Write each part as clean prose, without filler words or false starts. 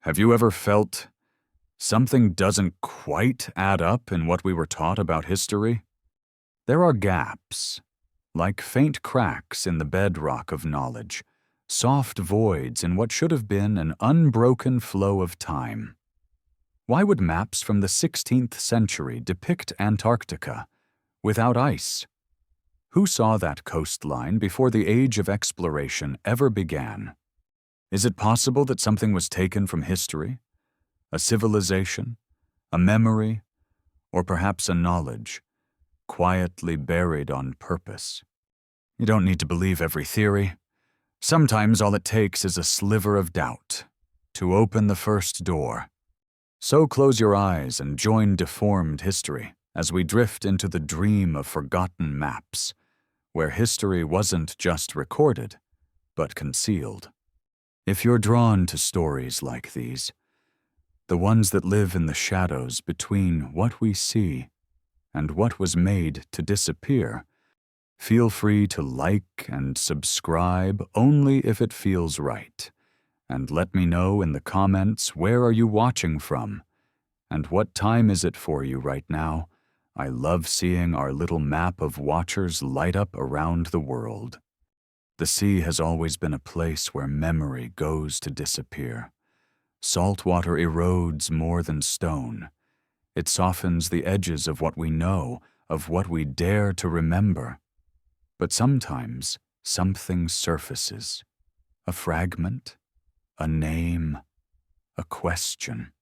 Have you ever felt something doesn't quite add up in what we were taught about history? There are gaps, like faint cracks in the bedrock of knowledge, soft voids in what should have been an unbroken flow of time. Why would maps from the 16th century depict Antarctica without ice? Who saw that coastline before the age of exploration ever began? Is it possible that something was taken from history? A civilization? A memory? Or perhaps a knowledge, quietly buried on purpose? You don't need to believe every theory. Sometimes all it takes is a sliver of doubt to open the first door. So close your eyes and join Deformed History as we drift into the dream of forgotten maps, where history wasn't just recorded, but concealed. If you're drawn to stories like these, the ones that live in the shadows between what we see and what was made to disappear, feel free to like and subscribe only if it feels right. And let me know in the comments, where are you watching from? And what time is it for you right now? I love seeing our little map of watchers light up around the world. The sea has always been a place where memory goes to disappear. Salt water erodes more than stone. It softens the edges of what we know, of what we dare to remember. But sometimes something surfaces. A fragment, a name, a question.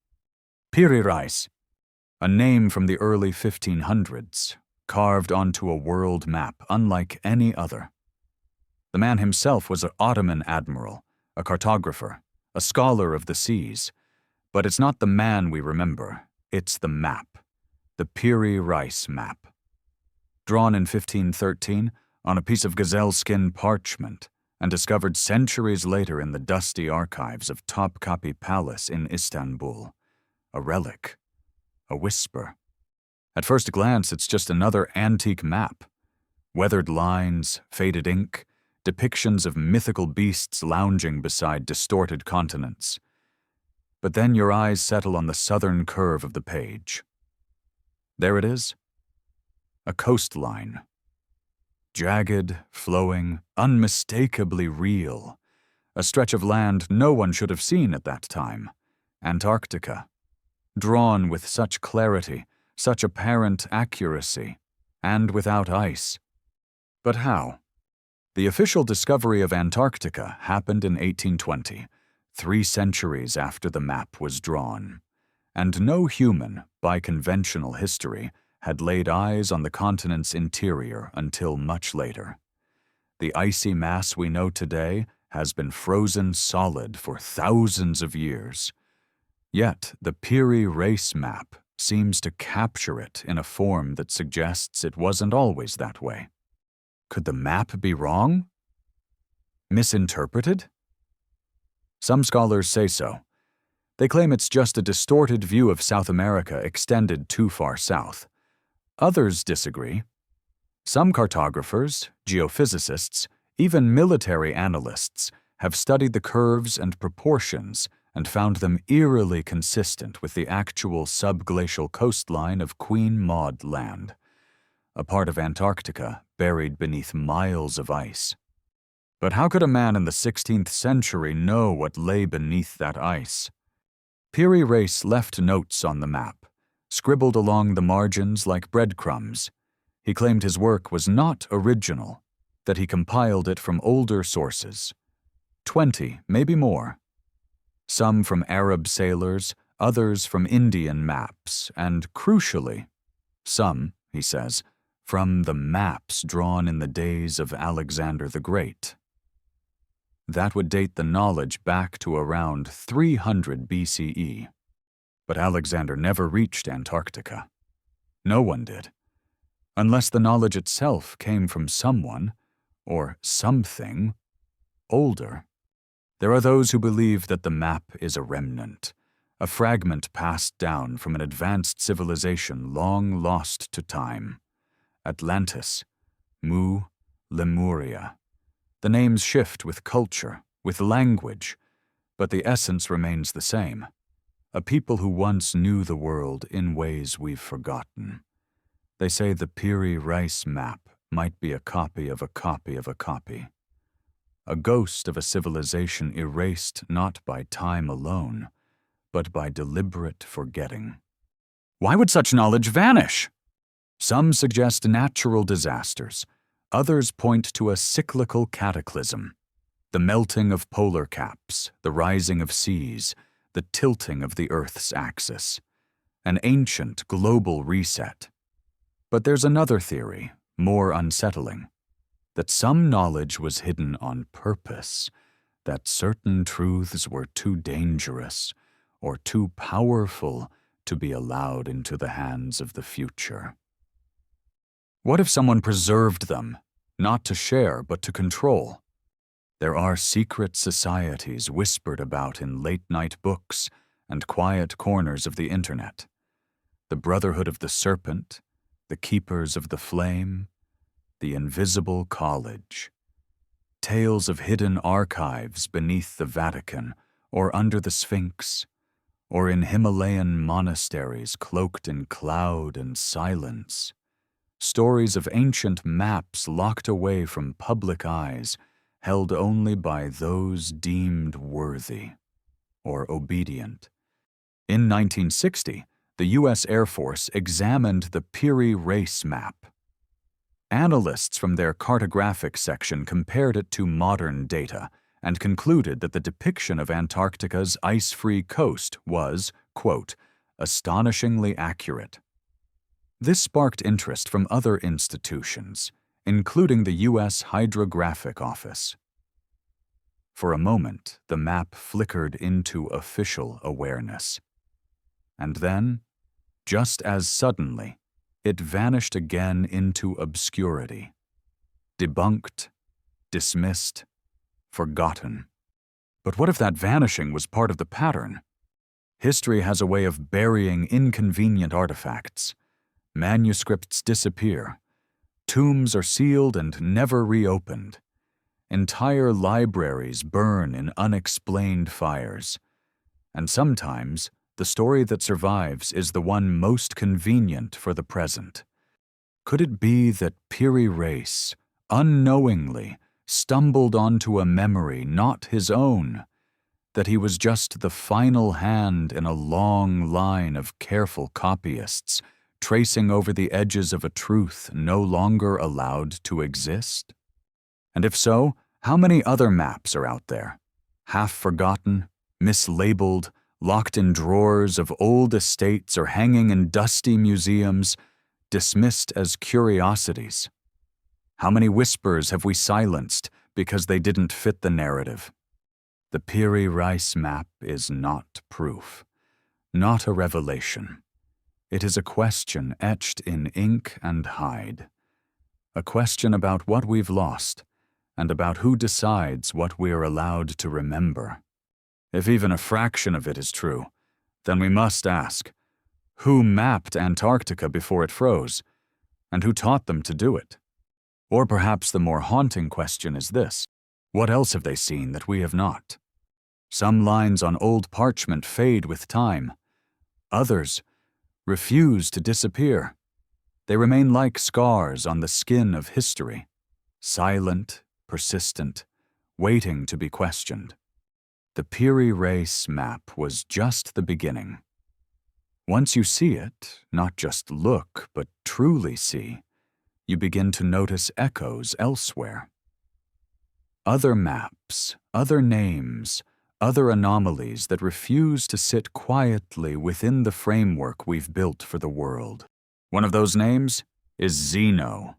Piri Reis, a name from the early 1500s, carved onto a world map unlike any other. The man himself was an Ottoman admiral, a cartographer, a scholar of the seas. But it's not the man we remember, it's the map, the Piri Reis map. Drawn in 1513 on a piece of gazelle skin parchment and discovered centuries later in the dusty archives of Topkapi Palace in Istanbul. A relic, a whisper. At first glance, it's just another antique map. Weathered lines, faded ink, depictions of mythical beasts lounging beside distorted continents. But then your eyes settle on the southern curve of the page. There it is. A coastline. Jagged, flowing, unmistakably real. A stretch of land no one should have seen at that time. Antarctica. Drawn with such clarity, such apparent accuracy, and without ice. But how? The official discovery of Antarctica happened in 1820, 3 centuries after the map was drawn, and no human, by conventional history, had laid eyes on the continent's interior until much later. The icy mass we know today has been frozen solid for thousands of years. Yet the Piri Reis map seems to capture it in a form that suggests it wasn't always that way. Could the map be wrong? Misinterpreted? Some scholars say so. They claim it's just a distorted view of South America extended too far south. Others disagree. Some cartographers, geophysicists, even military analysts have studied the curves and proportions and found them eerily consistent with the actual subglacial coastline of Queen Maud Land, a part of Antarctica buried beneath miles of ice. But how could a man in the 16th century know what lay beneath that ice? Piri Reis left notes on the map, scribbled along the margins like breadcrumbs. He claimed his work was not original, that he compiled it from older sources. 20, maybe more. Some from Arab sailors, others from Indian maps, and crucially, some, he says, from the maps drawn in the days of Alexander the Great. That would date the knowledge back to around 300 BCE. But Alexander never reached Antarctica. No one did. Unless the knowledge itself came from someone, or something, older. There are those who believe that the map is a remnant, a fragment passed down from an advanced civilization long lost to time. Atlantis, Mu, Lemuria. The names shift with culture, with language, but the essence remains the same. A people who once knew the world in ways we've forgotten. They say the Piri Reis map might be a copy of a copy of a copy. A ghost of a civilization erased not by time alone, but by deliberate forgetting. Why would such knowledge vanish? Some suggest natural disasters. Others point to a cyclical cataclysm. The melting of polar caps, the rising of seas, the tilting of the Earth's axis. An ancient global reset. But there's another theory, more unsettling, that some knowledge was hidden on purpose, that certain truths were too dangerous or too powerful to be allowed into the hands of the future. What if someone preserved them, not to share but to control? There are secret societies whispered about in late-night books and quiet corners of the internet. The Brotherhood of the Serpent, the Keepers of the Flame, the Invisible College. Tales of hidden archives beneath the Vatican or under the Sphinx, or in Himalayan monasteries cloaked in cloud and silence. Stories of ancient maps locked away from public eyes, held only by those deemed worthy or obedient. In 1960, the U.S. Air Force examined the Piri Reis map. Analysts from their cartographic section compared it to modern data and concluded that the depiction of Antarctica's ice-free coast was, quote, astonishingly accurate. This sparked interest from other institutions, including the U.S. Hydrographic Office. For a moment, the map flickered into official awareness. And then, just as suddenly, it vanished again into obscurity. Debunked, dismissed, forgotten. But what if that vanishing was part of the pattern? History has a way of burying inconvenient artifacts. Manuscripts disappear. Tombs are sealed and never reopened. Entire libraries burn in unexplained fires. And sometimes, the story that survives is the one most convenient for the present. Could it be that Piri Reis, unknowingly, stumbled onto a memory not his own, that he was just the final hand in a long line of careful copyists, tracing over the edges of a truth no longer allowed to exist? And if so, how many other maps are out there? Half forgotten, mislabeled, locked in drawers of old estates or hanging in dusty museums, dismissed as curiosities? How many whispers have we silenced because they didn't fit the narrative? The Piri Reis map is not proof, not a revelation. It is a question etched in ink and hide. A question about what we've lost, and about who decides what we are allowed to remember. If even a fraction of it is true, then we must ask, who mapped Antarctica before it froze, and who taught them to do it? Or perhaps the more haunting question is this: what else have they seen that we have not? Some lines on old parchment fade with time. Others refuse to disappear. They remain like scars on the skin of history, silent, persistent, waiting to be questioned. The Piri Reis map was just the beginning. Once you see it, not just look, but truly see, you begin to notice echoes elsewhere. Other maps, other names, other anomalies that refuse to sit quietly within the framework we've built for the world. One of those names is Zeno.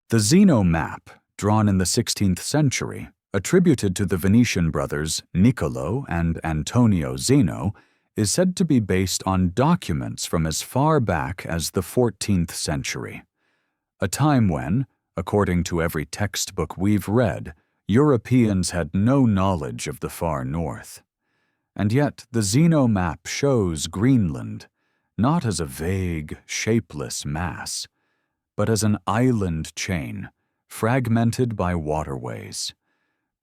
The Zeno map, drawn in the 16th century, attributed to the Venetian brothers Niccolo and Antonio Zeno, is said to be based on documents from as far back as the 14th century, a time when, according to every textbook we've read, Europeans had no knowledge of the far north. And yet the Zeno map shows Greenland not as a vague, shapeless mass, but as an island chain, fragmented by waterways,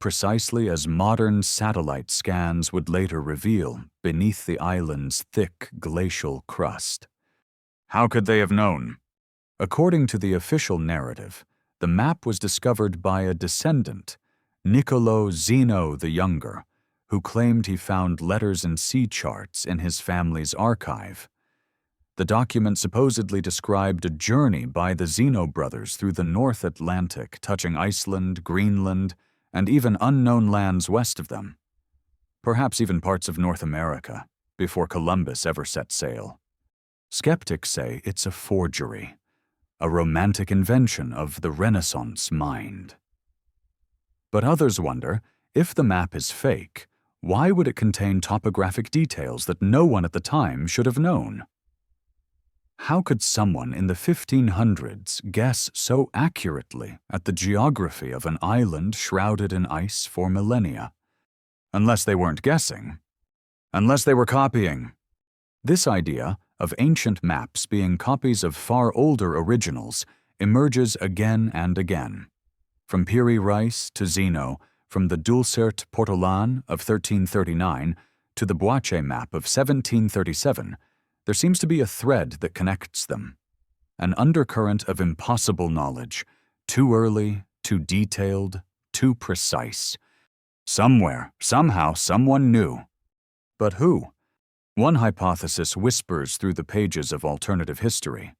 precisely as modern satellite scans would later reveal beneath the island's thick glacial crust. How could they have known? According to the official narrative, the map was discovered by a descendant, Niccolo Zeno the Younger, who claimed he found letters and sea charts in his family's archive. The document supposedly described a journey by the Zeno brothers through the North Atlantic, touching Iceland, Greenland, and even unknown lands west of them. Perhaps even parts of North America, before Columbus ever set sail. Skeptics say it's a forgery, a romantic invention of the Renaissance mind. But others wonder, if the map is fake, why would it contain topographic details that no one at the time should have known? How could someone in the 1500s guess so accurately at the geography of an island shrouded in ice for millennia? Unless they weren't guessing. Unless they were copying. This idea of ancient maps being copies of far older originals emerges again and again. From Piri Reis to Zeno, from the Dulcert Portolan of 1339 to the Buache map of 1737, there seems to be a thread that connects them. An undercurrent of impossible knowledge, too early, too detailed, too precise. Somewhere, somehow, someone knew. But who? One hypothesis whispers through the pages of alternative history: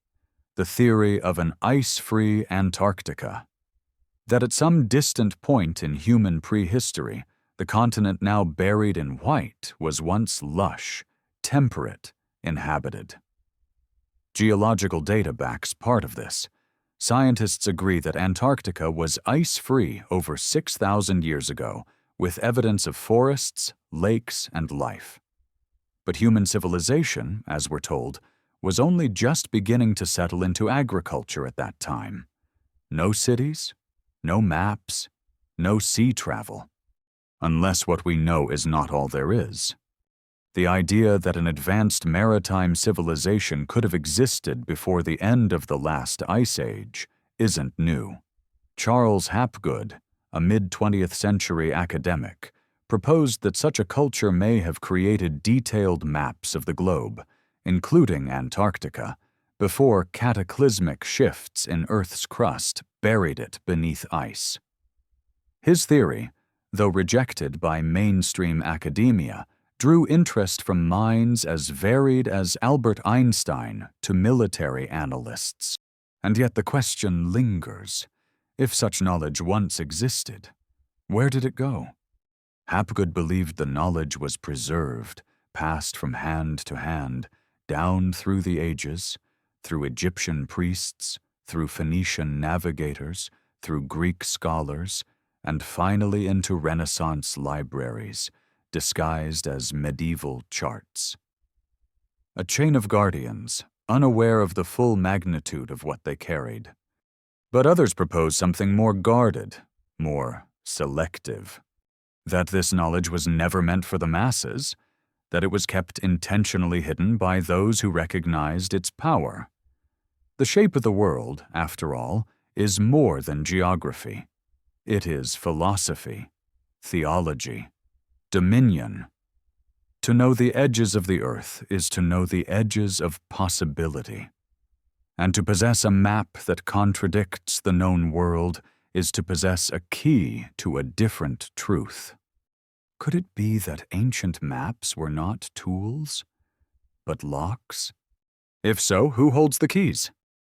the theory of an ice-free Antarctica. That at some distant point in human prehistory, the continent now buried in white was once lush, temperate, inhabited. Geological data backs part of this. Scientists agree that Antarctica was ice-free over 6,000 years ago, with evidence of forests, lakes, and life. But human civilization, as we're told, was only just beginning to settle into agriculture at that time. No cities, no maps, no sea travel. Unless what we know is not all there is. The idea that an advanced maritime civilization could have existed before the end of the last ice age isn't new. Charles Hapgood, a mid-20th century academic, proposed that such a culture may have created detailed maps of the globe, including Antarctica, before cataclysmic shifts in Earth's crust buried it beneath ice. His theory, though rejected by mainstream academia, drew interest from minds as varied as Albert Einstein to military analysts. And yet the question lingers: if such knowledge once existed, where did it go? Hapgood believed the knowledge was preserved, passed from hand to hand, down through the ages, through Egyptian priests, through Phoenician navigators, through Greek scholars, and finally into Renaissance libraries, disguised as medieval charts. A chain of guardians, unaware of the full magnitude of what they carried. But others propose something more guarded, more selective. That this knowledge was never meant for the masses, that it was kept intentionally hidden by those who recognized its power. The shape of the world, after all, is more than geography. It is philosophy, theology, dominion. To know the edges of the earth is to know the edges of possibility. And to possess a map that contradicts the known world is to possess a key to a different truth. Could it be that ancient maps were not tools, but locks? If so, who holds the keys?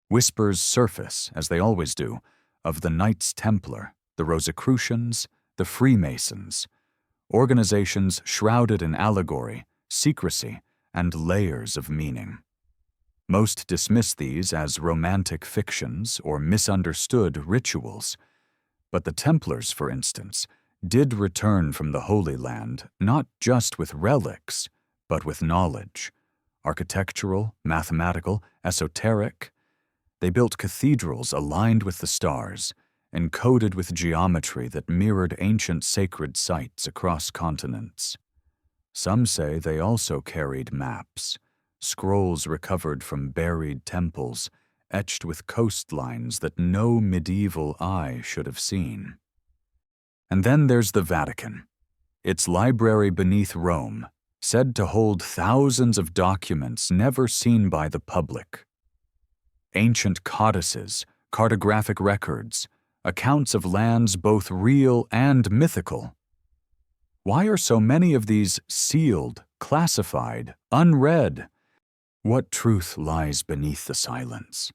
Whispers surface, as they always do, of the Knights Templar, the Rosicrucians, the Freemasons, organizations shrouded in allegory, secrecy, and layers of meaning. Most dismiss these as romantic fictions or misunderstood rituals, but the Templars, for instance, did return from the Holy Land not just with relics, but with knowledge, architectural, mathematical, esoteric. They built cathedrals aligned with the stars, encoded with geometry that mirrored ancient sacred sites across continents. Some say they also carried maps, scrolls recovered from buried temples, etched with coastlines that no medieval eye should have seen. And then there's the Vatican, its library beneath Rome, said to hold thousands of documents never seen by the public. Ancient codices, cartographic records, accounts of lands both real and mythical. Why are so many of these sealed, classified, unread? What truth lies beneath the silence?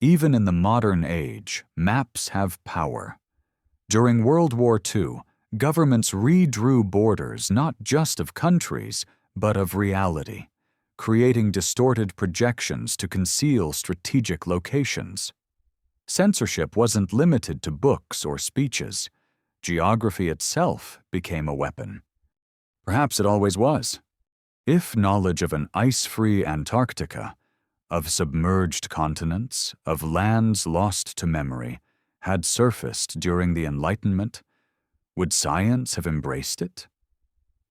Even in the modern age, maps have power. During World War II, governments redrew borders not just of countries, but of reality, creating distorted projections to conceal strategic locations. Censorship wasn't limited to books or speeches. Geography itself became a weapon. Perhaps it always was. If knowledge of an ice-free Antarctica, of submerged continents, of lands lost to memory, had surfaced during the Enlightenment, would science have embraced it?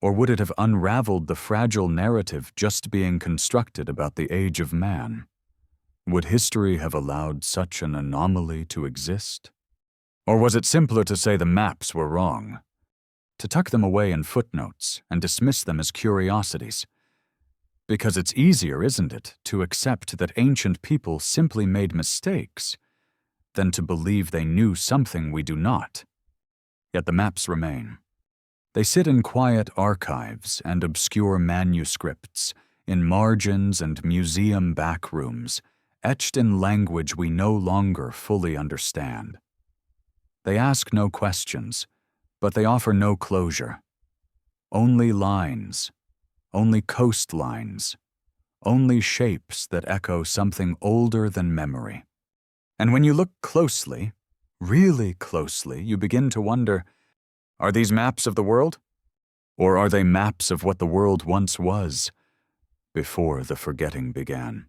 Or would it have unraveled the fragile narrative just being constructed about the age of man? Would history have allowed such an anomaly to exist? Or was it simpler to say the maps were wrong? To tuck them away in footnotes and dismiss them as curiosities? Because it's easier, isn't it, to accept that ancient people simply made mistakes than to believe they knew something we do not. Yet the maps remain. They sit in quiet archives and obscure manuscripts, in margins and museum backrooms, etched in language we no longer fully understand. They ask no questions, but they offer no closure. Only lines, only coastlines, only shapes that echo something older than memory. And when you look closely, really closely, you begin to wonder, are these maps of the world? Or are they maps of what the world once was, before the forgetting began?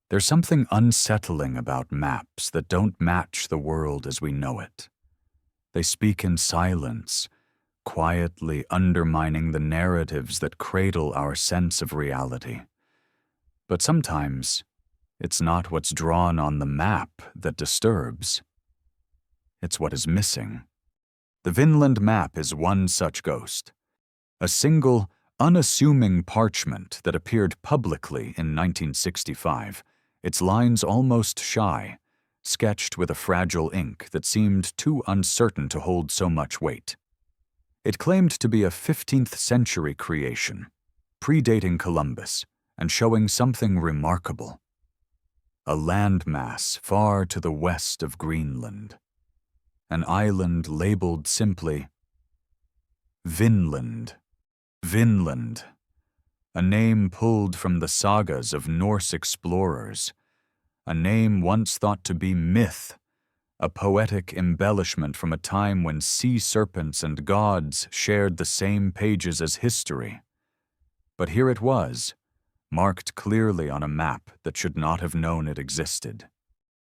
There's something unsettling about maps that don't match the world as we know it. They speak in silence, quietly undermining the narratives that cradle our sense of reality. But sometimes, it's not what's drawn on the map that disturbs. It's what is missing. The Vinland map is one such ghost. A single, unassuming parchment that appeared publicly in 1965, its lines almost shy, sketched with a fragile ink that seemed too uncertain to hold so much weight. It claimed to be a 15th century creation, predating Columbus and showing something remarkable. A landmass far to the west of Greenland. An island labeled simply Vinland. Vinland. A name pulled from the sagas of Norse explorers. A name once thought to be myth, a poetic embellishment from a time when sea serpents and gods shared the same pages as history. But here it was, marked clearly on a map that should not have known it existed.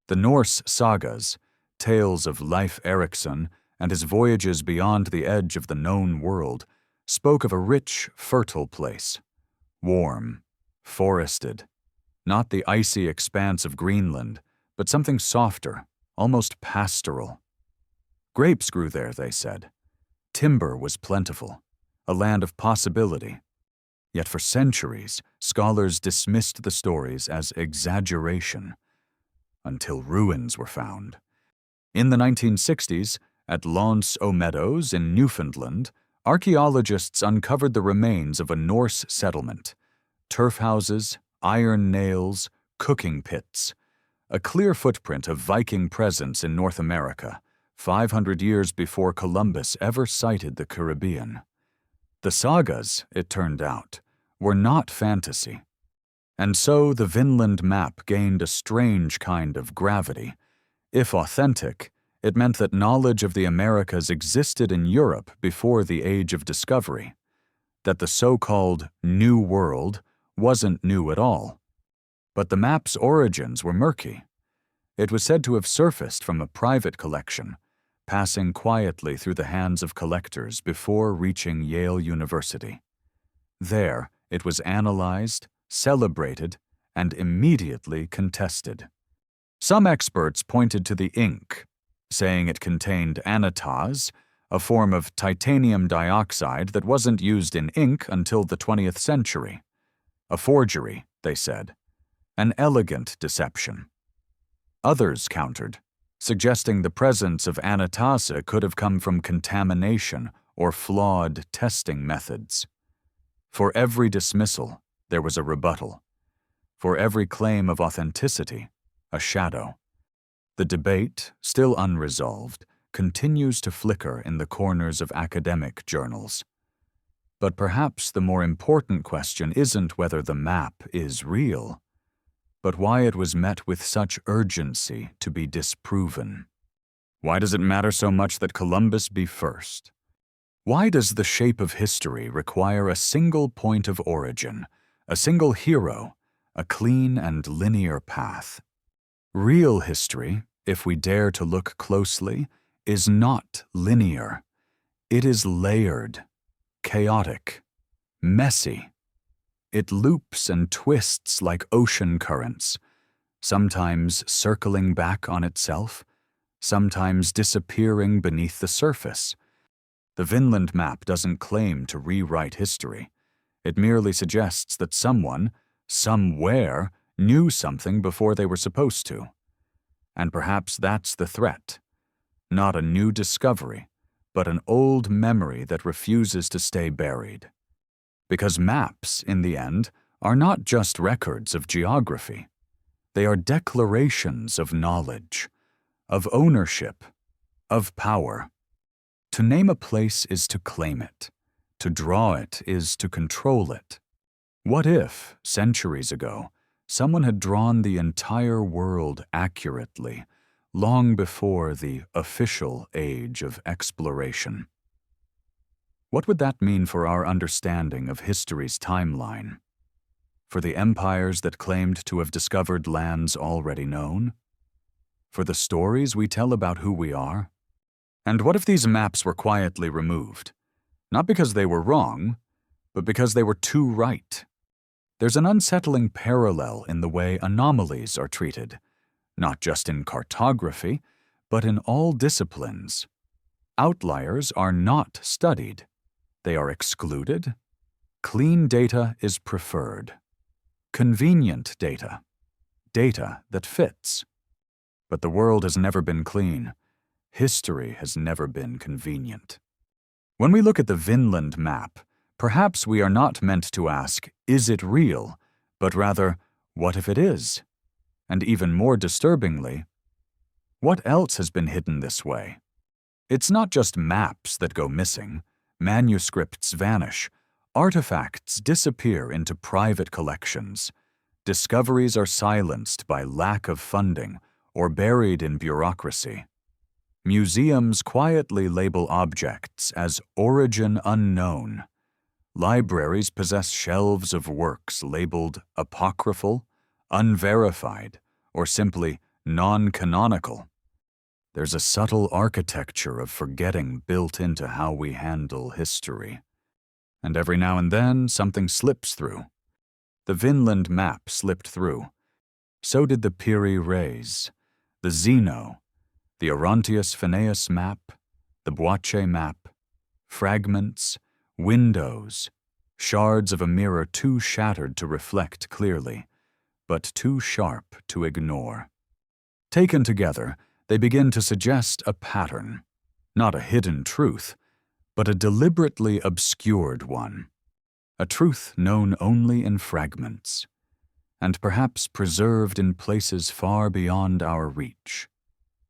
The Norse sagas, tales of Leif Erikson and his voyages beyond the edge of the known world, spoke of a rich, fertile place, warm, forested, not the icy expanse of Greenland, but something softer, almost pastoral. Grapes grew there, they said. Timber was plentiful, a land of possibility. Yet for centuries, scholars dismissed the stories as exaggeration, until ruins were found. In the 1960s, at Lance aux Meadows in Newfoundland, archaeologists uncovered the remains of a Norse settlement, turf houses, iron nails, cooking pits, a clear footprint of Viking presence in North America, 500 years before Columbus ever sighted the Caribbean. The sagas, it turned out, were not fantasy. And so the Vinland map gained a strange kind of gravity. If authentic, it meant that knowledge of the Americas existed in Europe before the Age of Discovery, that the so-called New World wasn't new at all. But the map's origins were murky. It was said to have surfaced from a private collection, passing quietly through the hands of collectors before reaching Yale University. There, it was analyzed, celebrated, and immediately contested. Some experts pointed to the ink, saying it contained anatase, a form of titanium dioxide that wasn't used in ink until the 20th century. A forgery, they said. An elegant deception. Others countered, suggesting the presence of Anatase could have come from contamination or flawed testing methods. For every dismissal, there was a rebuttal. For every claim of authenticity, a shadow. The debate, still unresolved, continues to flicker in the corners of academic journals. But perhaps the more important question isn't whether the map is real, but why it was met with such urgency to be disproven. Why does it matter so much that Columbus be first? Why does the shape of history require a single point of origin, a single hero, a clean and linear path? Real history, if we dare to look closely, is not linear. It is layered, chaotic, messy. It loops and twists like ocean currents, sometimes circling back on itself, sometimes disappearing beneath the surface. The Vinland map doesn't claim to rewrite history. It merely suggests that someone, somewhere, knew something before they were supposed to. And perhaps that's the threat. Not a new discovery, but an old memory that refuses to stay buried. Because maps, in the end, are not just records of geography. They are declarations of knowledge, of ownership, of power. To name a place is to claim it. To draw it is to control it. What if, centuries ago, someone had drawn the entire world accurately, long before the official age of exploration? What would that mean for our understanding of history's timeline? For the empires that claimed to have discovered lands already known? For the stories we tell about who we are? And what if these maps were quietly removed? Not because they were wrong, but because they were too right. There's an unsettling parallel in the way anomalies are treated, not just in cartography, but in all disciplines. Outliers are not studied. They are excluded. Clean data is preferred. Convenient data. Data that fits. But the world has never been clean. History has never been convenient. When we look at the Vinland map, perhaps we are not meant to ask, is it real? But rather, what if it is? And even more disturbingly, what else has been hidden this way? It's not just maps that go missing. Manuscripts vanish. Artifacts disappear into private collections. Discoveries are silenced by lack of funding or buried in bureaucracy. Museums quietly label objects as origin unknown. Libraries possess shelves of works labeled apocryphal, unverified, or simply non-canonical. There's a subtle architecture of forgetting built into how we handle history. And every now and then, something slips through. The Vinland map slipped through. So did the Piri Reis, the Zeno, the Orontius Finaeus map, the Buache map, fragments, windows, shards of a mirror too shattered to reflect clearly, but too sharp to ignore. Taken together, they begin to suggest a pattern, not a hidden truth, but a deliberately obscured one, a truth known only in fragments, and perhaps preserved in places far beyond our reach,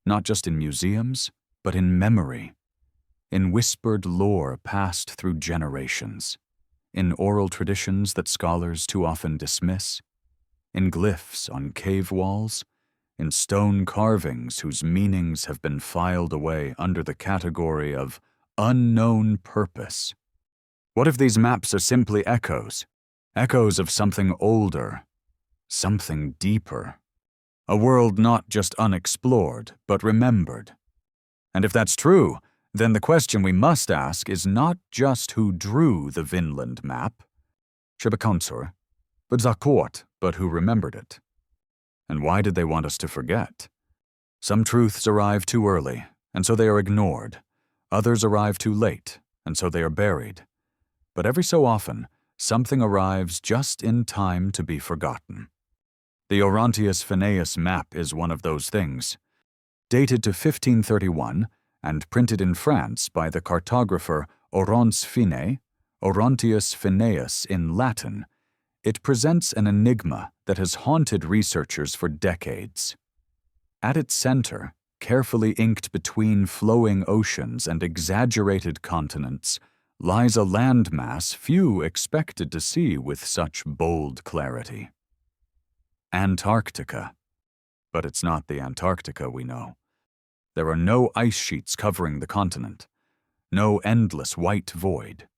not just in museums, but in memory, in whispered lore passed through generations, in oral traditions that scholars too often dismiss, in glyphs on cave walls, in stone carvings whose meanings have been filed away under the category of unknown purpose. What if these maps are simply echoes? Echoes of something older, something deeper. A world not just unexplored, but remembered. And if that's true, then the question we must ask is not just who drew the Vinland map, Shibakansur, but who remembered it. And why did they want us to forget? Some truths arrive too early, and so they are ignored. Others arrive too late, and so they are buried. But every so often, something arrives just in time to be forgotten. The Orontius Finaeus map is one of those things. Dated to 1531 and printed in France by the cartographer Orontius Finaeus in Latin, it presents an enigma that has haunted researchers for decades. At its center, carefully inked between flowing oceans and exaggerated continents, lies a landmass few expected to see with such bold clarity. Antarctica. But it's not the Antarctica we know. There are no ice sheets covering the continent, no endless white void.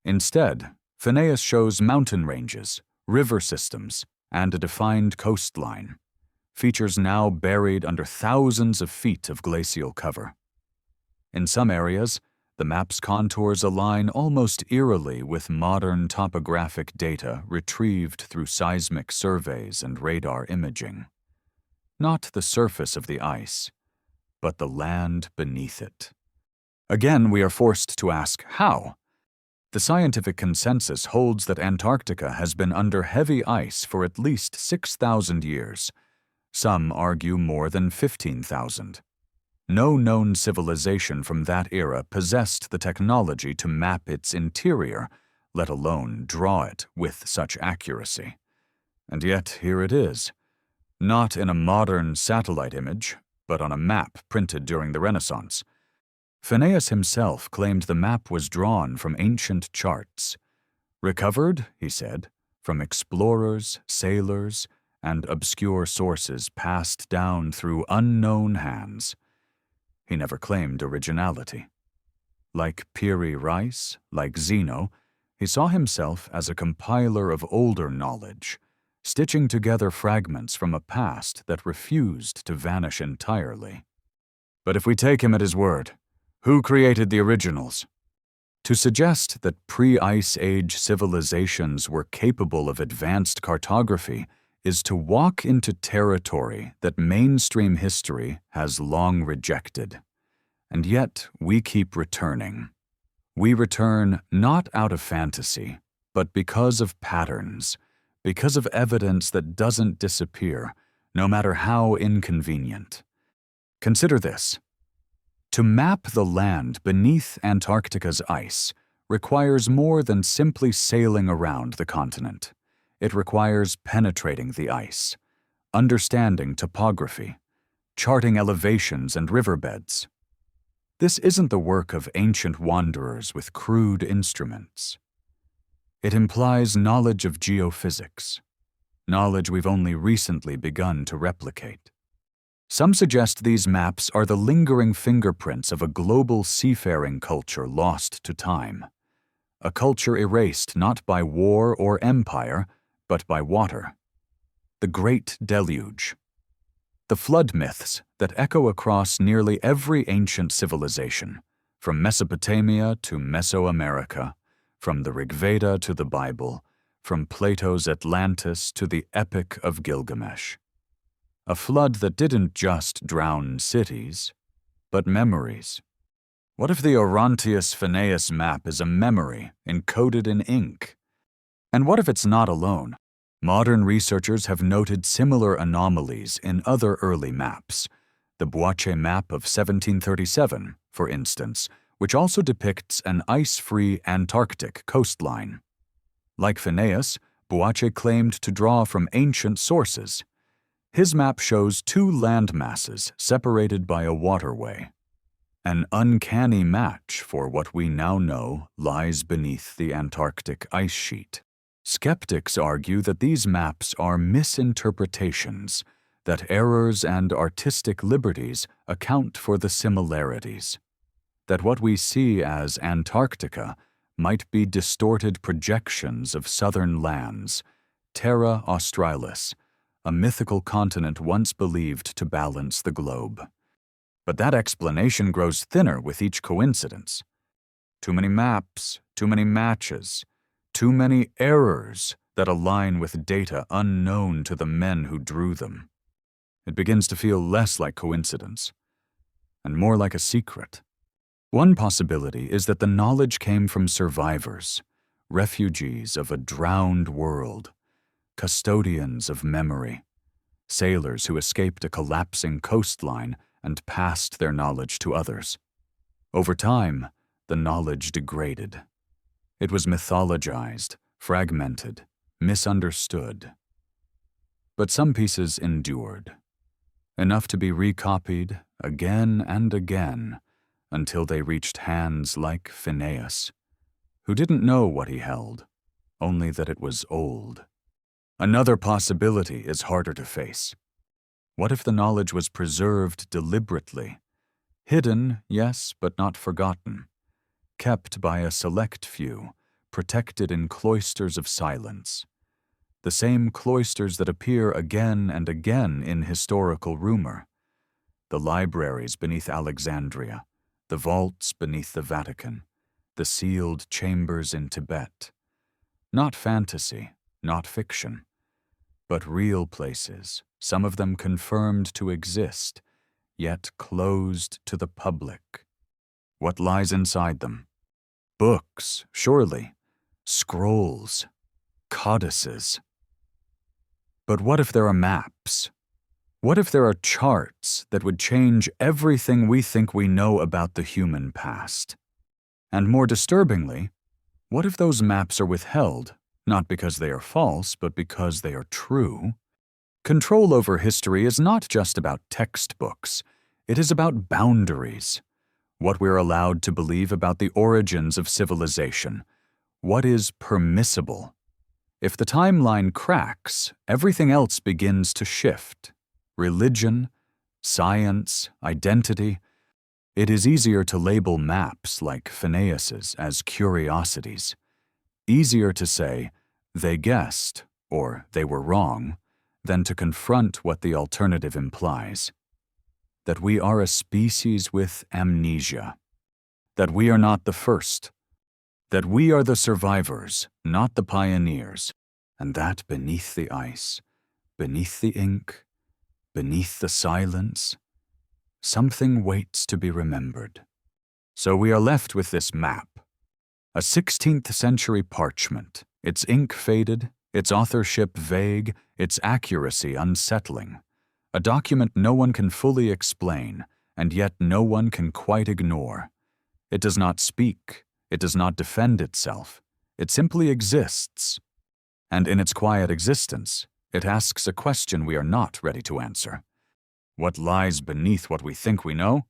Instead, Finaeus shows mountain ranges, river systems, and a defined coastline, features now buried under thousands of feet of glacial cover. In some areas, the map's contours align almost eerily with modern topographic data retrieved through seismic surveys and radar imaging. Not the surface of the ice, but the land beneath it. Again, we are forced to ask, how? The scientific consensus holds that Antarctica has been under heavy ice for at least 6,000 years. Some argue more than 15,000. No known civilization from that era possessed the technology to map its interior, let alone draw it with such accuracy. And yet here it is, not in a modern satellite image, but on a map printed during the Renaissance. Finaeus himself claimed the map was drawn from ancient charts, recovered, he said, from explorers, sailors, and obscure sources passed down through unknown hands. He never claimed originality. Like Piri Reis, like Zeno, he saw himself as a compiler of older knowledge, stitching together fragments from a past that refused to vanish entirely. But if we take him at his word, who created the originals? To suggest that pre-Ice Age civilizations were capable of advanced cartography is to walk into territory that mainstream history has long rejected. And yet we keep returning. We return not out of fantasy, but because of patterns, because of evidence that doesn't disappear, no matter how inconvenient. Consider this. To map the land beneath Antarctica's ice requires more than simply sailing around the continent. It requires penetrating the ice, understanding topography, charting elevations and riverbeds. This isn't the work of ancient wanderers with crude instruments. It implies knowledge of geophysics, knowledge we've only recently begun to replicate. Some suggest these maps are the lingering fingerprints of a global seafaring culture lost to time, a culture erased not by war or empire, but by water. The Great Deluge. The flood myths that echo across nearly every ancient civilization, from Mesopotamia to Mesoamerica, from the Rig Veda to the Bible, from Plato's Atlantis to the Epic of Gilgamesh. A flood that didn't just drown cities, but memories. What if the Orontius Finaeus map is a memory encoded in ink? And what if it's not alone? Modern researchers have noted similar anomalies in other early maps. The Buache map of 1737, for instance, which also depicts an ice-free Antarctic coastline. Like Finaeus, Buache claimed to draw from ancient sources. His map shows two land masses separated by a waterway. An uncanny match for what we now know lies beneath the Antarctic ice sheet. Skeptics argue that these maps are misinterpretations, that errors and artistic liberties account for the similarities, that what we see as Antarctica might be distorted projections of southern lands, Terra Australis, a mythical continent once believed to balance the globe. But that explanation grows thinner with each coincidence. Too many maps, too many matches, too many errors that align with data unknown to the men who drew them. It begins to feel less like coincidence, and more like a secret. One possibility is that the knowledge came from survivors, refugees of a drowned world, custodians of memory, sailors who escaped a collapsing coastline and passed their knowledge to others. Over time, the knowledge degraded. It was mythologized, fragmented, misunderstood. But some pieces endured, enough to be recopied again and again until they reached hands like Finaeus, who didn't know what he held, only that it was old. Another possibility is harder to face. What if the knowledge was preserved deliberately? Hidden, yes, but not forgotten. Kept by a select few, protected in cloisters of silence. The same cloisters that appear again and again in historical rumor. The libraries beneath Alexandria, the vaults beneath the Vatican, the sealed chambers in Tibet. Not fantasy, not fiction, but real places, some of them confirmed to exist, yet closed to the public. What lies inside them? Books, surely. Scrolls. Codices. But what if there are maps? What if there are charts that would change everything we think we know about the human past? And more disturbingly, what if those maps are withheld, not because they are false, but because they are true? Control over history is not just about textbooks. It is about boundaries. What we're allowed to believe about the origins of civilization. What is permissible? If the timeline cracks, everything else begins to shift. Religion, science, identity. It is easier to label maps like Finaeus's as curiosities. Easier to say, they guessed, or they were wrong, than to confront what the alternative implies. That we are a species with amnesia. That we are not the first. That we are the survivors, not the pioneers, and that beneath the ice, beneath the ink, beneath the silence, something waits to be remembered. So we are left with this map, a 16th century parchment, its ink faded, its authorship vague, its accuracy unsettling, a document no one can fully explain, and yet no one can quite ignore. It does not speak. It does not defend itself. It simply exists. And in its quiet existence, it asks a question we are not ready to answer. What lies beneath what we think we know?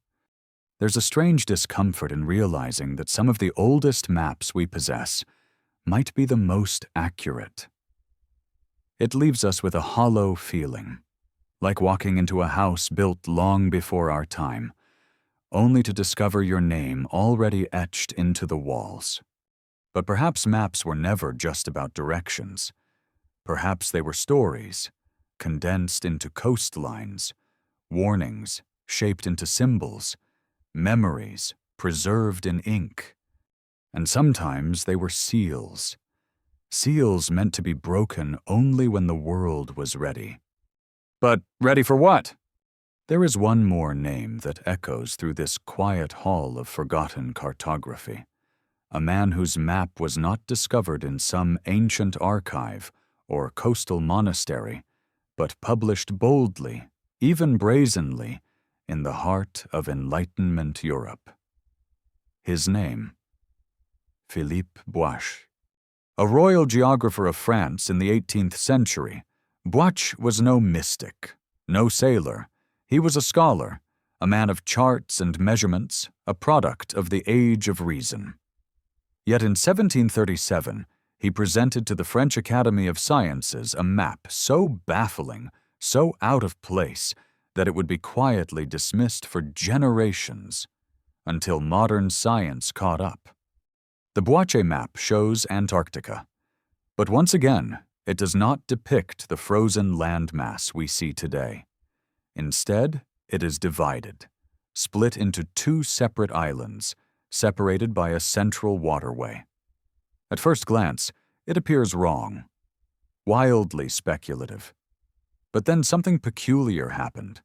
There's a strange discomfort in realizing that some of the oldest maps we possess might be the most accurate. It leaves us with a hollow feeling, like walking into a house built long before our time, only to discover your name already etched into the walls. But perhaps maps were never just about directions. Perhaps they were stories, condensed into coastlines, warnings shaped into symbols, memories preserved in ink. And sometimes they were seals. Seals meant to be broken only when the world was ready. But ready for what? There is one more name that echoes through this quiet hall of forgotten cartography. A man whose map was not discovered in some ancient archive or coastal monastery, but published boldly, even brazenly, in the heart of Enlightenment Europe. His name, Philippe Buache. A royal geographer of France in the 18th century, Buache was no mystic, no sailor. He was a scholar, a man of charts and measurements, a product of the Age of Reason. Yet in 1737, he presented to the French Academy of Sciences a map so baffling, so out of place, that it would be quietly dismissed for generations, until modern science caught up. The Buache map shows Antarctica, but once again, it does not depict the frozen landmass we see today. Instead, it is divided, split into two separate islands, separated by a central waterway. At first glance, it appears wrong, wildly speculative. But then something peculiar happened.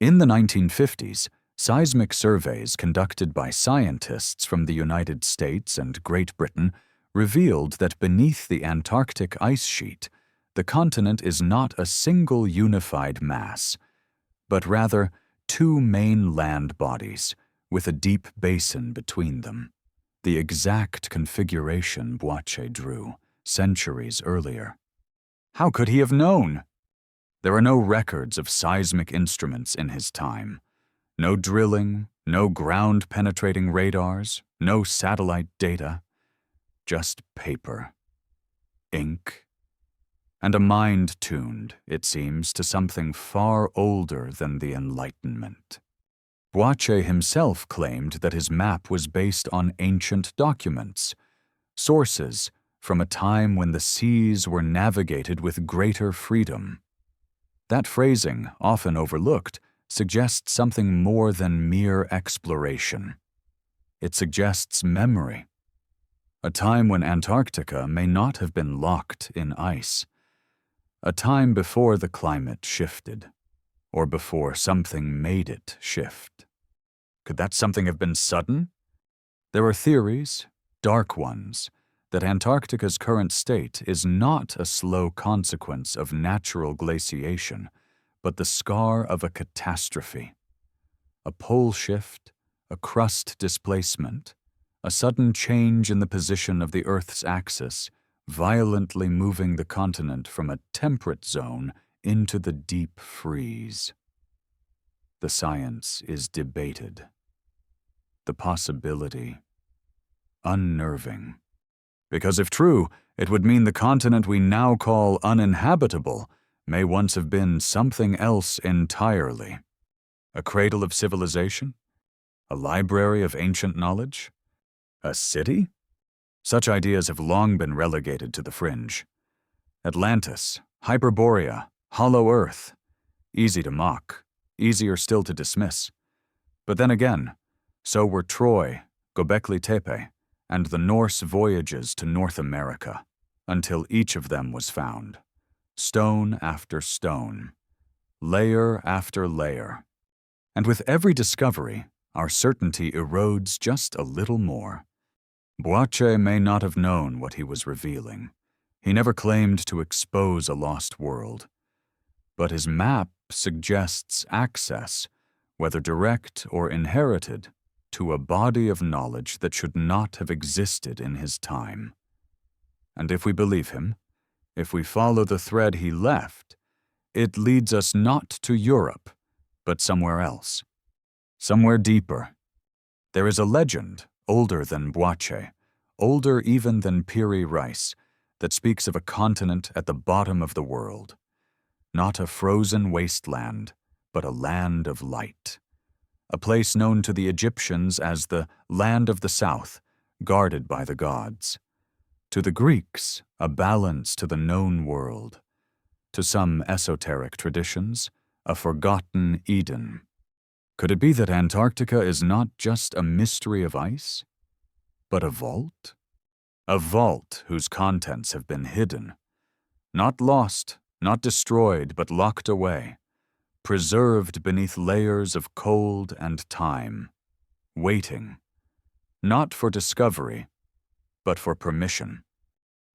In the 1950s, Seismic surveys conducted by scientists from the United States and Great Britain revealed that beneath the Antarctic ice sheet, the continent is not a single unified mass, but rather two main land bodies with a deep basin between them, the exact configuration Buache drew centuries earlier. How could he have known? There are no records of seismic instruments in his time. No drilling, no ground-penetrating radars, no satellite data. Just paper, ink, and a mind tuned, it seems, to something far older than the Enlightenment. Buache himself claimed that his map was based on ancient documents, sources from a time when the seas were navigated with greater freedom. That phrasing, often overlooked, suggests something more than mere exploration. It suggests memory. A time when Antarctica may not have been locked in ice. A time before the climate shifted, or before something made it shift. Could that something have been sudden? There are theories, dark ones, that Antarctica's current state is not a slow consequence of natural glaciation, but the scar of a catastrophe. A pole shift, a crust displacement, a sudden change in the position of the Earth's axis, violently moving the continent from a temperate zone into the deep freeze. The science is debated. The possibility unnerving. Because if true, it would mean the continent we now call uninhabitable may once have been something else entirely. A cradle of civilization? A library of ancient knowledge? A city? Such ideas have long been relegated to the fringe. Atlantis, Hyperborea, Hollow Earth. Easy to mock, easier still to dismiss. But then again, so were Troy, Göbekli Tepe, and the Norse voyages to North America, until each of them was found. Stone after stone, layer after layer. And with every discovery, our certainty erodes just a little more. Buache may not have known what he was revealing. He never claimed to expose a lost world. But his map suggests access, whether direct or inherited, to a body of knowledge that should not have existed in his time. And if we believe him, if we follow the thread he left, it leads us not to Europe, but somewhere else. Somewhere deeper. There is a legend, older than Buache, older even than Piri Reis, that speaks of a continent at the bottom of the world. Not a frozen wasteland, but a land of light. A place known to the Egyptians as the Land of the South, guarded by the gods. To the Greeks, a balance to the known world. To some esoteric traditions, a forgotten Eden. Could it be that Antarctica is not just a mystery of ice, but a vault? A vault whose contents have been hidden. Not lost, not destroyed, but locked away. Preserved beneath layers of cold and time. Waiting. Not for discovery, but for permission.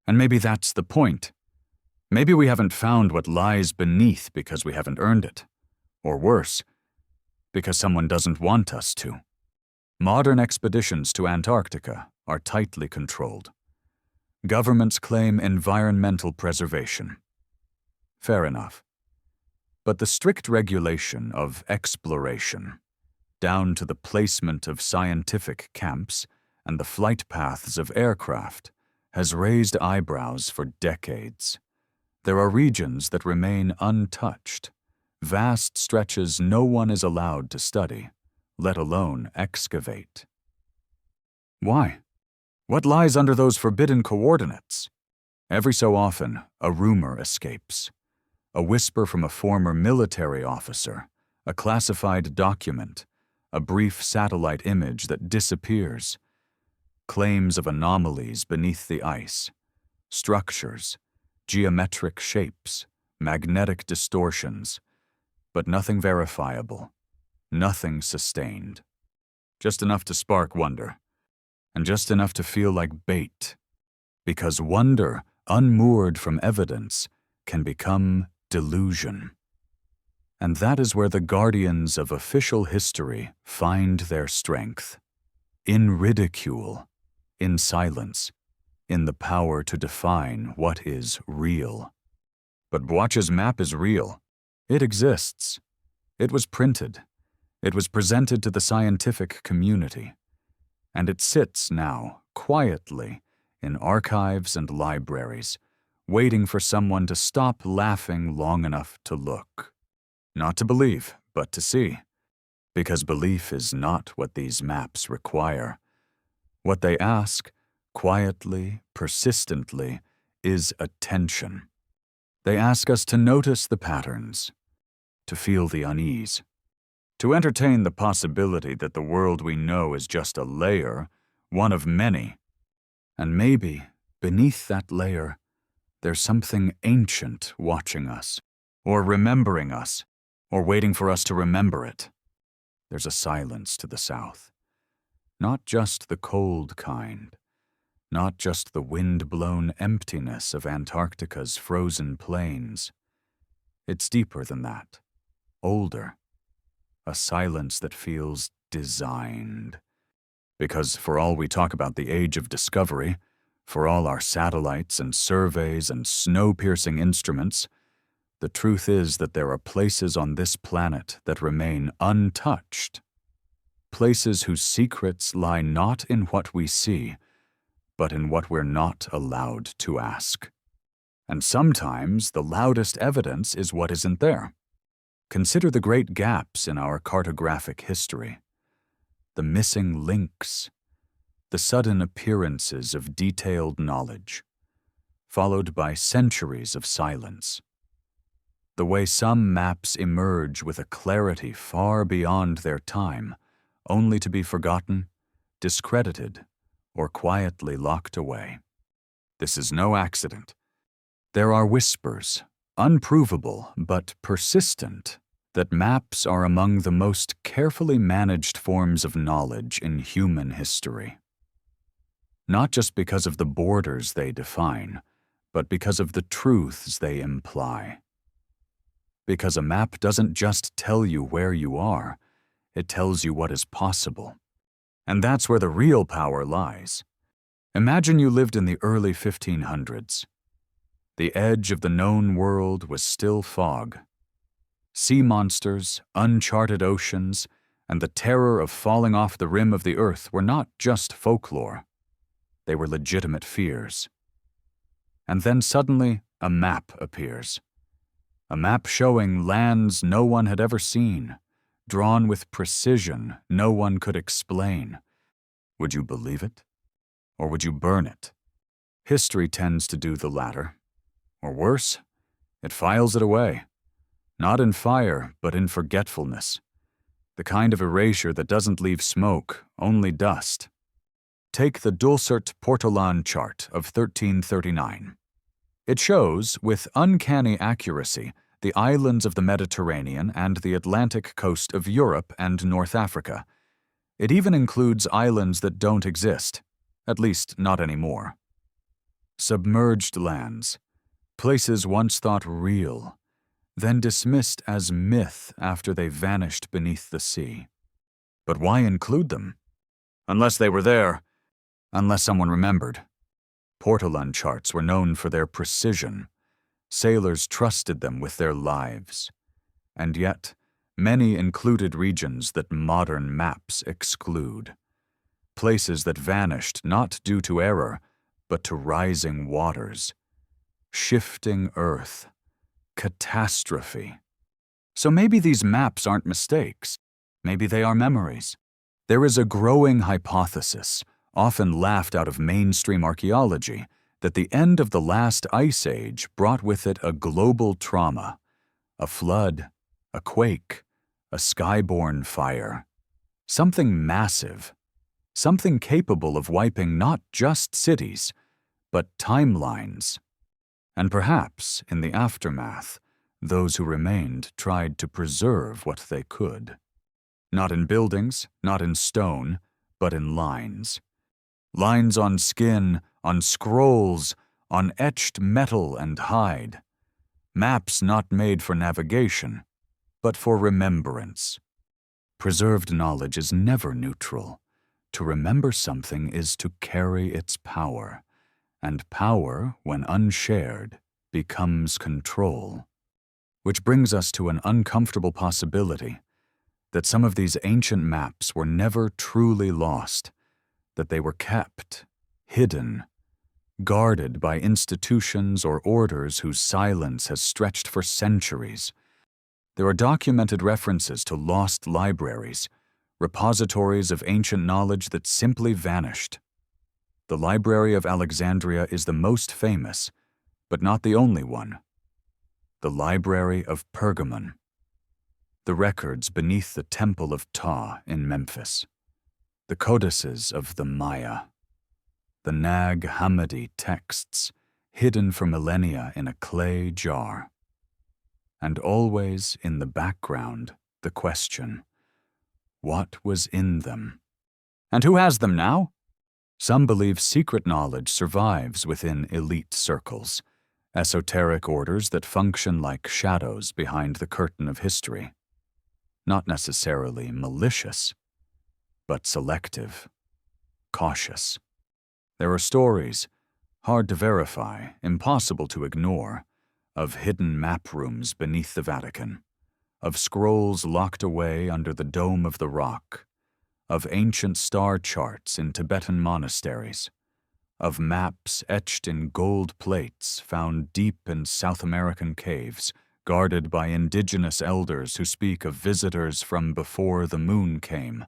And maybe that's the point. Maybe we haven't found what lies beneath because we haven't earned it. Or worse, because someone doesn't want us to. Modern expeditions to Antarctica are tightly controlled. Governments claim environmental preservation. Fair enough. But the strict regulation of exploration, down to the placement of scientific camps and the flight paths of aircraft, has raised eyebrows for decades. There are regions that remain untouched, vast stretches no one is allowed to study, let alone excavate. Why? What lies under those forbidden coordinates? Every so often, a rumor escapes. A whisper from a former military officer, a classified document, a brief satellite image that disappears. Claims of anomalies beneath the ice, structures, geometric shapes, magnetic distortions, but nothing verifiable, nothing sustained. Just enough to spark wonder, and just enough to feel like bait, because wonder, unmoored from evidence, can become delusion. And that is where the guardians of official history find their strength. In ridicule, in silence, in the power to define what is real. But Buache's map is real. It exists. It was printed. It was presented to the scientific community. And it sits now, quietly, in archives and libraries, waiting for someone to stop laughing long enough to look. Not to believe, but to see. Because belief is not what these maps require. What they ask, quietly, persistently, is attention. They ask us to notice the patterns, to feel the unease, to entertain the possibility that the world we know is just a layer, one of many. And maybe, beneath that layer, there's something ancient watching us, or remembering us, or waiting for us to remember it. There's a silence to the south. Not just the cold kind, not just the wind-blown emptiness of Antarctica's frozen plains. It's deeper than that, older. A silence that feels designed. Because for all we talk about the age of discovery, for all our satellites and surveys and snow-piercing instruments, the truth is that there are places on this planet that remain untouched. Places whose secrets lie not in what we see, but in what we're not allowed to ask. And sometimes the loudest evidence is what isn't there. Consider the great gaps in our cartographic history, the missing links, the sudden appearances of detailed knowledge, followed by centuries of silence. The way some maps emerge with a clarity far beyond their time, only to be forgotten, discredited, or quietly locked away. This is no accident. There are whispers, unprovable but persistent, that maps are among the most carefully managed forms of knowledge in human history. Not just because of the borders they define, but because of the truths they imply. Because a map doesn't just tell you where you are, it tells you what is possible. And that's where the real power lies. Imagine you lived in the early 1500s. The edge of the known world was still fog. Sea monsters, uncharted oceans, and the terror of falling off the rim of the earth were not just folklore. They were legitimate fears. And then suddenly, a map appears. A map showing lands no one had ever seen, drawn with precision no one could explain. Would you believe it? Or would you burn it? History tends to do the latter. Or worse, it files it away. Not in fire, but in forgetfulness. The kind of erasure that doesn't leave smoke, only dust. Take the Dulcert Portolan chart of 1339. It shows, with uncanny accuracy, the islands of the Mediterranean and the Atlantic coast of Europe and North Africa. It even includes islands that don't exist, at least not anymore. Submerged lands, places once thought real, then dismissed as myth after they vanished beneath the sea. But why include them? Unless they were there, unless someone remembered. Portolan charts were known for their precision. Sailors trusted them with their lives. And yet, many included regions that modern maps exclude. Places that vanished not due to error, but to rising waters. Shifting earth. Catastrophe. So maybe these maps aren't mistakes. Maybe they are memories. There is a growing hypothesis, often laughed out of mainstream archaeology, that the end of the last ice age brought with it a global trauma, a flood, a quake, a skyborne fire, something massive, something capable of wiping not just cities, but timelines. And perhaps, in the aftermath, those who remained tried to preserve what they could. Not in buildings, not in stone, but in lines. Lines on skin, on scrolls, on etched metal and hide. Maps not made for navigation, but for remembrance. Preserved knowledge is never neutral. To remember something is to carry its power, and power, when unshared, becomes control. Which brings us to an uncomfortable possibility that some of these ancient maps were never truly lost, that they were kept, hidden, guarded by institutions or orders whose silence has stretched for centuries. There are documented references to lost libraries, repositories of ancient knowledge that simply vanished. The Library of Alexandria is the most famous, but not the only one. The Library of Pergamon. The records beneath the Temple of Ptah in Memphis. The codices of the Maya. The Nag Hammadi texts, hidden for millennia in a clay jar. And always in the background, the question, what was in them? And who has them now? Some believe secret knowledge survives within elite circles, esoteric orders that function like shadows behind the curtain of history. Not necessarily malicious, but selective, cautious. There are stories, hard to verify, impossible to ignore, of hidden map rooms beneath the Vatican, of scrolls locked away under the dome of the rock, of ancient star charts in Tibetan monasteries, of maps etched in gold plates found deep in South American caves, guarded by indigenous elders who speak of visitors from before the moon came.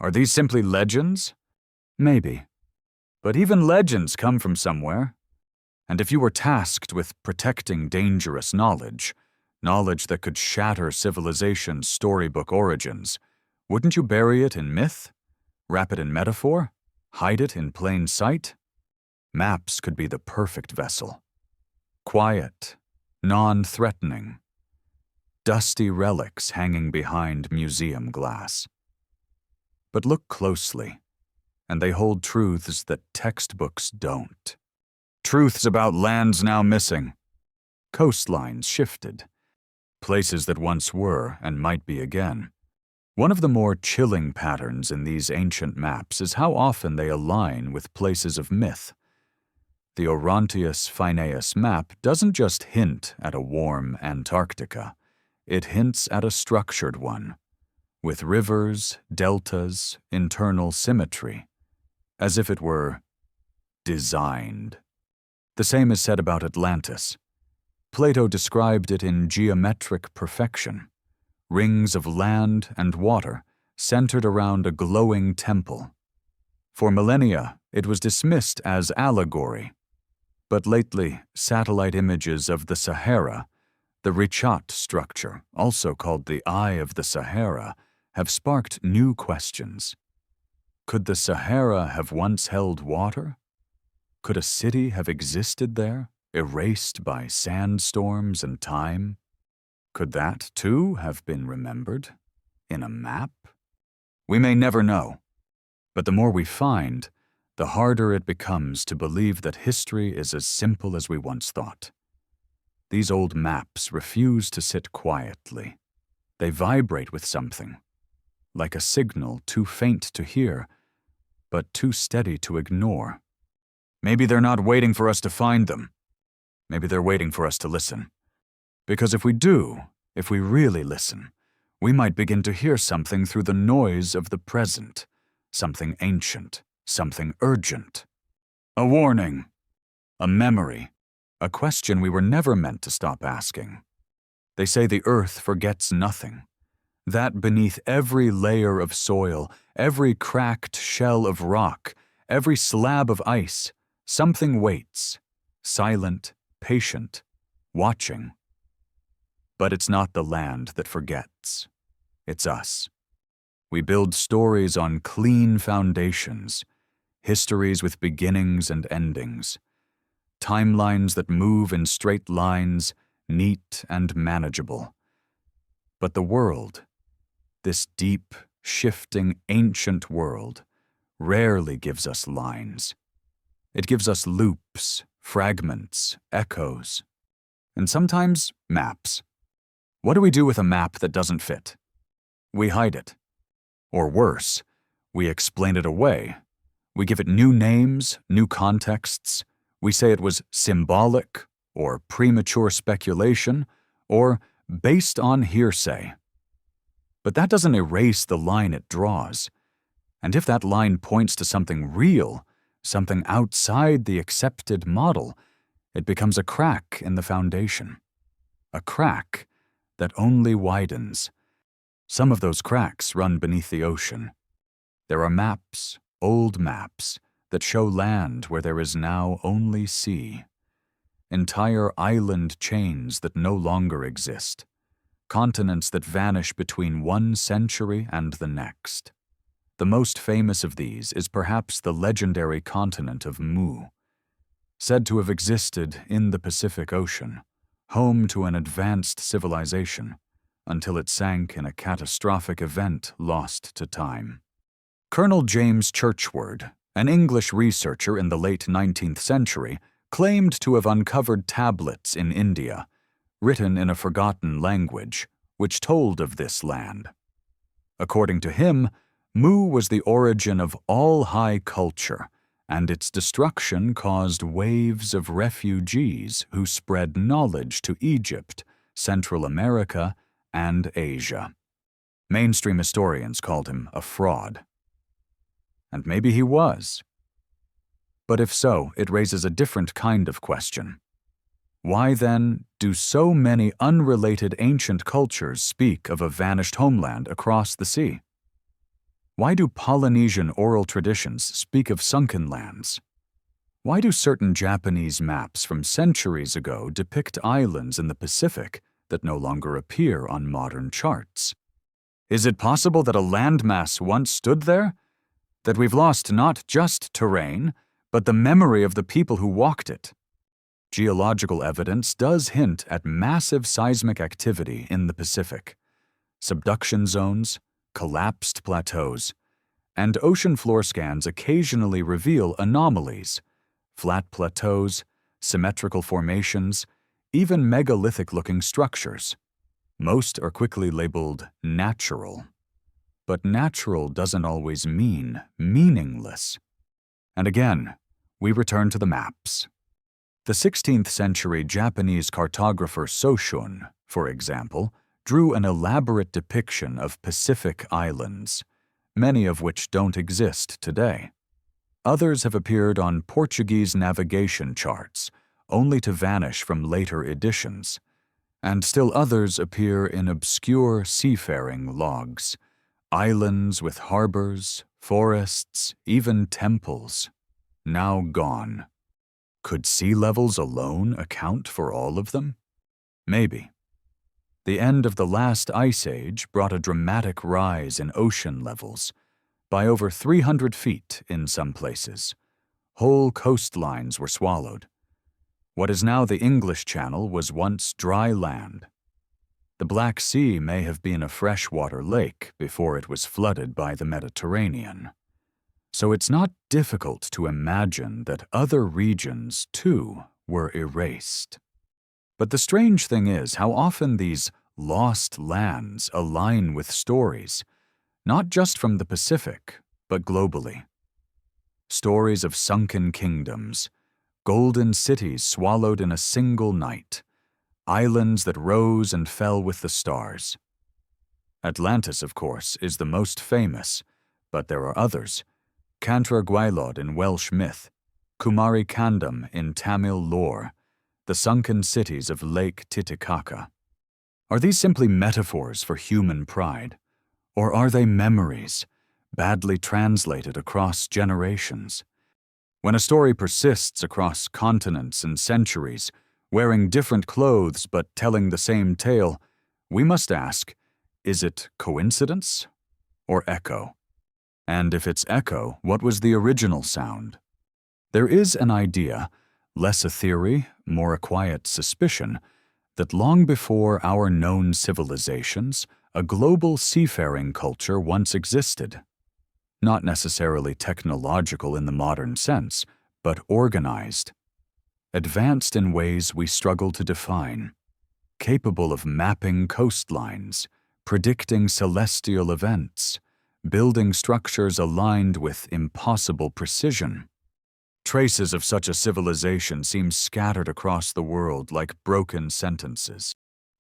Are these simply legends? Maybe. But even legends come from somewhere. And if you were tasked with protecting dangerous knowledge, knowledge that could shatter civilization's storybook origins, wouldn't you bury it in myth? Wrap it in metaphor? Hide it in plain sight? Maps could be the perfect vessel. Quiet, non-threatening. Dusty relics hanging behind museum glass. But look closely, and they hold truths that textbooks don't. Truths about lands now missing. Coastlines shifted. Places that once were and might be again. One of the more chilling patterns in these ancient maps is how often they align with places of myth. The Orontius Finaeus map doesn't just hint at a warm Antarctica. It hints at a structured one, with rivers, deltas, internal symmetry, as if it were designed. The same is said about Atlantis. Plato described it in geometric perfection, rings of land and water centered around a glowing temple. For millennia, it was dismissed as allegory, but lately, satellite images of the Sahara, the Richat structure, also called the Eye of the Sahara, have sparked new questions. Could the Sahara have once held water? Could a city have existed there, erased by sandstorms and time? Could that, too, have been remembered in a map? We may never know, but the more we find, the harder it becomes to believe that history is as simple as we once thought. These old maps refuse to sit quietly. They vibrate with something, like a signal too faint to hear, but too steady to ignore. Maybe they're not waiting for us to find them. Maybe they're waiting for us to listen. Because if we do, if we really listen, we might begin to hear something through the noise of the present, something ancient, something urgent. A warning, a memory, a question we were never meant to stop asking. They say the earth forgets nothing, that beneath every layer of soil, every cracked shell of rock, every slab of ice, something waits, silent, patient, watching. But it's not the land that forgets. It's us. We build stories on clean foundations, histories with beginnings and endings, timelines that move in straight lines, neat and manageable. But the world, This deep, shifting, ancient world rarely gives us lines. It gives us loops, fragments, echoes, and sometimes maps. What do we do with a map that doesn't fit? We hide it. Or worse, we explain it away. We give it new names, new contexts. We say it was symbolic, or premature speculation, or based on hearsay. But that doesn't erase the line it draws. And if that line points to something real, something outside the accepted model, it becomes a crack in the foundation. A crack that only widens. Some of those cracks run beneath the ocean. There are maps, old maps, that show land where there is now only sea. Entire island chains that no longer exist. Continents that vanish between one century and the next. The most famous of these is perhaps the legendary continent of Mu, said to have existed in the Pacific Ocean, home to an advanced civilization, until it sank in a catastrophic event lost to time. Colonel James Churchward, an English researcher in the late 19th century, claimed to have uncovered tablets in India, written in a forgotten language, which told of this land. According to him, Mu was the origin of all high culture, and its destruction caused waves of refugees who spread knowledge to Egypt, Central America, and Asia. Mainstream historians called him a fraud. And maybe he was. But if so, it raises a different kind of question. Why, then, do so many unrelated ancient cultures speak of a vanished homeland across the sea? Why do Polynesian oral traditions speak of sunken lands? Why do certain Japanese maps from centuries ago depict islands in the Pacific that no longer appear on modern charts? Is it possible that a landmass once stood there? That we've lost not just terrain, but the memory of the people who walked it? Geological evidence does hint at massive seismic activity in the Pacific. Subduction zones, collapsed plateaus, and ocean floor scans occasionally reveal anomalies, flat plateaus, symmetrical formations, even megalithic-looking structures. Most are quickly labeled natural. But natural doesn't always mean meaningless. And again, we return to the maps. The 16th century Japanese cartographer Soshun, for example, drew an elaborate depiction of Pacific islands, many of which don't exist today. Others have appeared on Portuguese navigation charts, only to vanish from later editions, and still others appear in obscure seafaring logs, islands with harbors, forests, even temples, now gone. Could sea levels alone account for all of them? Maybe. The end of the last ice age brought a dramatic rise in ocean levels, by over 300 feet in some places. Whole coastlines were swallowed. What is now the English Channel was once dry land. The Black Sea may have been a freshwater lake before it was flooded by the Mediterranean. So it's not difficult to imagine that other regions, too, were erased. But the strange thing is how often these lost lands align with stories, not just from the Pacific, but globally. Stories of sunken kingdoms, golden cities swallowed in a single night, islands that rose and fell with the stars. Atlantis, of course, is the most famous, but there are others. Cantor Gwaelod in Welsh myth, Kumari Kandam in Tamil lore, the sunken cities of Lake Titicaca. Are these simply metaphors for human pride? Or are they memories, badly translated across generations? When a story persists across continents and centuries, wearing different clothes but telling the same tale, we must ask, is it coincidence or echo? And if it's echo, what was the original sound? There is an idea, less a theory, more a quiet suspicion, that long before our known civilizations, a global seafaring culture once existed. Not necessarily technological in the modern sense, but organized. Advanced in ways we struggle to define. Capable of mapping coastlines, predicting celestial events, building structures aligned with impossible precision. Traces of such a civilization seem scattered across the world like broken sentences.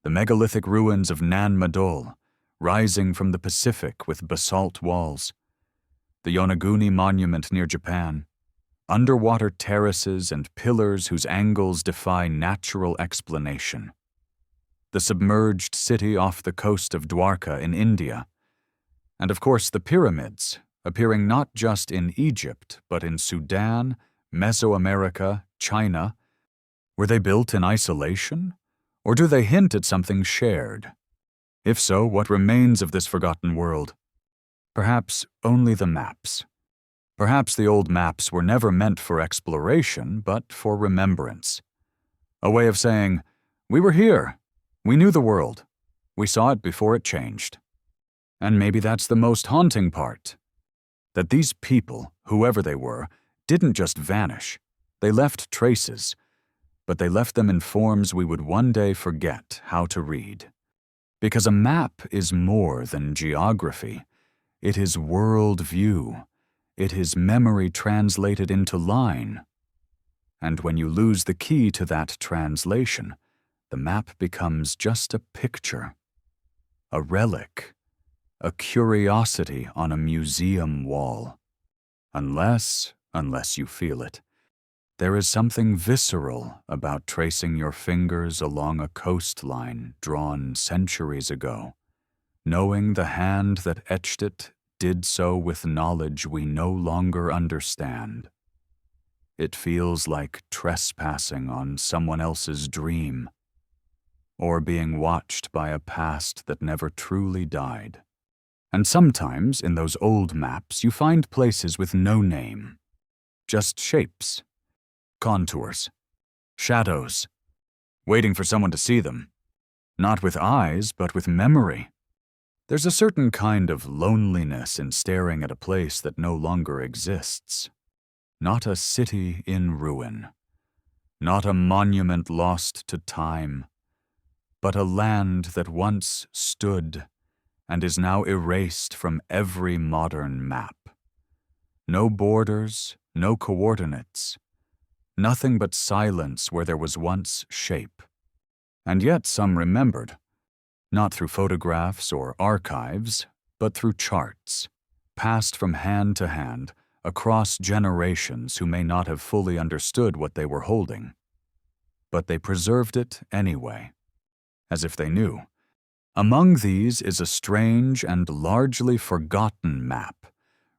The megalithic ruins of Nan Madol, rising from the Pacific with basalt walls. The Yonaguni Monument near Japan. Underwater terraces and pillars whose angles defy natural explanation. The submerged city off the coast of Dwarka in India. And of course the pyramids, appearing not just in Egypt, but in Sudan, Mesoamerica, China. Were they built in isolation? Or do they hint at something shared? If so, what remains of this forgotten world? Perhaps only the maps. Perhaps the old maps were never meant for exploration, but for remembrance. A way of saying, we were here. We knew the world. We saw it before it changed. And maybe that's the most haunting part. That these people, whoever they were, didn't just vanish. They left traces, but they left them in forms we would one day forget how to read. Because a map is more than geography. It is world view. It is memory translated into line. And when you lose the key to that translation, the map becomes just a picture, a relic, a curiosity on a museum wall. Unless you feel it, there is something visceral about tracing your fingers along a coastline drawn centuries ago, knowing the hand that etched it did so with knowledge we no longer understand. It feels like trespassing on someone else's dream, or being watched by a past that never truly died. And sometimes, in those old maps, you find places with no name. Just shapes, contours, shadows, waiting for someone to see them. Not with eyes, but with memory. There's a certain kind of loneliness in staring at a place that no longer exists. Not a city in ruin. Not a monument lost to time. But a land that once stood and is now erased from every modern map. No borders, no coordinates. Nothing but silence where there was once shape. And yet some remembered, not through photographs or archives, but through charts, passed from hand to hand across generations who may not have fully understood what they were holding. But they preserved it anyway. As if they knew. Among these is a strange and largely forgotten map,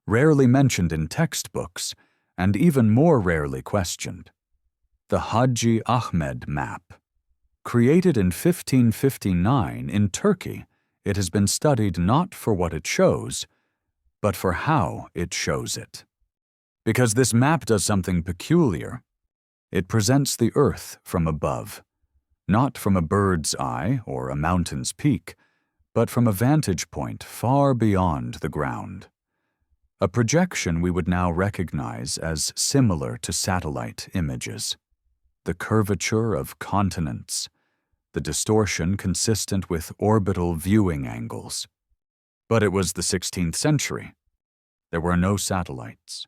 rarely mentioned in textbooks, and even more rarely questioned. The Haji Ahmed map. Created in 1559 in Turkey, it has been studied not for what it shows, but for how it shows it. Because this map does something peculiar. It presents the Earth from above. Not from a bird's eye or a mountain's peak, but from a vantage point far beyond the ground. A projection we would now recognize as similar to satellite images. The curvature of continents, the distortion consistent with orbital viewing angles. But it was the 16th century. There were no satellites,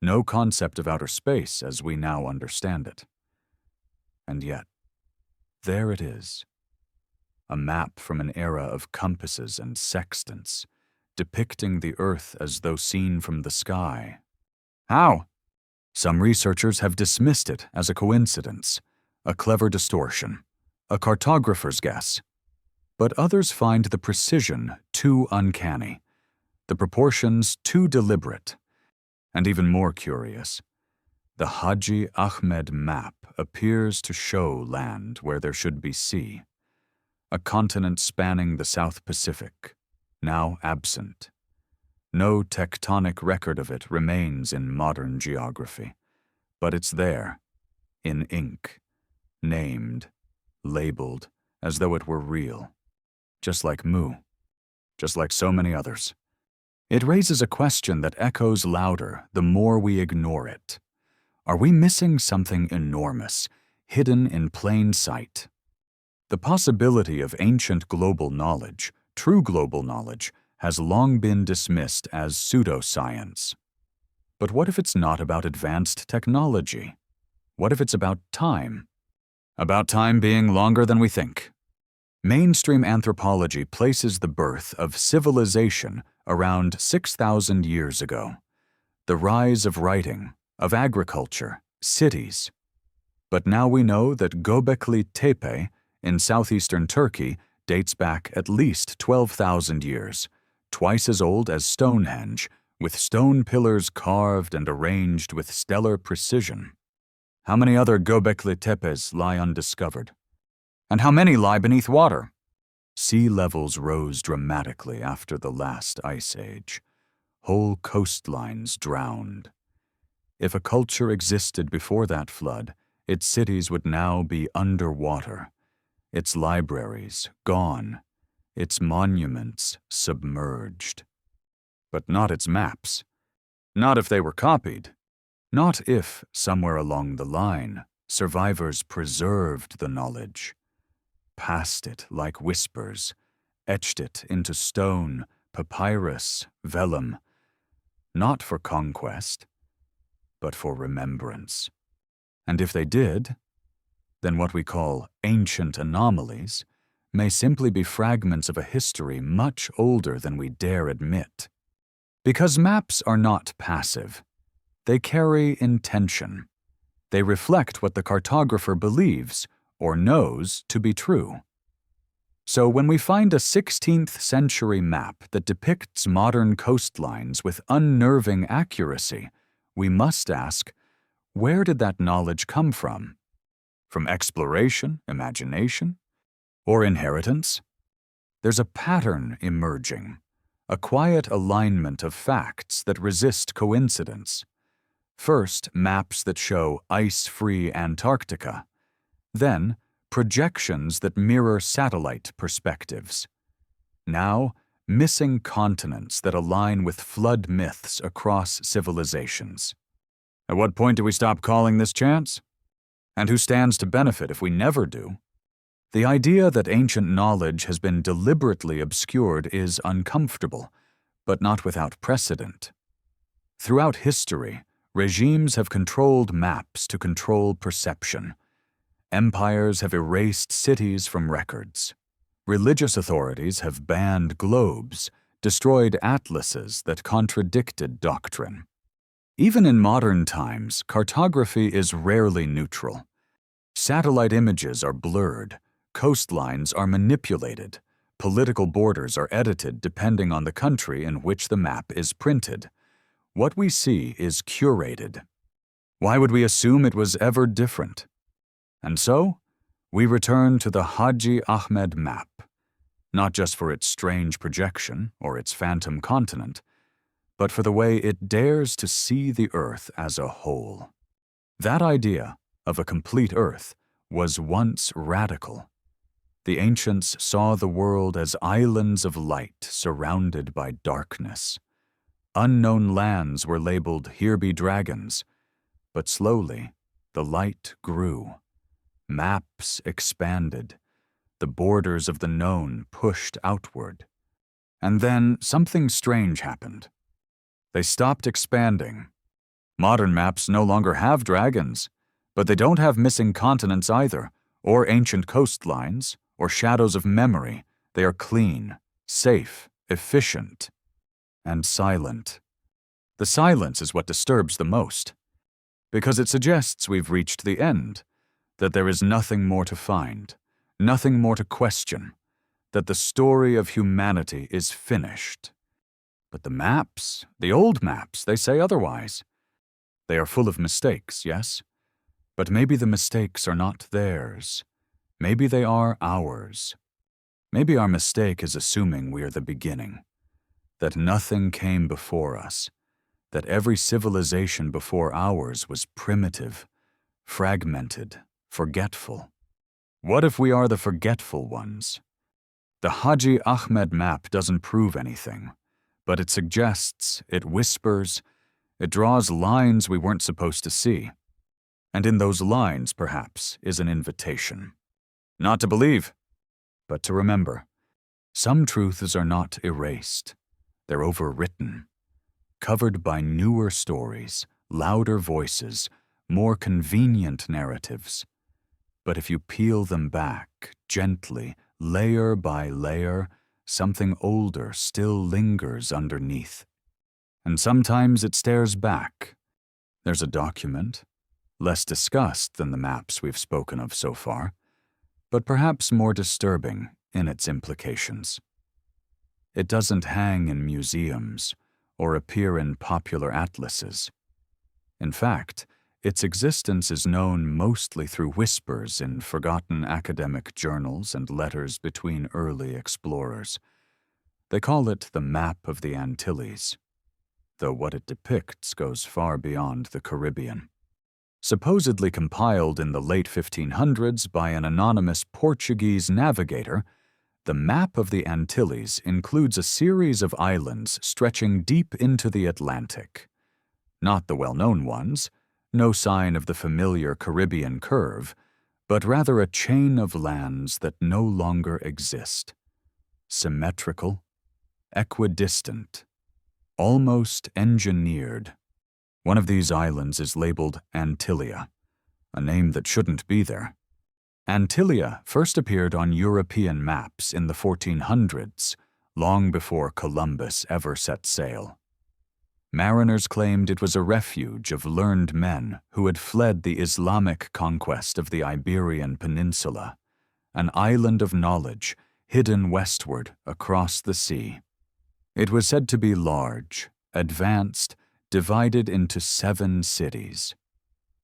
no concept of outer space as we now understand it. And yet, there it is, a map from an era of compasses and sextants, depicting the Earth as though seen from the sky. How? Some researchers have dismissed it as a coincidence, a clever distortion, a cartographer's guess. But others find the precision too uncanny, the proportions too deliberate, and even more curious. The Haji Ahmed map appears to show land where there should be sea, a continent spanning the South Pacific, now absent. No tectonic record of it remains in modern geography, but it's there, in ink, named, labeled, as though it were real, just like Mu. just like so many others. It raises a question that echoes louder the more we ignore it. Are we missing something enormous, hidden in plain sight? The possibility of ancient global knowledge, true global knowledge, has long been dismissed as pseudoscience. But what if it's not about advanced technology? What if it's about time? About time being longer than we think. Mainstream anthropology places the birth of civilization around 6,000 years ago. The rise of writing, of agriculture, cities. But now we know that Göbekli Tepe in southeastern Turkey dates back at least 12,000 years, twice as old as Stonehenge, with stone pillars carved and arranged with stellar precision. How many other Göbekli Tepes lie undiscovered? And how many lie beneath water? Sea levels rose dramatically after the last ice age. Whole coastlines drowned. If a culture existed before that flood, its cities would now be underwater, its libraries gone, its monuments submerged. But not its maps. Not if they were copied. Not if, somewhere along the line, survivors preserved the knowledge, passed it like whispers, etched it into stone, papyrus, vellum, not for conquest, but for remembrance. And if they did, then what we call ancient anomalies may simply be fragments of a history much older than we dare admit. Because maps are not passive. They carry intention. They reflect what the cartographer believes or knows to be true. So when we find a 16th century map that depicts modern coastlines with unnerving accuracy, we must ask, where did that knowledge come from? From exploration, imagination, or inheritance? There's a pattern emerging, a quiet alignment of facts that resist coincidence. First, maps that show ice-free Antarctica. Then, projections that mirror satellite perspectives. Now, missing continents that align with flood myths across civilizations. At what point do we stop calling this chance? And who stands to benefit if we never do? The idea that ancient knowledge has been deliberately obscured is uncomfortable, but not without precedent. Throughout history, regimes have controlled maps to control perception. Empires have erased cities from records. Religious authorities have banned globes, destroyed atlases that contradicted doctrine. Even in modern times, cartography is rarely neutral. Satellite images are blurred, coastlines are manipulated, political borders are edited depending on the country in which the map is printed. What we see is curated. Why would we assume it was ever different? And so, we return to the Haji Ahmed map, not just for its strange projection or its phantom continent, but for the way it dares to see the Earth as a whole. That idea of a complete Earth was once radical. The ancients saw the world as islands of light surrounded by darkness. Unknown lands were labeled "Here be dragons," but slowly the light grew. Maps expanded. The borders of the known pushed outward. And then something strange happened. They stopped expanding. Modern maps no longer have dragons, but they don't have missing continents either, or ancient coastlines, or shadows of memory. They are clean, safe, efficient, and silent. The silence is what disturbs the most, because it suggests we've reached the end, that there is nothing more to find, nothing more to question, that the story of humanity is finished. But the maps, the old maps, they say otherwise. They are full of mistakes, yes? But maybe the mistakes are not theirs. Maybe they are ours. Maybe our mistake is assuming we are the beginning, that nothing came before us, that every civilization before ours was primitive, fragmented, forgetful. What if we are the forgetful ones? The Haji Ahmed map doesn't prove anything, but it suggests, it whispers, it draws lines we weren't supposed to see. And in those lines, perhaps, is an invitation. Not to believe, but to remember. Some truths are not erased. They're overwritten, covered by newer stories, louder voices, more convenient narratives. But if you peel them back, gently, layer by layer, something older still lingers underneath. And sometimes it stares back. There's a document, less discussed than the maps we've spoken of so far, but perhaps more disturbing in its implications. It doesn't hang in museums or appear in popular atlases. In fact, its existence is known mostly through whispers in forgotten academic journals and letters between early explorers. They call it the Map of the Antilles, though what it depicts goes far beyond the Caribbean. Supposedly compiled in the late 1500s by an anonymous Portuguese navigator, the Map of the Antilles includes a series of islands stretching deep into the Atlantic. Not the well-known ones, no sign of the familiar Caribbean curve, but rather a chain of lands that no longer exist. Symmetrical, equidistant, almost engineered. One of these islands is labeled Antillia, a name that shouldn't be there. Antillia first appeared on European maps in the 1400s, long before Columbus ever set sail. Mariners claimed it was a refuge of learned men who had fled the Islamic conquest of the Iberian Peninsula, an island of knowledge hidden westward across the sea. It was said to be large, advanced, divided into 7 cities.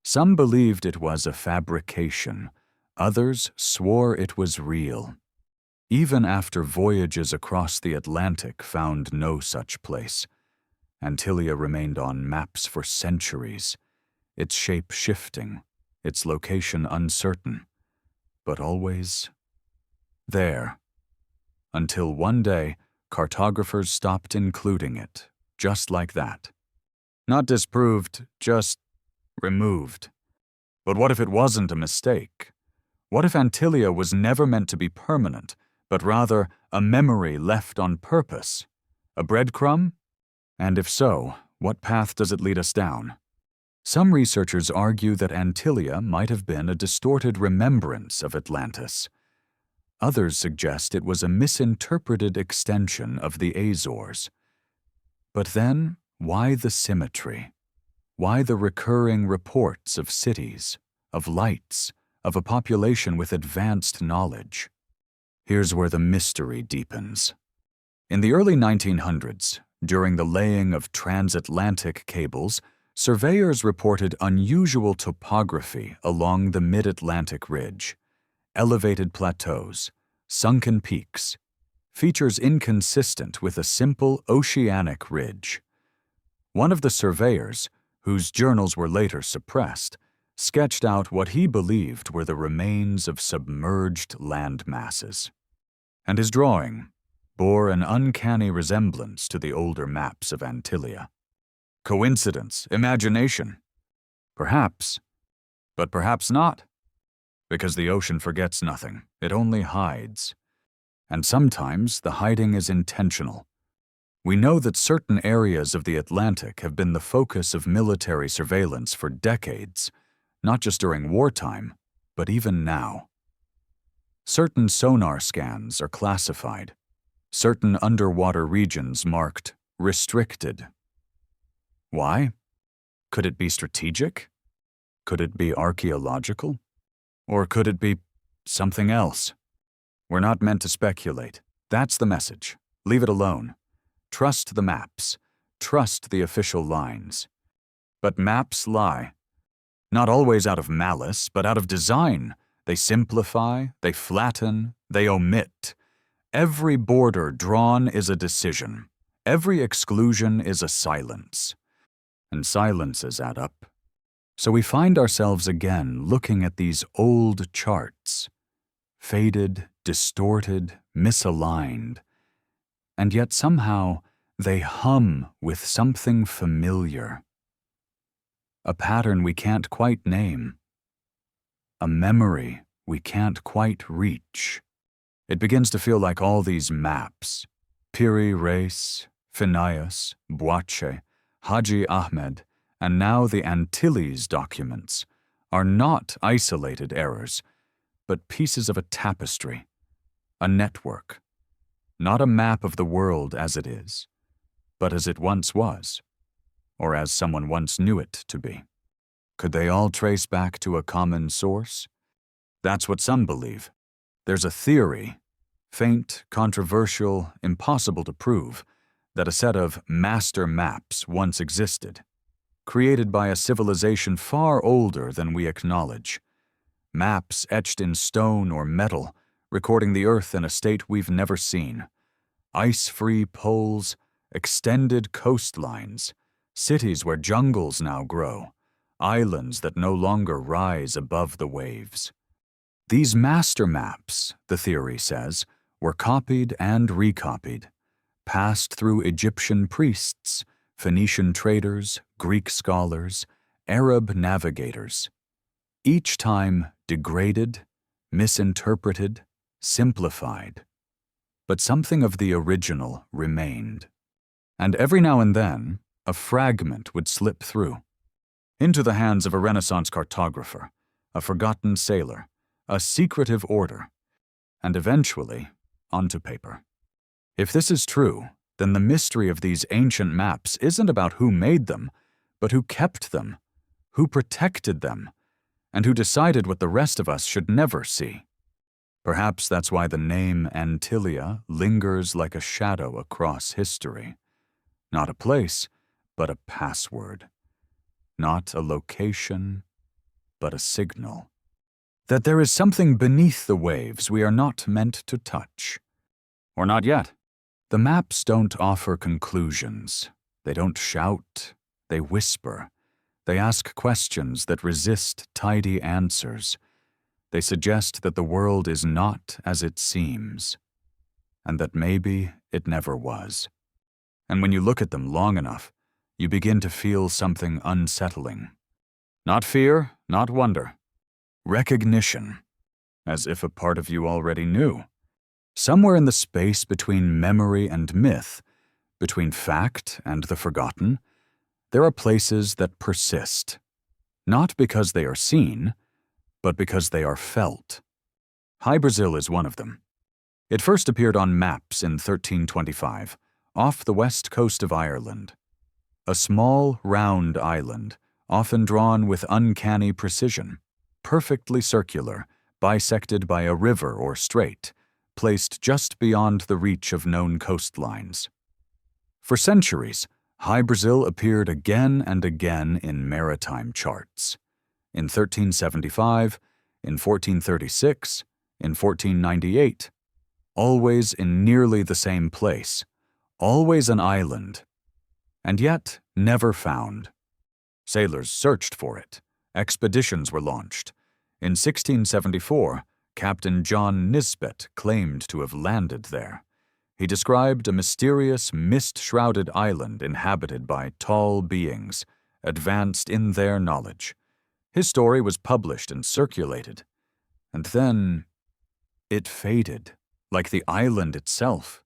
Some believed it was a fabrication, others swore it was real. Even after voyages across the Atlantic found no such place, Antillia remained on maps for centuries, its shape shifting, its location uncertain, but always there, until one day cartographers stopped including it, just like that. Not disproved, just removed. But what if it wasn't a mistake? What if Antillia was never meant to be permanent, but rather a memory left on purpose? A breadcrumb? And if so, what path does it lead us down? Some researchers argue that Antillia might have been a distorted remembrance of Atlantis. Others suggest it was a misinterpreted extension of the Azores. But then, why the symmetry? Why the recurring reports of cities, of lights, of a population with advanced knowledge? Here's where the mystery deepens. In the early 1900s, during the laying of transatlantic cables, surveyors reported unusual topography along the mid-Atlantic ridge, elevated plateaus, sunken peaks, features inconsistent with a simple oceanic ridge. One of the surveyors, whose journals were later suppressed, sketched out what he believed were the remains of submerged land masses. And his drawing bore an uncanny resemblance to the older maps of Antillia. Coincidence, imagination? Perhaps, but perhaps not. Because the ocean forgets nothing, it only hides. And sometimes the hiding is intentional. We know that certain areas of the Atlantic have been the focus of military surveillance for decades, not just during wartime, but even now. Certain sonar scans are classified, certain underwater regions marked restricted. Why? Could it be strategic? Could it be archaeological? Or could it be something else? We're not meant to speculate. That's the message. Leave it alone. Trust the maps. Trust the official lines. But maps lie. Not always out of malice, but out of design. They simplify, they flatten, they omit. Every border drawn is a decision. Every exclusion is a silence. And silences add up. So we find ourselves again looking at these old charts, faded, distorted, misaligned, and yet somehow they hum with something familiar. A pattern we can't quite name. A memory we can't quite reach. It begins to feel like all these maps, Piri Reis, Finaeus, Buache, Haji Ahmed, and now the Antilles documents, are not isolated errors, but pieces of a tapestry, a network, not a map of the world as it is, but as it once was, or as someone once knew it to be. Could they all trace back to a common source? That's what some believe. There's a theory, faint, controversial, impossible to prove, that a set of master maps once existed, created by a civilization far older than we acknowledge. Maps etched in stone or metal, recording the Earth in a state we've never seen. Ice-free poles, extended coastlines, cities where jungles now grow, islands that no longer rise above the waves. These master maps, the theory says, were copied and recopied, passed through Egyptian priests, Phoenician traders, Greek scholars, Arab navigators, each time degraded, misinterpreted, simplified. But something of the original remained. And every now and then, a fragment would slip through, into the hands of a Renaissance cartographer, a forgotten sailor, a secretive order, and eventually onto paper. If this is true, then the mystery of these ancient maps isn't about who made them, but who kept them, who protected them, and who decided what the rest of us should never see. Perhaps that's why the name Antillia lingers like a shadow across history. Not a place, but a password. Not a location, but a signal. That there is something beneath the waves we are not meant to touch. Or not yet. The maps don't offer conclusions. They don't shout. They whisper. They ask questions that resist tidy answers. They suggest that the world is not as it seems, and that maybe it never was. And when you look at them long enough, you begin to feel something unsettling. Not fear, not wonder. Recognition, as if a part of you already knew. Somewhere in the space between memory and myth, between fact and the forgotten, there are places that persist, not because they are seen, but because they are felt. Hy-Brasil is one of them. It first appeared on maps in 1325, off the west coast of Ireland. A small, round island, often drawn with uncanny precision, perfectly circular, bisected by a river or strait, placed just beyond the reach of known coastlines. For centuries, Hy-Brasil appeared again and again in maritime charts. In 1375, in 1436, in 1498, always in nearly the same place, always an island, and yet never found. Sailors searched for it. Expeditions were launched. In 1674, Captain John Nisbet claimed to have landed there. He described a mysterious, mist-shrouded island inhabited by tall beings, advanced in their knowledge. His story was published and circulated, and then it faded, like the island itself.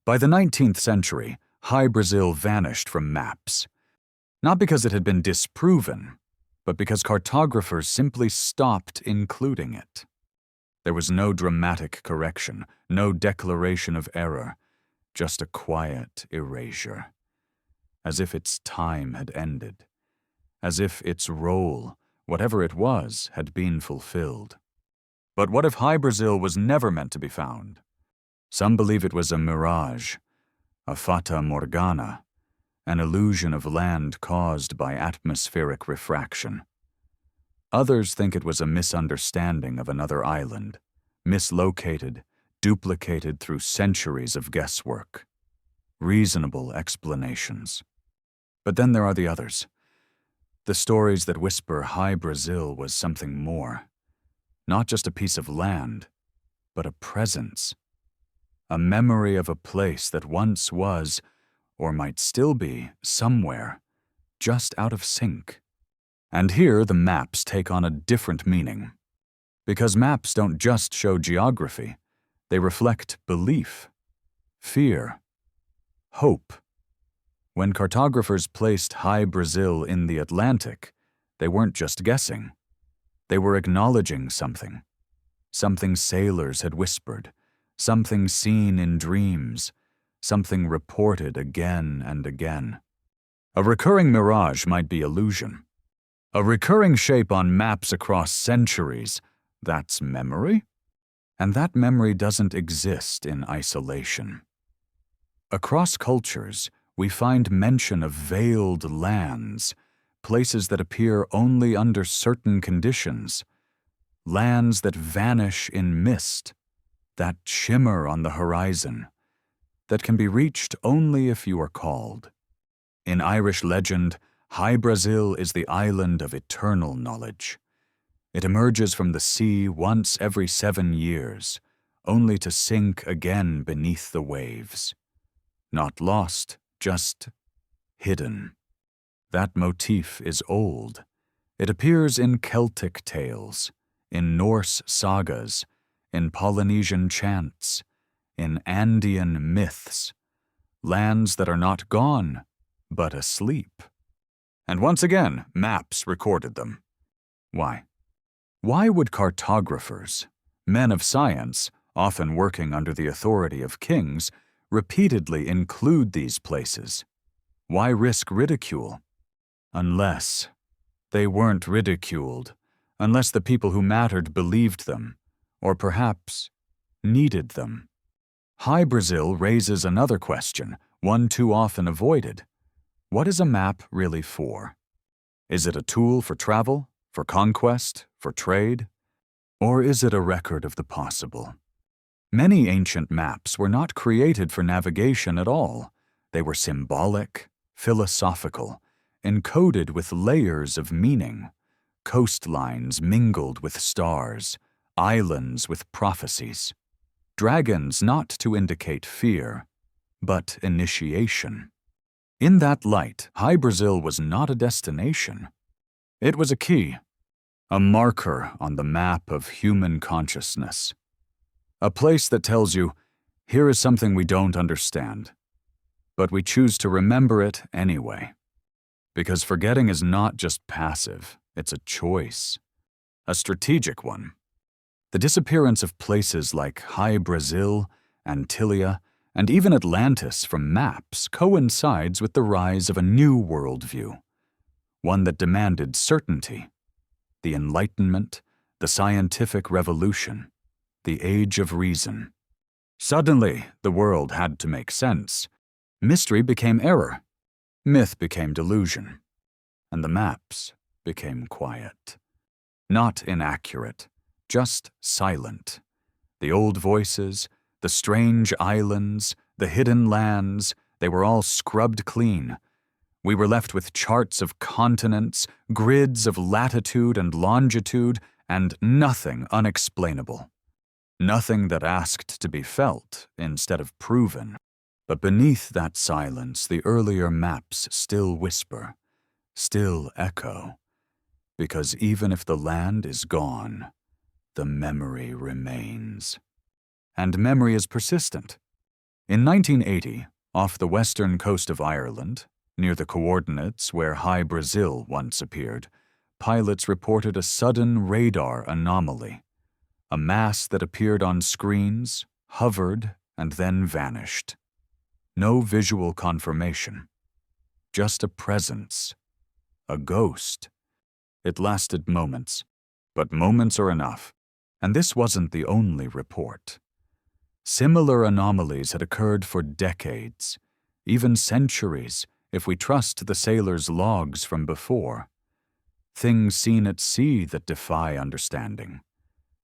By the 19th century, Hy-Brasil vanished from maps, not because it had been disproven, but because cartographers simply stopped including it. There was no dramatic correction, no declaration of error, just a quiet erasure, as if its time had ended, as if its role, whatever it was, had been fulfilled. But what if Hy-Brasil was never meant to be found? Some believe it was a mirage, a fata morgana, an illusion of land caused by atmospheric refraction. Others think it was a misunderstanding of another island, mislocated, duplicated through centuries of guesswork. Reasonable explanations. But then there are the others. The stories that whisper Hy-Brasil was something more. Not just a piece of land, but a presence. A memory of a place that once was, or might still be, somewhere, just out of sync. And here the maps take on a different meaning. Because maps don't just show geography, they reflect belief, fear, hope. When cartographers placed Hy-Brasil in the Atlantic, they weren't just guessing. They were acknowledging something. Something sailors had whispered, something seen in dreams, something reported again and again. A recurring mirage might be illusion. A recurring shape on maps across centuries, that's memory? And that memory doesn't exist in isolation. Across cultures, we find mention of veiled lands, places that appear only under certain conditions, lands that vanish in mist, that shimmer on the horizon, that can be reached only if you are called. In Irish legend, Hy-Brasil is the island of eternal knowledge. It emerges from the sea once every 7 years, only to sink again beneath the waves. Not lost, just hidden. That motif is old. It appears in Celtic tales, in Norse sagas, in Polynesian chants, in Andean myths, lands that are not gone, but asleep. And once again, maps recorded them. Why? Why would cartographers, men of science, often working under the authority of kings, repeatedly include these places? Why risk ridicule? Unless they weren't ridiculed, unless the people who mattered believed them, or perhaps needed them. Hy-Brasil raises another question, one too often avoided. What is a map really for? Is it a tool for travel, for conquest, for trade? Or is it a record of the possible? Many ancient maps were not created for navigation at all. They were symbolic, philosophical, encoded with layers of meaning, coastlines mingled with stars, islands with prophecies, dragons not to indicate fear, but initiation. In that light, Hy-Brasil was not a destination. It was a key, a marker on the map of human consciousness. A place that tells you, here is something we don't understand, but we choose to remember it anyway. Because forgetting is not just passive, it's a choice, a strategic one. The disappearance of places like Hy-Brasil, Antillia, and even Atlantis from maps coincides with the rise of a new worldview, one that demanded certainty. The Enlightenment, the scientific revolution, the age of reason. Suddenly, the world had to make sense. Mystery became error. Myth became delusion. And the maps became quiet. Not inaccurate, just silent. The old voices, the strange islands, the hidden lands, they were all scrubbed clean. We were left with charts of continents, grids of latitude and longitude, and nothing unexplainable. Nothing that asked to be felt instead of proven. But beneath that silence, the earlier maps still whisper, still echo. Because even if the land is gone, the memory remains. And memory is persistent. In 1980, off the western coast of Ireland, near the coordinates where Hy-Brasil once appeared, pilots reported a sudden radar anomaly. A mass that appeared on screens, hovered, and then vanished. No visual confirmation. Just a presence. A ghost. It lasted moments. But moments are enough. And this wasn't the only report. Similar anomalies had occurred for decades, even centuries, if we trust the sailors' logs from before. Things seen at sea that defy understanding,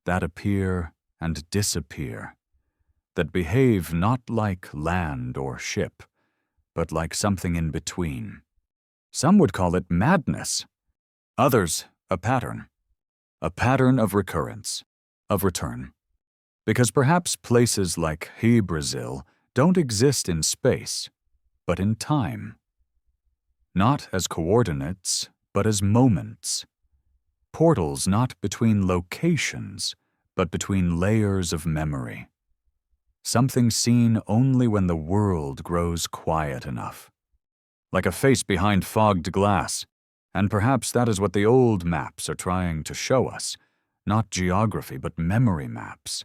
that appear and disappear, that behave not like land or ship, but like something in between. Some would call it madness. Others, a pattern of recurrence, of return. Because perhaps places like Hy-Brasil don't exist in space, but in time. Not as coordinates, but as moments. Portals not between locations, but between layers of memory. Something seen only when the world grows quiet enough. Like a face behind fogged glass, and perhaps that is what the old maps are trying to show us, not geography but memory maps.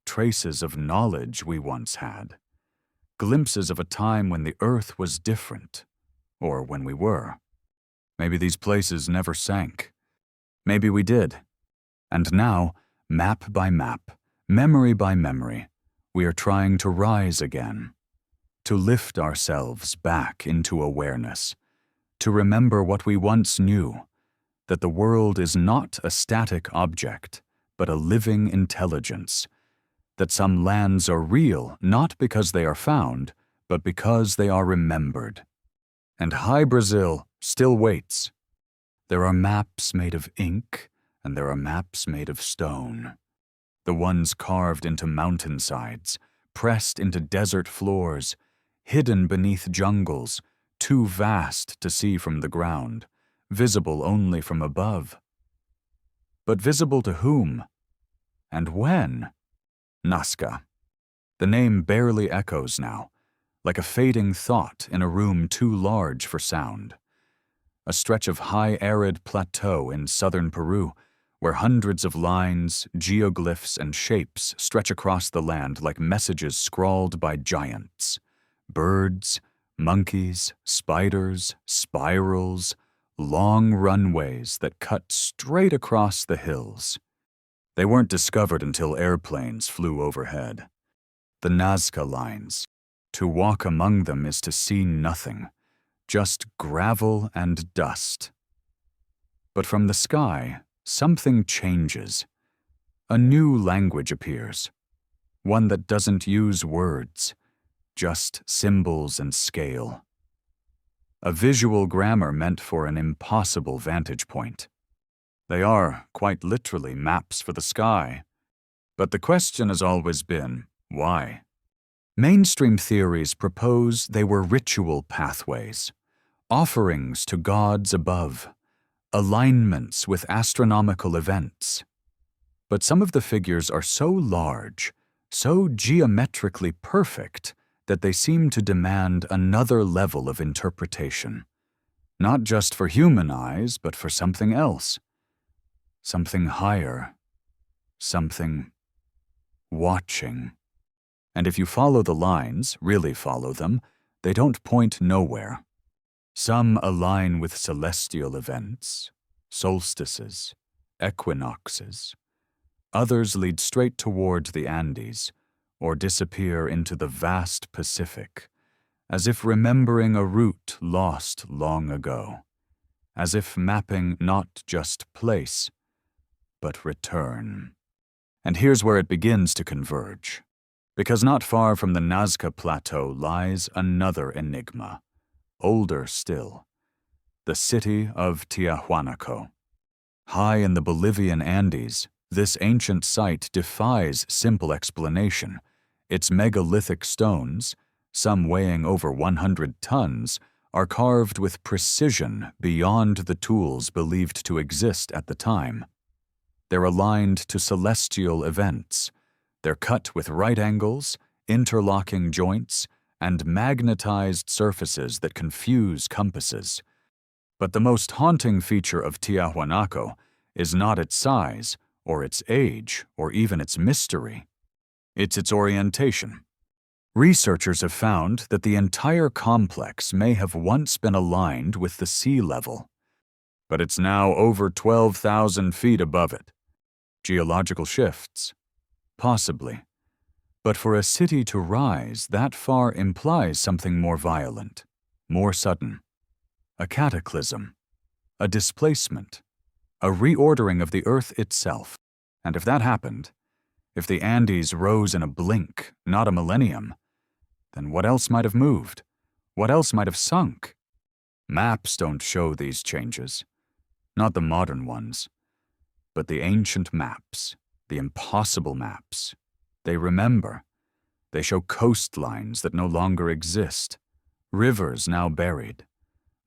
Traces of knowledge we once had. Glimpses of a time when the earth was different, or when we were. Maybe these places never sank. Maybe we did. And now, map by map, memory by memory, we are trying to rise again, to lift ourselves back into awareness, to remember what we once knew, that the world is not a static object, but a living intelligence, that some lands are real not because they are found, but because they are remembered. And Hy-Brasil still waits. There are maps made of ink, and there are maps made of stone. The ones carved into mountainsides, pressed into desert floors, hidden beneath jungles, too vast to see from the ground, visible only from above. But visible to whom? And when? Nazca. The name barely echoes now, like a fading thought in a room too large for sound. A stretch of high arid plateau in southern Peru, where hundreds of lines, geoglyphs, and shapes stretch across the land like messages scrawled by giants. Birds, monkeys, spiders, spirals, long runways that cut straight across the hills. They weren't discovered until airplanes flew overhead. The Nazca lines. To walk among them is to see nothing, just gravel and dust. But from the sky, something changes. A new language appears, one that doesn't use words, just symbols and scale. A visual grammar meant for an impossible vantage point. They are, quite literally, maps for the sky. But the question has always been, why? Mainstream theories propose they were ritual pathways, offerings to gods above, alignments with astronomical events. But some of the figures are so large, so geometrically perfect, that they seem to demand another level of interpretation. Not just for human eyes, but for something else. Something higher. Something watching. And if you follow the lines, really follow them, they don't point nowhere. Some align with celestial events, solstices, equinoxes. Others lead straight toward the Andes, or disappear into the vast Pacific, as if remembering a route lost long ago, as if mapping not just place, but return. And here's where it begins to converge, because not far from the Nazca Plateau lies another enigma, older still, the city of Tiahuanaco. High in the Bolivian Andes, this ancient site defies simple explanation. Its megalithic stones, some weighing over 100 tons, are carved with precision beyond the tools believed to exist at the time. They're aligned to celestial events. They're cut with right angles, interlocking joints, and magnetized surfaces that confuse compasses. But the most haunting feature of Tiahuanaco is not its size, or its age, or even its mystery. It's its orientation. Researchers have found that the entire complex may have once been aligned with the sea level, but it's now over 12,000 feet above it. Geological shifts? Possibly. But for a city to rise that far implies something more violent, more sudden. A cataclysm, a displacement, a reordering of the Earth itself. And if that happened, if the Andes rose in a blink, not a millennium, then what else might have moved? What else might have sunk? Maps don't show these changes, not the modern ones, but the ancient maps, the impossible maps, They remember. They show coastlines that no longer exist, rivers now buried,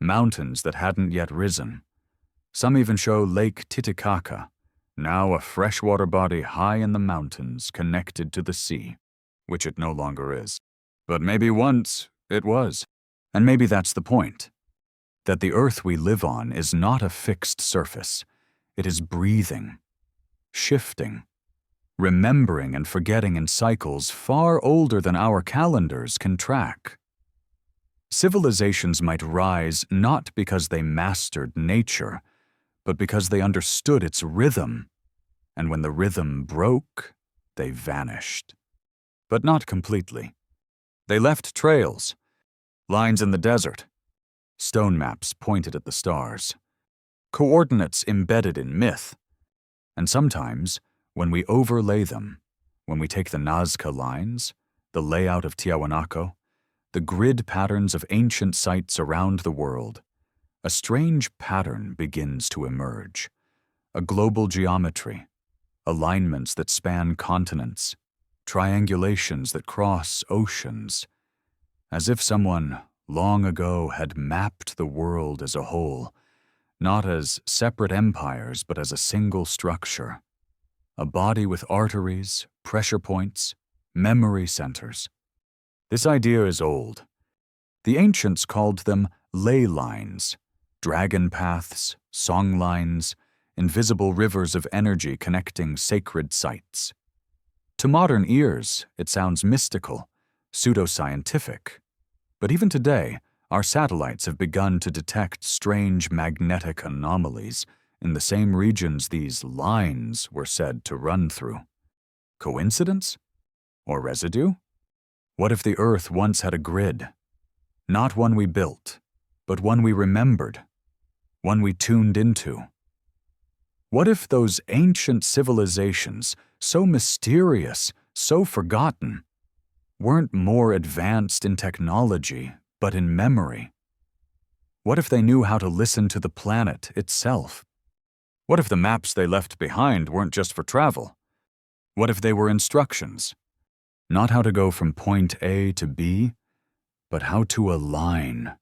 mountains that hadn't yet risen. Some even show Lake Titicaca, now a freshwater body high in the mountains connected to the sea, which it no longer is. But maybe once it was. And maybe that's the point. That the earth we live on is not a fixed surface. It is breathing, shifting, remembering and forgetting in cycles far older than our calendars can track. Civilizations might rise not because they mastered nature, but because they understood its rhythm, and when the rhythm broke, they vanished. But not completely. They left trails, lines in the desert, stone maps pointed at the stars, coordinates embedded in myth, and sometimes, when we overlay them, when we take the Nazca lines, the layout of Tiahuanaco, the grid patterns of ancient sites around the world, a strange pattern begins to emerge. A global geometry, alignments that span continents, triangulations that cross oceans, as if someone long ago had mapped the world as a whole, not as separate empires but as a single structure, a body with arteries, pressure points, memory centers. This idea is old. The ancients called them ley lines, dragon paths, song lines, invisible rivers of energy connecting sacred sites. To modern ears, it sounds mystical, pseudoscientific. But even today, our satellites have begun to detect strange magnetic anomalies in the same regions these lines were said to run through. Coincidence? Or residue? What if the Earth once had a grid? Not one we built, but one we remembered, one we tuned into. What if those ancient civilizations, so mysterious, so forgotten, weren't more advanced in technology, but in memory? What if they knew how to listen to the planet itself? What if the maps they left behind weren't just for travel? What if they were instructions? Not how to go from point A to B, but how to align,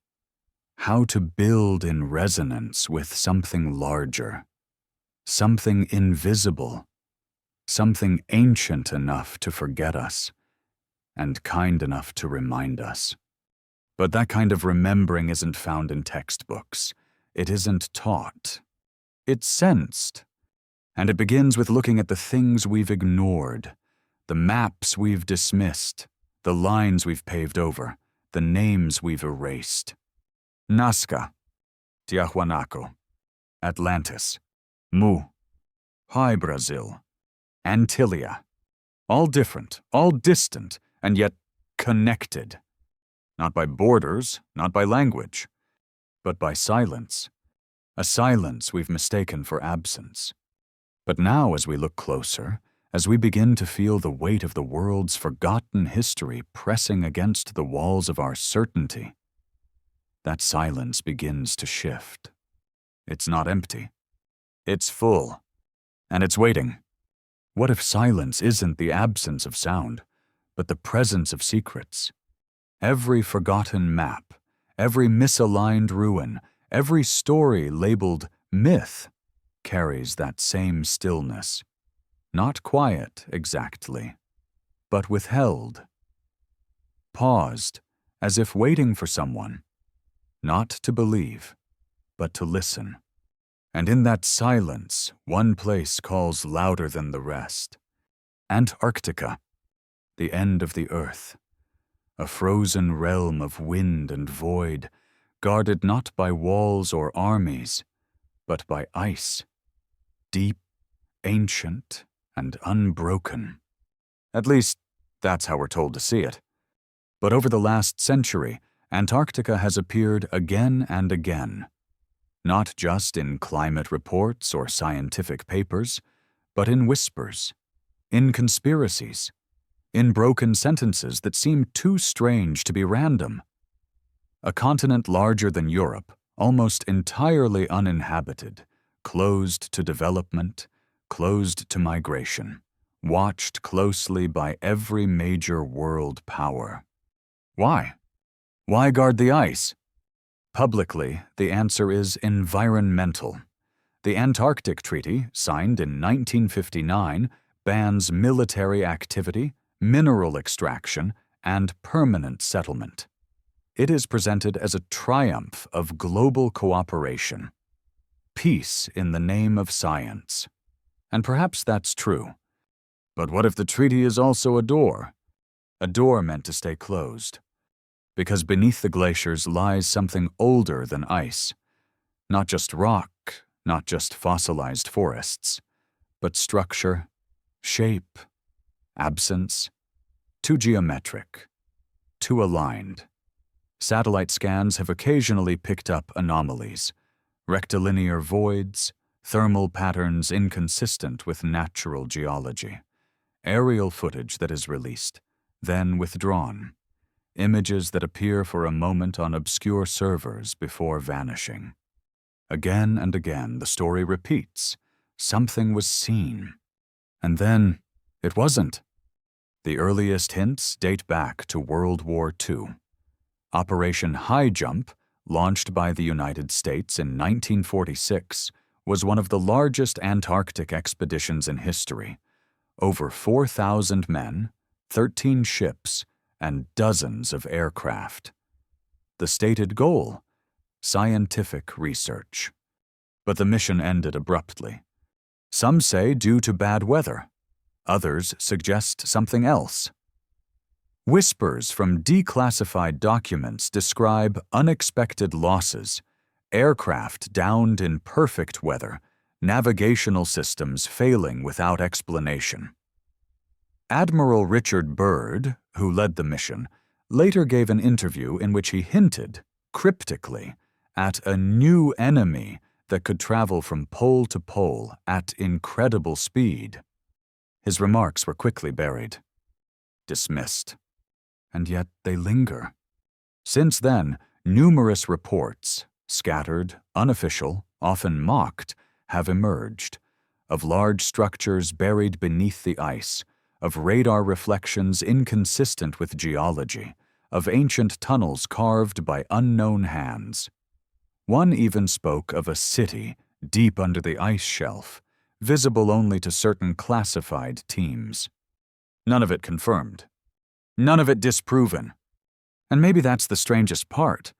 how to build in resonance with something larger, something invisible, something ancient enough to forget us, and kind enough to remind us. But that kind of remembering isn't found in textbooks. It isn't taught. It's sensed. And it begins with looking at the things we've ignored, the maps we've dismissed, the lines we've paved over, the names we've erased. Nazca, Tiahuanaco, Atlantis, Mu, Hy-Brasil, Antillia. All different, all distant, and yet connected. Not by borders, not by language, but by silence. A silence we've mistaken for absence. But now as we look closer, as we begin to feel the weight of the world's forgotten history pressing against the walls of our certainty, that silence begins to shift. It's not empty. It's full. And it's waiting. What if silence isn't the absence of sound, but the presence of secrets? Every forgotten map, every misaligned ruin, every story labeled myth carries that same stillness. Not quiet exactly, but withheld. Paused, as if waiting for someone, not to believe, but to listen. And in that silence, one place calls louder than the rest. Antarctica, the end of the earth. A frozen realm of wind and void, guarded not by walls or armies, but by ice. Deep, ancient, and unbroken. At least, that's how we're told to see it. But over the last century, Antarctica has appeared again and again. Not just in climate reports or scientific papers, but in whispers, in conspiracies, in broken sentences that seem too strange to be random. A continent larger than Europe, almost entirely uninhabited, closed to development, closed to migration, watched closely by every major world power. Why? Why guard the ice? Publicly, the answer is environmental. The Antarctic Treaty, signed in 1959, bans military activity, mineral extraction, and permanent settlement. It is presented as a triumph of global cooperation. Peace in the name of science. And perhaps that's true. But what if the treaty is also a door? A door meant to stay closed. Because beneath the glaciers lies something older than ice. Not just rock, not just fossilized forests, but structure, shape, absence, too geometric, too aligned. Satellite scans have occasionally picked up anomalies, rectilinear voids, thermal patterns inconsistent with natural geology, aerial footage that is released, then withdrawn, images that appear for a moment on obscure servers before vanishing. Again and again, the story repeats. Something was seen. And then, it wasn't. The earliest hints date back to World War II. Operation High Jump, launched by the United States in 1946, was one of the largest Antarctic expeditions in history. Over 4,000 men, 13 ships, and dozens of aircraft. The stated goal? Scientific research. But the mission ended abruptly. Some say due to bad weather. Others suggest something else. Whispers from declassified documents describe unexpected losses, aircraft downed in perfect weather, navigational systems failing without explanation. Admiral Richard Byrd, who led the mission, later gave an interview in which he hinted, cryptically, at a new enemy that could travel from pole to pole at incredible speed. His remarks were quickly buried, dismissed. And yet they linger. Since then, numerous reports, scattered, unofficial, often mocked, have emerged, of large structures buried beneath the ice, of radar reflections inconsistent with geology, of ancient tunnels carved by unknown hands. One even spoke of a city deep under the ice shelf, visible only to certain classified teams. None of it confirmed. None of it disproven. And maybe that's the strangest part,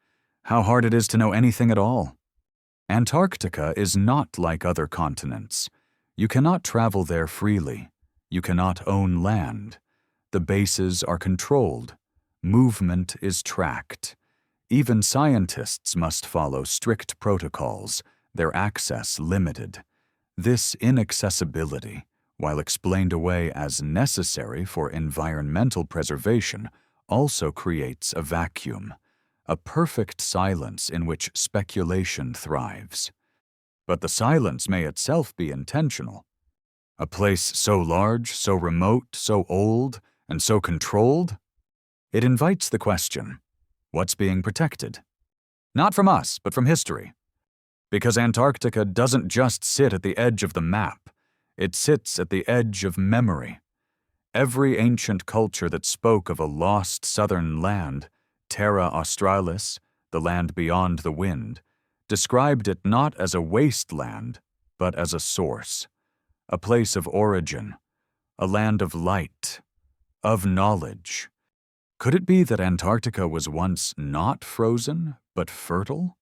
how hard it is to know anything at all. Antarctica is not like other continents. You cannot travel there freely. You cannot own land. The bases are controlled. Movement is tracked. Even scientists must follow strict protocols, their access limited. This inaccessibility, while explained away as necessary for environmental preservation, also creates a vacuum, a perfect silence in which speculation thrives. But the silence may itself be intentional. A place so large, so remote, so old, and so controlled? It invites the question, what's being protected? Not from us, but from history. Because Antarctica doesn't just sit at the edge of the map, it sits at the edge of memory. Every ancient culture that spoke of a lost southern land, Terra Australis, the land beyond the wind, described it not as a wasteland, but as a source, a place of origin, a land of light, of knowledge. Could it be that Antarctica was once not frozen, but fertile?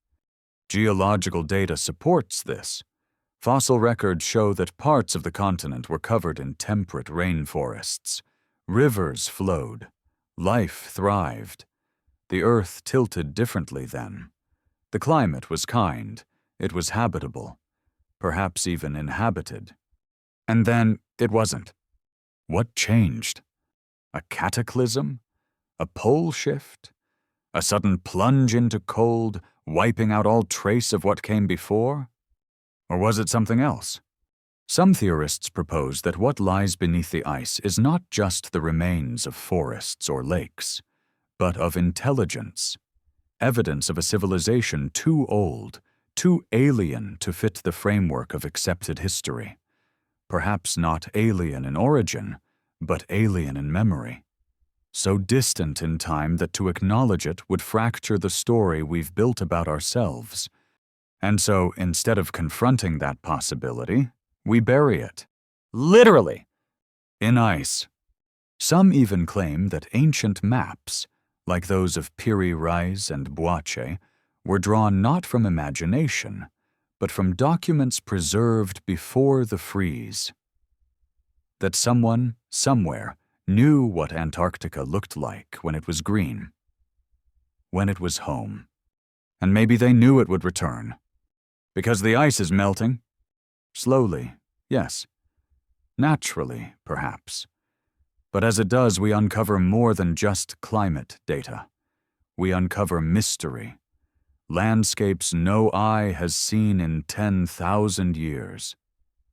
Geological data supports this. Fossil records show that parts of the continent were covered in temperate rainforests. Rivers flowed. Life thrived. The Earth tilted differently then. The climate was kind. It was habitable. Perhaps even inhabited. And then it wasn't. What changed? A cataclysm? A pole shift? A sudden plunge into cold, wiping out all trace of what came before? Or was it something else? Some theorists propose that what lies beneath the ice is not just the remains of forests or lakes, but of intelligence, evidence of a civilization too old, too alien to fit the framework of accepted history. perhaps not alien in origin, but alien in memory. So distant in time that to acknowledge it would fracture the story we've built about ourselves. And so, instead of confronting that possibility, we bury it. Literally. In ice. Some even claim that ancient maps, like those of Piri Reis and Buache, were drawn not from imagination, but from documents preserved before the freeze. That someone, somewhere, knew what Antarctica looked like when it was green, when it was home. And maybe they knew it would return. Because the ice is melting. Slowly, yes. Naturally, perhaps. But as it does, we uncover more than just climate data. We uncover mystery. Landscapes no eye has seen in 10,000 years.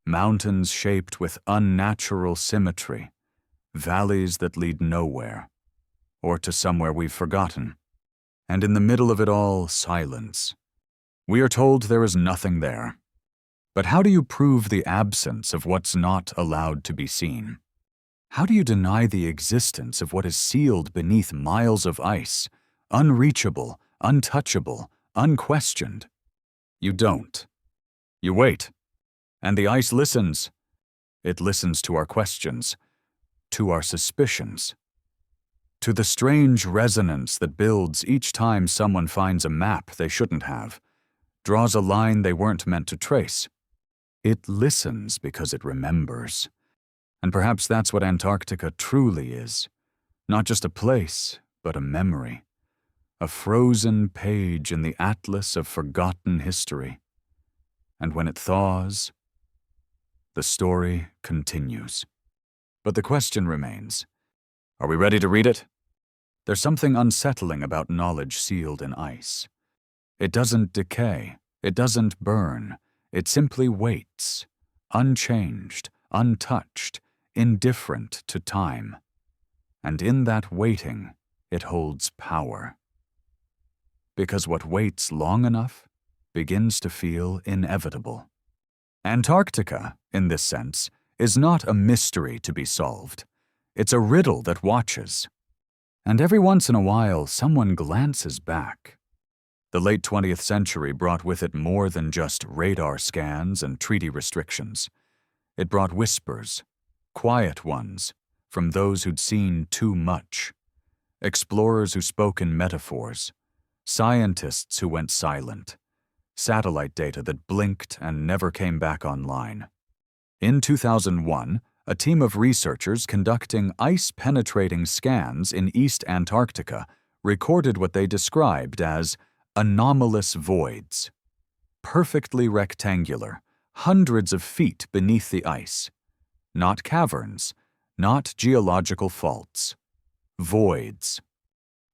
Mountains shaped with unnatural symmetry. Valleys that lead nowhere, or to somewhere we've forgotten. And in the middle of it all, silence. We are told there is nothing there. But how do you prove the absence of what's not allowed to be seen? How do you deny the existence of what is sealed beneath miles of ice, unreachable, untouchable, unquestioned? You don't. You wait. And the ice listens. It listens to our questions, to our suspicions, to the strange resonance that builds each time someone finds a map they shouldn't have, draws a line they weren't meant to trace. It listens because it remembers. And perhaps that's what Antarctica truly is. Not just a place, but a memory. A frozen page in the atlas of forgotten history. And when it thaws, the story continues. But the question remains, are we ready to read it? There's something unsettling about knowledge sealed in ice. It doesn't decay, it doesn't burn, it simply waits, unchanged, untouched, indifferent to time. And in that waiting, it holds power. Because what waits long enough begins to feel inevitable. Antarctica, in this sense, is not a mystery to be solved. It's a riddle that watches. And every once in a while, someone glances back. The late 20th century brought with it more than just radar scans and treaty restrictions. It brought whispers, quiet ones, from those who'd seen too much. Explorers who spoke in metaphors. Scientists who went silent. Satellite data that blinked and never came back online. In 2001, a team of researchers conducting ice-penetrating scans in East Antarctica recorded what they described as anomalous voids. Perfectly rectangular, hundreds of feet beneath the ice. Not caverns, not geological faults. Voids.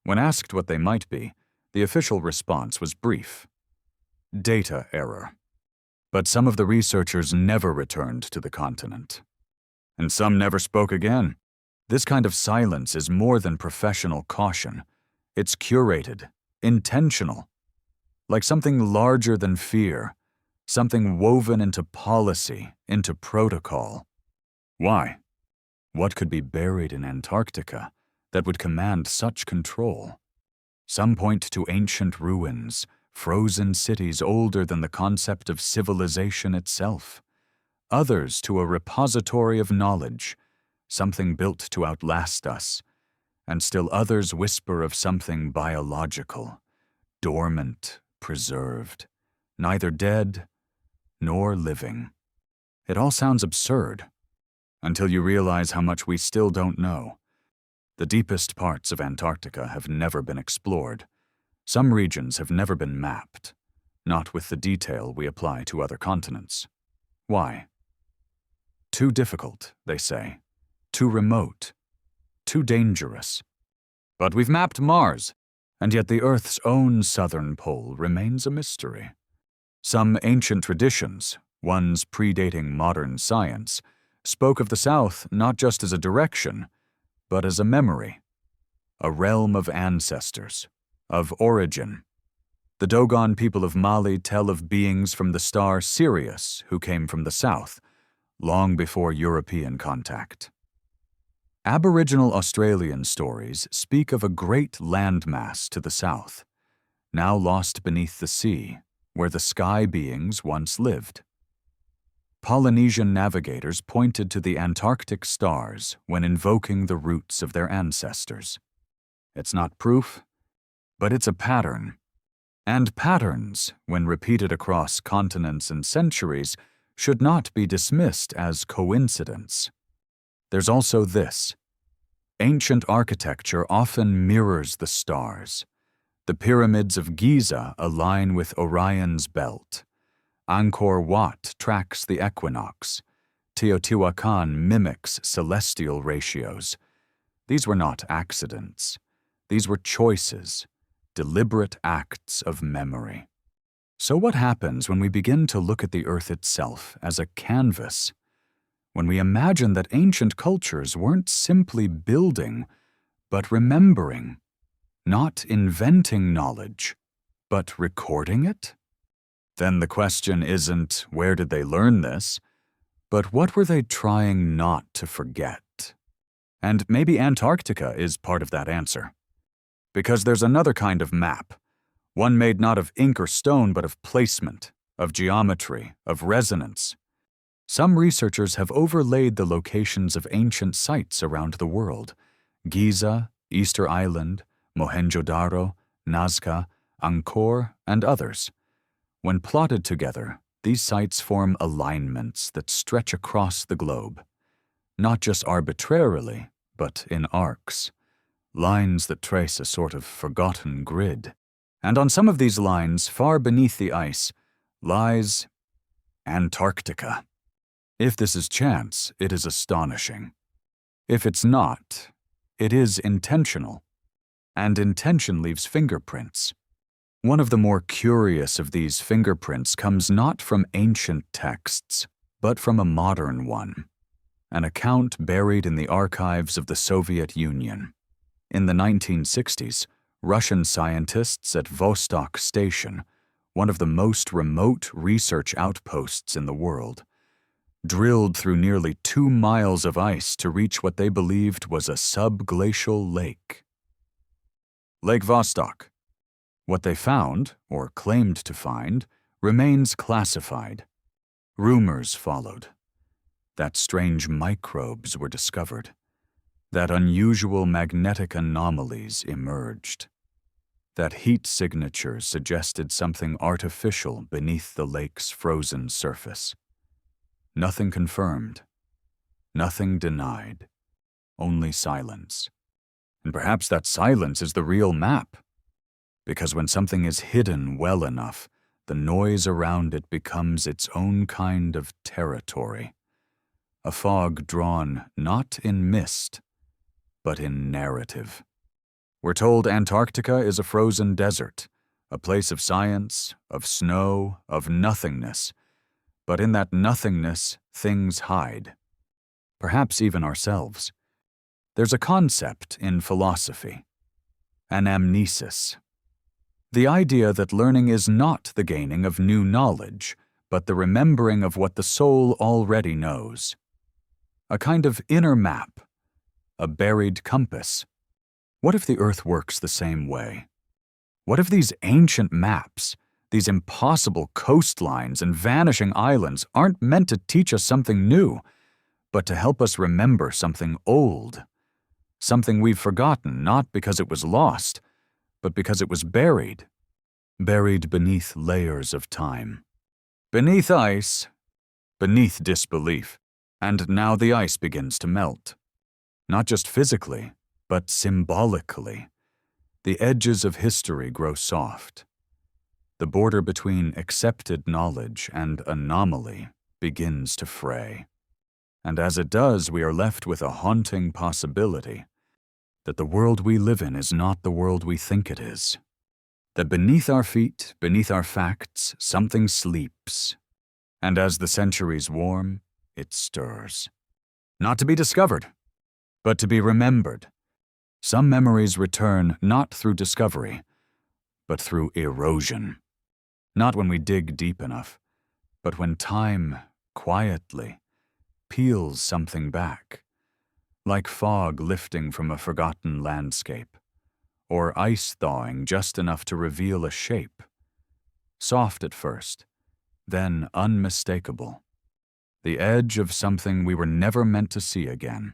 When asked what they might be, the official response was brief. Data error. But some of the researchers never returned to the continent. And some never spoke again. This kind of silence is more than professional caution. It's curated, intentional. Like something larger than fear, something woven into policy, into protocol. Why? What could be buried in Antarctica that would command such control? Some point to ancient ruins, frozen cities older than the concept of civilization itself. Others to a repository of knowledge, something built to outlast us. And still others whisper of something biological, dormant, preserved, neither dead nor living. It all sounds absurd, until you realize how much we still don't know. The deepest parts of Antarctica have never been explored. Some regions have never been mapped, not with the detail we apply to other continents. Why? Too difficult, they say. Too remote. Too dangerous. But we've mapped Mars, and yet the Earth's own southern pole remains a mystery. Some ancient traditions, ones predating modern science, spoke of the South not just as a direction, but as a memory, a realm of ancestors, of origin. The Dogon people of Mali tell of beings from the star Sirius who came from the south, long before European contact. Aboriginal Australian stories speak of a great landmass to the south, now lost beneath the sea, where the sky beings once lived. Polynesian navigators pointed to the Antarctic stars when invoking the roots of their ancestors. It's not proof, but it's a pattern. And patterns, when repeated across continents and centuries, should not be dismissed as coincidence. There's also this. Ancient architecture often mirrors the stars. The pyramids of Giza align with Orion's belt. Angkor Wat tracks the equinox. Teotihuacan mimics celestial ratios. These were not accidents. These were choices, deliberate acts of memory. So what happens when we begin to look at the Earth itself as a canvas? When we imagine that ancient cultures weren't simply building, but remembering, not inventing knowledge, but recording it? Then the question isn't, where did they learn this, but what were they trying not to forget? And maybe Antarctica is part of that answer. Because there's another kind of map, one made not of ink or stone but of placement, of geometry, of resonance. Some researchers have overlaid the locations of ancient sites around the world: Giza, Easter Island, Mohenjo-Daro, Nazca, Angkor, and others. When plotted together, these sites form alignments that stretch across the globe, not just arbitrarily, but in arcs, lines that trace a sort of forgotten grid. And on some of these lines, far beneath the ice, lies Antarctica. If this is chance, it is astonishing. If it's not, it is intentional. And intention leaves fingerprints. One of the more curious of these fingerprints comes not from ancient texts, but from a modern one, an account buried in the archives of the Soviet Union. In the 1960s, Russian scientists at Vostok Station, one of the most remote research outposts in the world, drilled through nearly 2 miles of ice to reach what they believed was a subglacial lake. Lake Vostok. What they found, or claimed to find, remains classified. Rumors followed. That strange microbes were discovered. That unusual magnetic anomalies emerged. That heat signatures suggested something artificial beneath the lake's frozen surface. Nothing confirmed. Nothing denied. Only silence. And perhaps that silence is the real map. Because when something is hidden well enough, the noise around it becomes its own kind of territory. A fog drawn not in mist, but in narrative. We're told Antarctica is a frozen desert, a place of science, of snow, of nothingness. But in that nothingness, things hide. Perhaps even ourselves. There's a concept in philosophy: anamnesis. The idea that learning is not the gaining of new knowledge, but the remembering of what the soul already knows. A kind of inner map, a buried compass. What if the Earth works the same way? What if these ancient maps, these impossible coastlines and vanishing islands aren't meant to teach us something new, but to help us remember something old? Something we've forgotten not because it was lost, but because it was buried beneath layers of time. Beneath ice, beneath disbelief, and now the ice begins to melt. Not just physically, but symbolically. The edges of history grow soft. The border between accepted knowledge and anomaly begins to fray. And as it does, we are left with a haunting possibility that the world we live in is not the world we think it is. That beneath our feet, beneath our facts, something sleeps. And as the centuries warm, it stirs. Not to be discovered, but to be remembered. Some memories return not through discovery, but through erosion. Not when we dig deep enough, but when time, quietly, peels something back, like fog lifting from a forgotten landscape, or ice thawing just enough to reveal a shape. Soft at first, then unmistakable. The edge of something we were never meant to see again.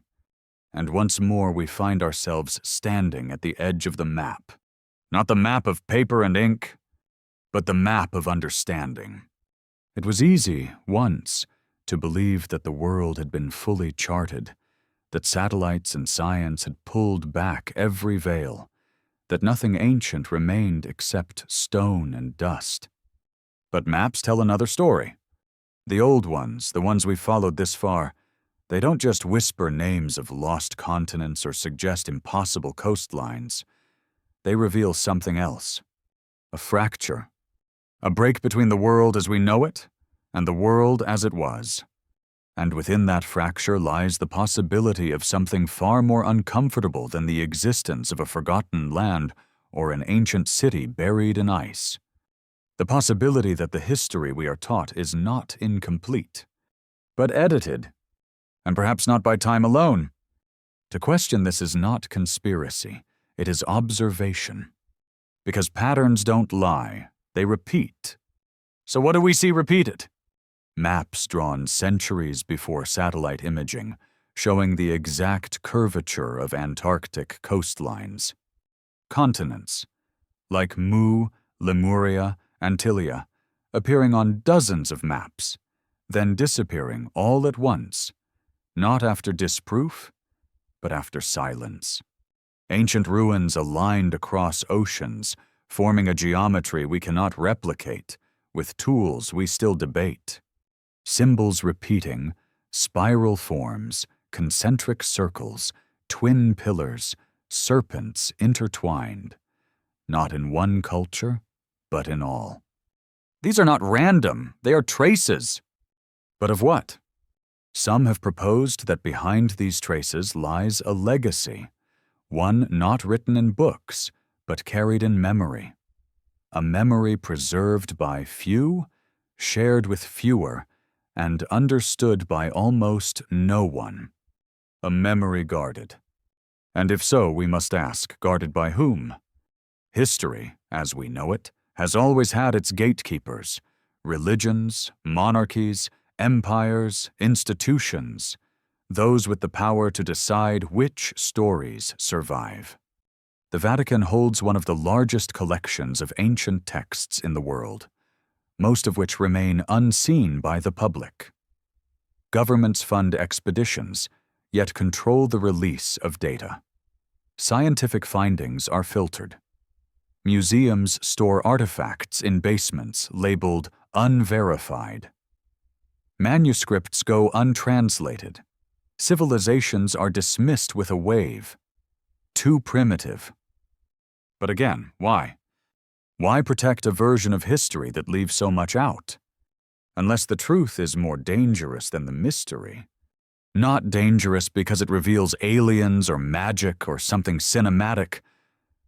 And once more we find ourselves standing at the edge of the map. Not the map of paper and ink, but the map of understanding. It was easy, once, to believe that the world had been fully charted, that satellites and science had pulled back every veil, that nothing ancient remained except stone and dust. But maps tell another story. The old ones, the ones we've followed this far, they don't just whisper names of lost continents or suggest impossible coastlines. They reveal something else. A fracture. A break between the world as we know it and the world as it was. And within that fracture lies the possibility of something far more uncomfortable than the existence of a forgotten land or an ancient city buried in ice. The possibility that the history we are taught is not incomplete, but edited, and perhaps not by time alone. To question this is not conspiracy, it is observation. Because patterns don't lie, they repeat. So what do we see repeated? Maps drawn centuries before satellite imaging, showing the exact curvature of Antarctic coastlines. Continents, like Mu, Lemuria, Antillia, appearing on dozens of maps, then disappearing all at once, not after disproof, but after silence. Ancient ruins aligned across oceans, forming a geometry we cannot replicate, with tools we still debate. Symbols repeating, spiral forms, concentric circles, twin pillars, serpents intertwined, not in one culture, but in all. These are not random, they are traces. But of what? Some have proposed that behind these traces lies a legacy, one not written in books, but carried in memory. A memory preserved by few, shared with fewer, and understood by almost no one. A memory guarded. And if so, we must ask, guarded by whom? History, as we know it, has always had its gatekeepers, religions, monarchies, empires, institutions, those with the power to decide which stories survive. The Vatican holds one of the largest collections of ancient texts in the world, most of which remain unseen by the public. Governments fund expeditions, yet control the release of data. Scientific findings are filtered. Museums store artifacts in basements labeled unverified. Manuscripts go untranslated. Civilizations are dismissed with a wave. Too primitive. But again, why? Why protect a version of history that leaves so much out? Unless the truth is more dangerous than the mystery. Not dangerous because it reveals aliens or magic or something cinematic,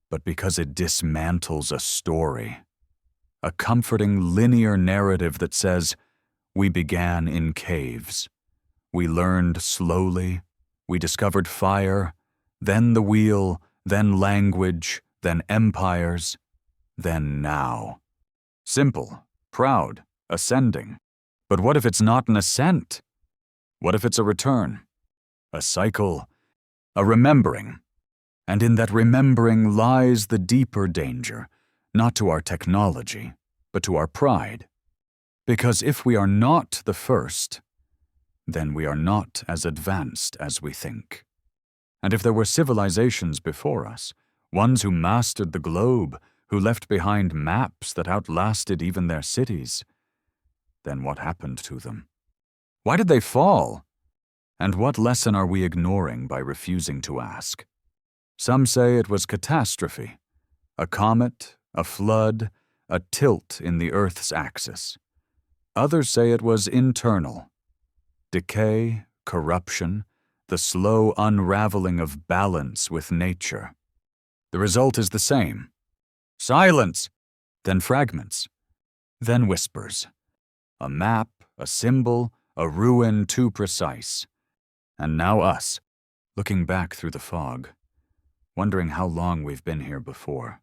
but because it dismantles a story. A comforting linear narrative that says, we began in caves. We learned slowly. We discovered fire, then the wheel, then language, then empires, then now. Simple, proud, ascending. But what if it's not an ascent? What if it's a return? A cycle? A remembering? And in that remembering lies the deeper danger, not to our technology, but to our pride. Because if we are not the first, then we are not as advanced as we think. And if there were civilizations before us, ones who mastered the globe, who left behind maps that outlasted even their cities, then what happened to them? Why did they fall? And what lesson are we ignoring by refusing to ask? Some say it was catastrophe, a comet, a flood, a tilt in the Earth's axis. Others say it was internal. Decay, corruption, the slow unraveling of balance with nature. The result is the same. Silence! Then fragments. Then whispers. A map, a symbol, a ruin too precise. And now us, looking back through the fog, wondering how long we've been here before.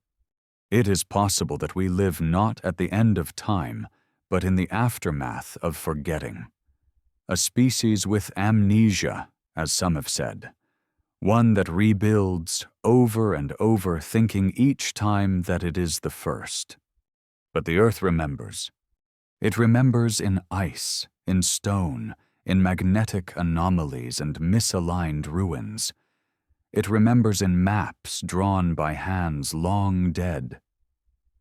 It is possible that we live not at the end of time, but in the aftermath of forgetting. A species with amnesia, as some have said. One that rebuilds over and over, thinking each time that it is the first. But the Earth remembers. It remembers in ice, in stone, in magnetic anomalies and misaligned ruins. It remembers in maps drawn by hands long dead.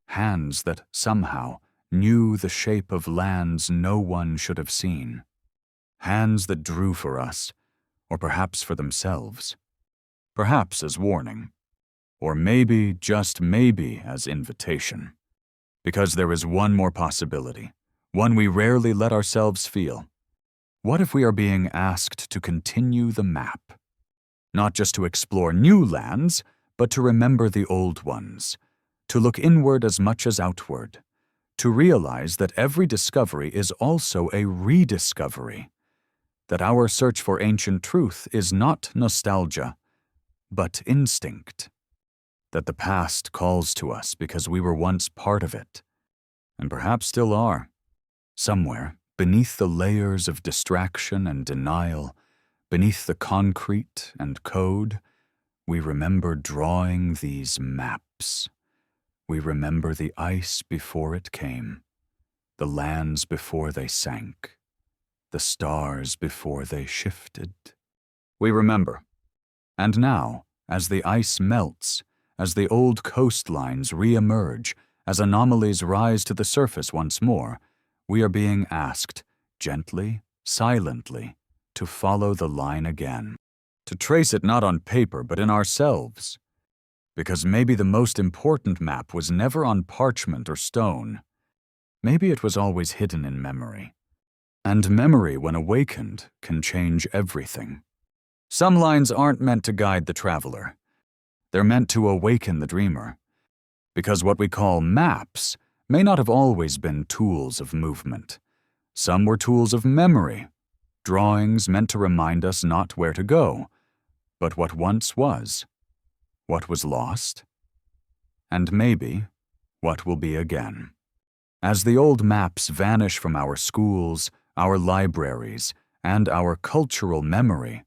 Hands that somehow knew the shape of lands no one should have seen. Hands that drew for us, or perhaps for themselves. Perhaps as warning, or maybe, just maybe, as invitation. Because there is one more possibility, one we rarely let ourselves feel. What if we are being asked to continue the map? Not just to explore new lands, but to remember the old ones, to look inward as much as outward, to realize that every discovery is also a rediscovery, that our search for ancient truth is not nostalgia, but instinct, that the past calls to us because we were once part of it, and perhaps still are. Somewhere, beneath the layers of distraction and denial, beneath the concrete and code, we remember drawing these maps. We remember the ice before it came, the lands before they sank, the stars before they shifted. We remember. And now, as the ice melts, as the old coastlines re-emerge, as anomalies rise to the surface once more, we are being asked, gently, silently, to follow the line again, to trace it not on paper but in ourselves. Because maybe the most important map was never on parchment or stone. Maybe it was always hidden in memory. And memory, when awakened, can change everything. Some lines aren't meant to guide the traveler. They're meant to awaken the dreamer. Because what we call maps may not have always been tools of movement. Some were tools of memory, drawings meant to remind us not where to go, but what once was, what was lost, and maybe what will be again. As the old maps vanish from our schools, our libraries, and our cultural memory,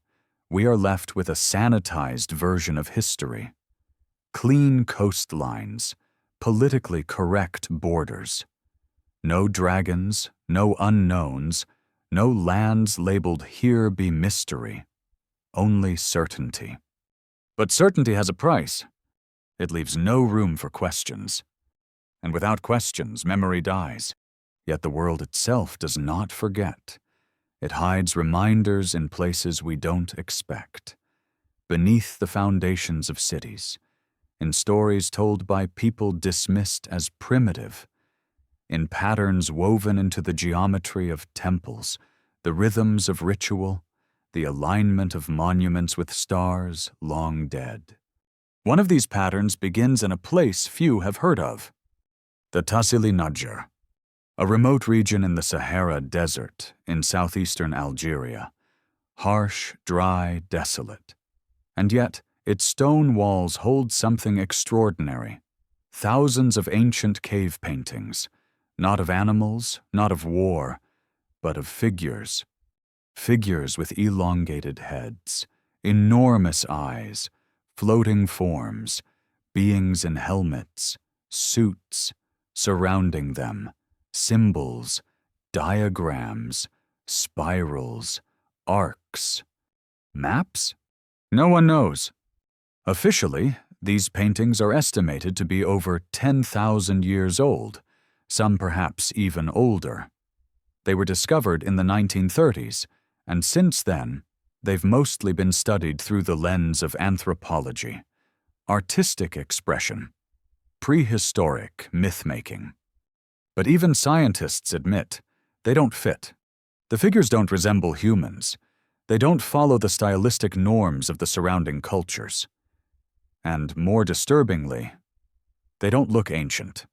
we are left with a sanitized version of history. Clean coastlines, politically correct borders. No dragons, no unknowns, no lands labeled "here be mystery." Only certainty. But certainty has a price. It leaves no room for questions. And without questions, memory dies. Yet the world itself does not forget. It hides reminders in places we don't expect. Beneath the foundations of cities, in stories told by people dismissed as primitive, in patterns woven into the geometry of temples, the rhythms of ritual, the alignment of monuments with stars long dead. One of these patterns begins in a place few have heard of, the Tassili, a remote region in the Sahara Desert in southeastern Algeria, harsh, dry, desolate. And yet, its stone walls hold something extraordinary. Thousands of ancient cave paintings, not of animals, not of war, but of figures. Figures with elongated heads, enormous eyes, floating forms, beings in helmets, suits, surrounding them, symbols, diagrams, spirals, arcs. Maps? No one knows. Officially, these paintings are estimated to be over 10,000 years old, some perhaps even older. They were discovered in the 1930s, and since then, they've mostly been studied through the lens of anthropology, artistic expression, prehistoric myth-making. But even scientists admit they don't fit. The figures don't resemble humans. They don't follow the stylistic norms of the surrounding cultures. And more disturbingly, they don't look ancient.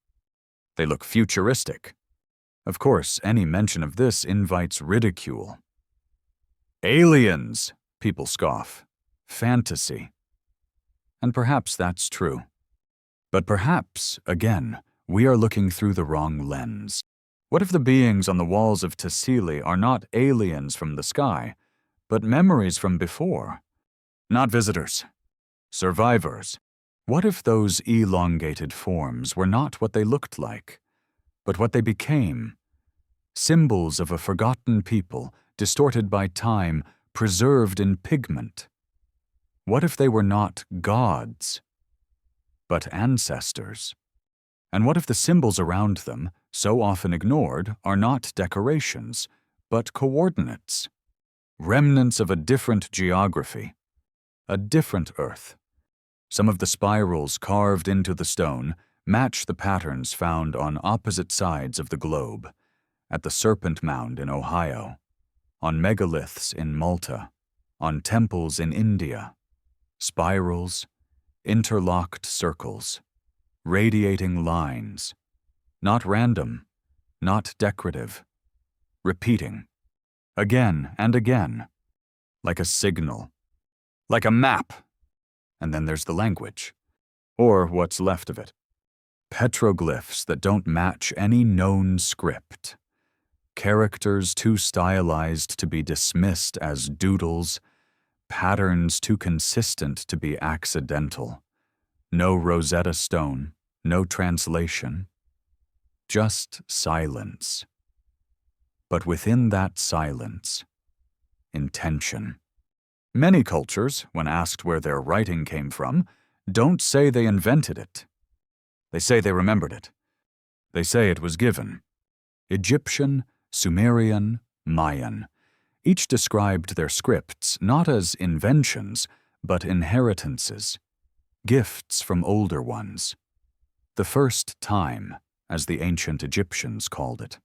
They look futuristic. Of course, any mention of this invites ridicule, Aliens, people scoff. Fantasy. And perhaps that's true. But perhaps, again, we are looking through the wrong lens. What if the beings on the walls of Tassili are not aliens from the sky, but memories from before? Not visitors. Survivors. What if those elongated forms were not what they looked like, but what they became? Symbols of a forgotten people, distorted by time, preserved in pigment. What if they were not gods, but ancestors? And what if the symbols around them, so often ignored, are not decorations, but coordinates? Remnants of a different geography, a different Earth. Some of the spirals carved into the stone match the patterns found on opposite sides of the globe, at the Serpent Mound in Ohio, on megaliths in Malta, on temples in India. Spirals, interlocked circles, radiating lines, not random, not decorative, repeating, again and again, like a signal, like a map. And then there's the language, or what's left of it. Petroglyphs that don't match any known script. Characters too stylized to be dismissed as doodles, patterns too consistent to be accidental. No Rosetta Stone, no translation, just silence. But within that silence, intention. Many cultures, when asked where their writing came from, don't say they invented it. They say they remembered it. They say it was given. Egyptian, Sumerian, Mayan. Each described their scripts not as inventions, but inheritances, gifts from older ones. The first time, as the ancient Egyptians called it.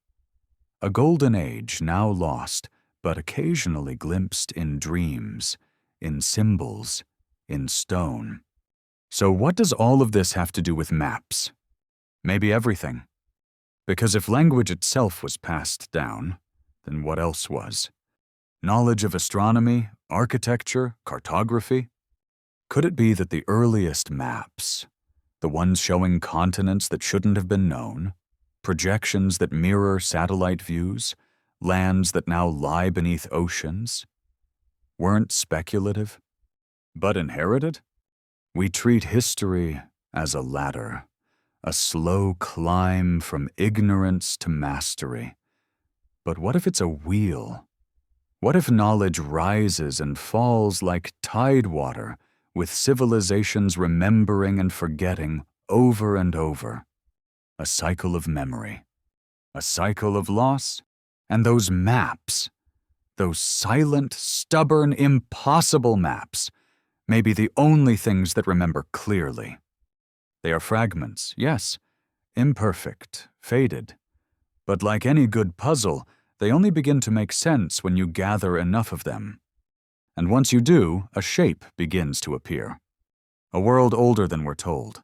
A golden age now lost, but occasionally glimpsed in dreams, in symbols, in stone. So what does all of this have to do with maps? Maybe everything. Because if language itself was passed down, then what else was? Knowledge of astronomy, architecture, cartography? Could it be that the earliest maps, the ones showing continents that shouldn't have been known, projections that mirror satellite views, lands that now lie beneath oceans, weren't speculative, but inherited? We treat history as a ladder, a slow climb from ignorance to mastery. But what if it's a wheel? What if knowledge rises and falls like tide water, with civilizations remembering and forgetting over and over? A cycle of memory, a cycle of loss, and those maps, those silent, stubborn, impossible maps, may be the only things that remember clearly. They are fragments, yes, imperfect, faded, but like any good puzzle, they only begin to make sense when you gather enough of them. And once you do, a shape begins to appear. A world older than we're told.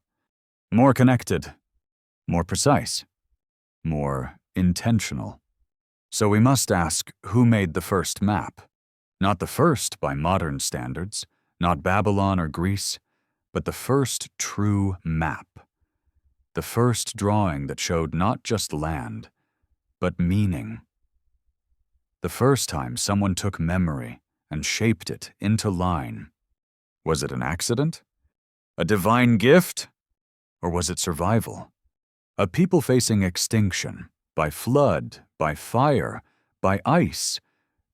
More connected, more precise, more intentional. So we must ask, who made the first map? Not the first by modern standards, not Babylon or Greece, but the first true map. The first drawing that showed not just land, but meaning. The first time someone took memory and shaped it into line. Was it an accident? A divine gift? Or was it survival? A people facing extinction, by flood, by fire, by ice,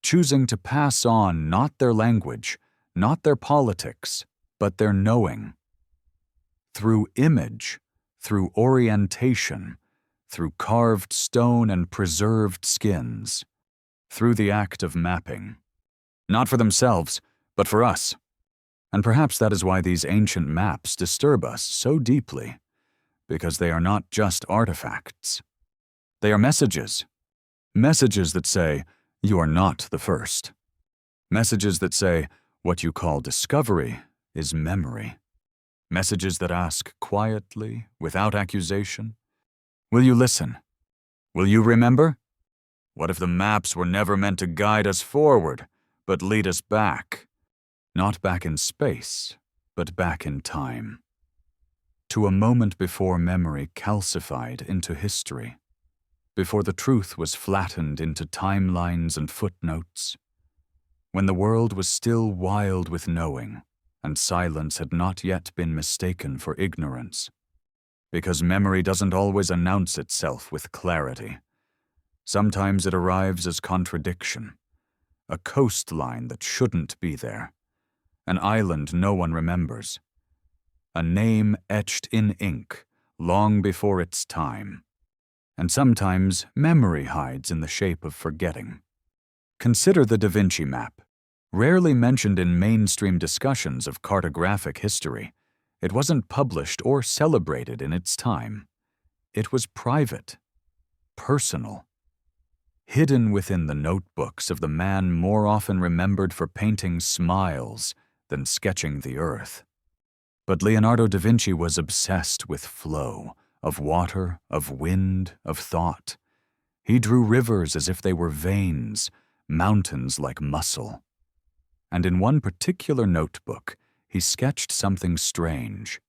choosing to pass on not their language, not their politics, but their knowing. Through image, through orientation, through carved stone and preserved skins, through the act of mapping. Not for themselves, but for us. And perhaps that is why these ancient maps disturb us so deeply, because they are not just artifacts. They are messages. Messages that say, you are not the first. Messages that say, what you call discovery is memory. Messages that ask quietly, without accusation, will you listen? Will you remember? What if the maps were never meant to guide us forward, but lead us back. Not back in space, but back in time. To a moment before memory calcified into history. Before the truth was flattened into timelines and footnotes. When the world was still wild with knowing, and silence had not yet been mistaken for ignorance. Because memory doesn't always announce itself with clarity. Sometimes it arrives as contradiction. A coastline that shouldn't be there. An island no one remembers. A name etched in ink long before its time. And sometimes memory hides in the shape of forgetting. Consider the Da Vinci map. Rarely mentioned in mainstream discussions of cartographic history, it wasn't published or celebrated in its time. It was private, personal, hidden within the notebooks of the man more often remembered for painting smiles than sketching the earth. But Leonardo da Vinci was obsessed with flow, of water, of wind, of thought. He drew rivers as if they were veins, mountains like muscle. And in one particular notebook, he sketched something strange.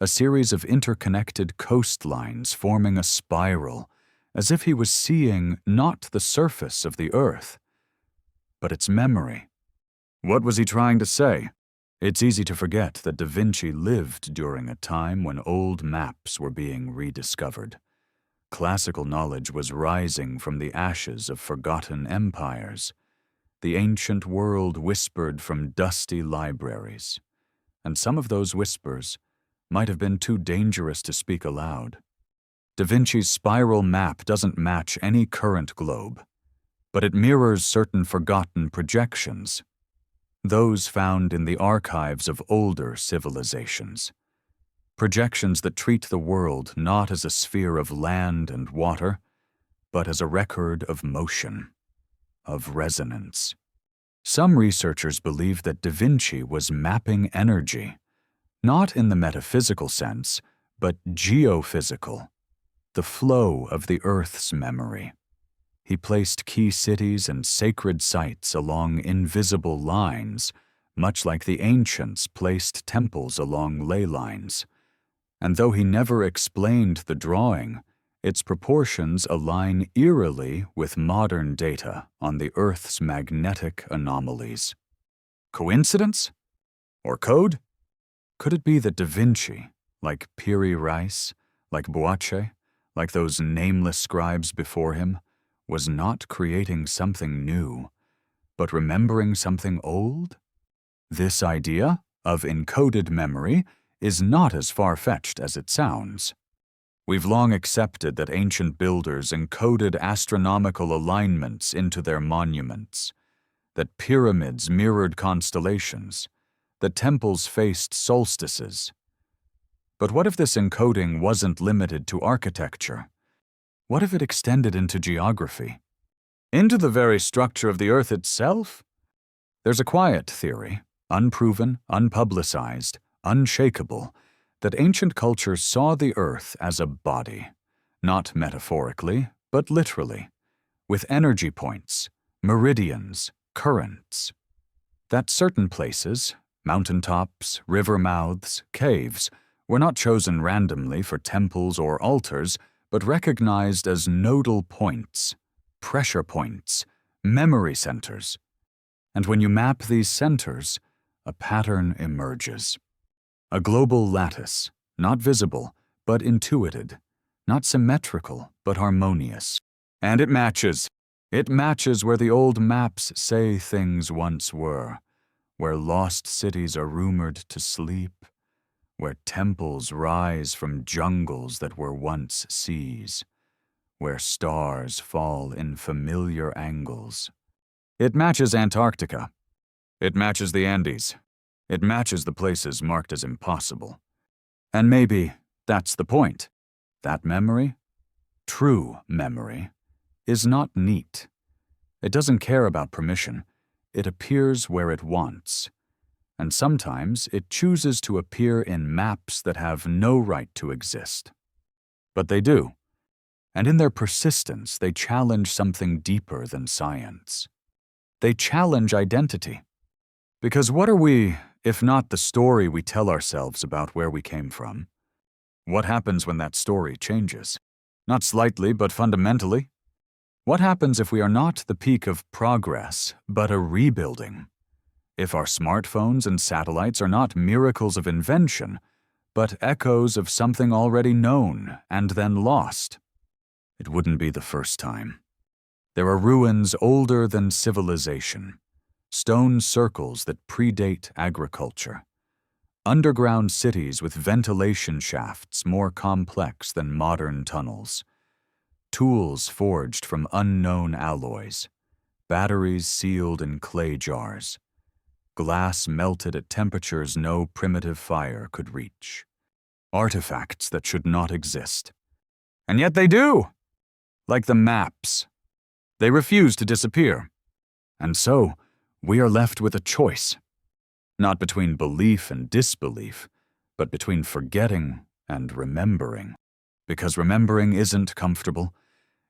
A series of interconnected coastlines forming a spiral, as if he was seeing not the surface of the earth, but its memory. What was he trying to say? It's easy to forget that Da Vinci lived during a time when old maps were being rediscovered. Classical knowledge was rising from the ashes of forgotten empires. The ancient world whispered from dusty libraries, and some of those whispers might have been too dangerous to speak aloud. Da Vinci's spiral map doesn't match any current globe, but it mirrors certain forgotten projections, those found in the archives of older civilizations. Projections that treat the world not as a sphere of land and water, but as a record of motion, of resonance. Some researchers believe that Da Vinci was mapping energy, not in the metaphysical sense, but geophysical, the flow of the Earth's memory. He placed key cities and sacred sites along invisible lines, much like the ancients placed temples along ley lines. And though he never explained the drawing, its proportions align eerily with modern data on the Earth's magnetic anomalies. Coincidence? Or code? Could it be that Da Vinci, like Piri Reis, like Buache, like those nameless scribes before him, was not creating something new, but remembering something old? This idea of encoded memory is not as far-fetched as it sounds. We've long accepted that ancient builders encoded astronomical alignments into their monuments, that pyramids mirrored constellations, that temples faced solstices. But what if this encoding wasn't limited to architecture? What if it extended into geography? Into the very structure of the Earth itself? There's a quiet theory, unproven, unpublicized, unshakable, that ancient cultures saw the Earth as a body, not metaphorically, but literally, with energy points, meridians, currents. That certain places, mountaintops, river mouths, caves, were not chosen randomly for temples or altars, but recognized as nodal points, pressure points, memory centers. And when you map these centers, a pattern emerges. A global lattice, not visible, but intuited, not symmetrical, but harmonious. And it matches. It matches where the old maps say things once were, where lost cities are rumored to sleep, where temples rise from jungles that were once seas, where stars fall in familiar angles. It matches Antarctica. It matches the Andes. It matches the places marked as impossible. And maybe that's the point. That memory, true memory, is not neat. It doesn't care about permission. It appears where it wants. And sometimes it chooses to appear in maps that have no right to exist. But they do. And in their persistence, they challenge something deeper than science. They challenge identity. Because what are we, if not the story we tell ourselves about where we came from? What happens when that story changes? Not slightly, but fundamentally. What happens if we are not the peak of progress, but a rebuilding? If our smartphones and satellites are not miracles of invention, but echoes of something already known and then lost? It wouldn't be the first time. There are ruins older than civilization, stone circles that predate agriculture, underground cities with ventilation shafts more complex than modern tunnels, tools forged from unknown alloys, batteries sealed in clay jars, glass melted at temperatures no primitive fire could reach, artifacts that should not exist. And yet they do! Like the maps. They refuse to disappear. And so, we are left with a choice. Not between belief and disbelief, but between forgetting and remembering. Because remembering isn't comfortable.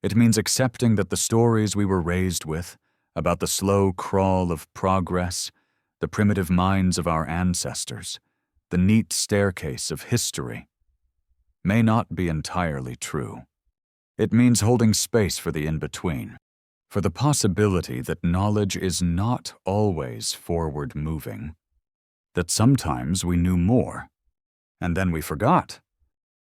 It means accepting that the stories we were raised with, about the slow crawl of progress, the primitive minds of our ancestors, the neat staircase of history, may not be entirely true. It means holding space for the in-between, for the possibility that knowledge is not always forward-moving, that sometimes we knew more, and then we forgot.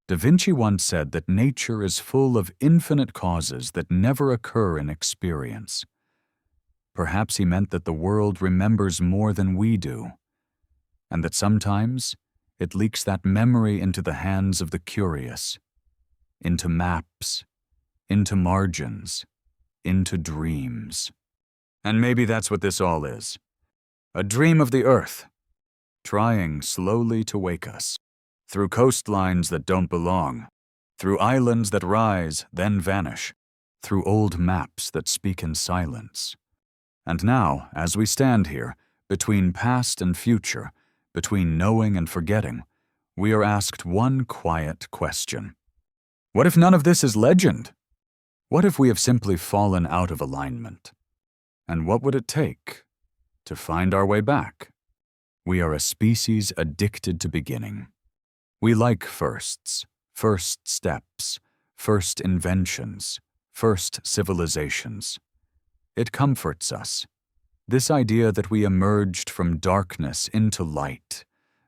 Da Vinci once said that nature is full of infinite causes that never occur in experience. Perhaps he meant that the world remembers more than we do, and that sometimes it leaks that memory into the hands of the curious, into maps, into margins, into dreams. And maybe that's what this all is. A dream of the earth, trying slowly to wake us, through coastlines that don't belong, through islands that rise, then vanish, through old maps that speak in silence. And now, as we stand here, between past and future, between knowing and forgetting, we are asked one quiet question. What if none of this is legend? What if we have simply fallen out of alignment? And what would it take to find our way back? We are a species addicted to beginning. We like firsts, first steps, first inventions, first civilizations. It comforts us. This idea that we emerged from darkness into light,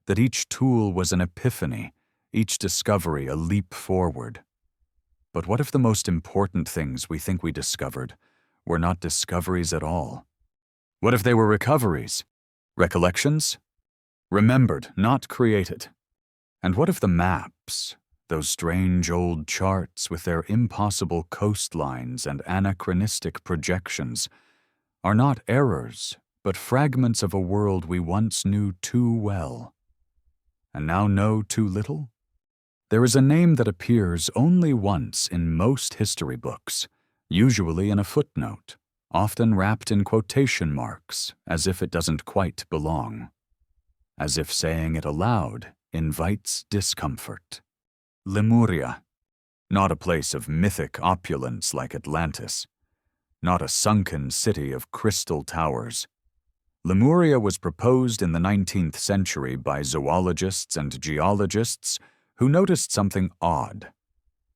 that each tool was an epiphany, each discovery a leap forward. But what if the most important things we think we discovered were not discoveries at all? What if they were recoveries, recollections? Remembered, not created. And what if the maps, those strange old charts with their impossible coastlines and anachronistic projections, are not errors, but fragments of a world we once knew too well, and now know too little? There is a name that appears only once in most history books, usually in a footnote, often wrapped in quotation marks, as if it doesn't quite belong, as if saying it aloud invites discomfort. Lemuria, not a place of mythic opulence like Atlantis, not a sunken city of crystal towers. Lemuria was proposed in the 19th century by zoologists and geologists who noticed something odd.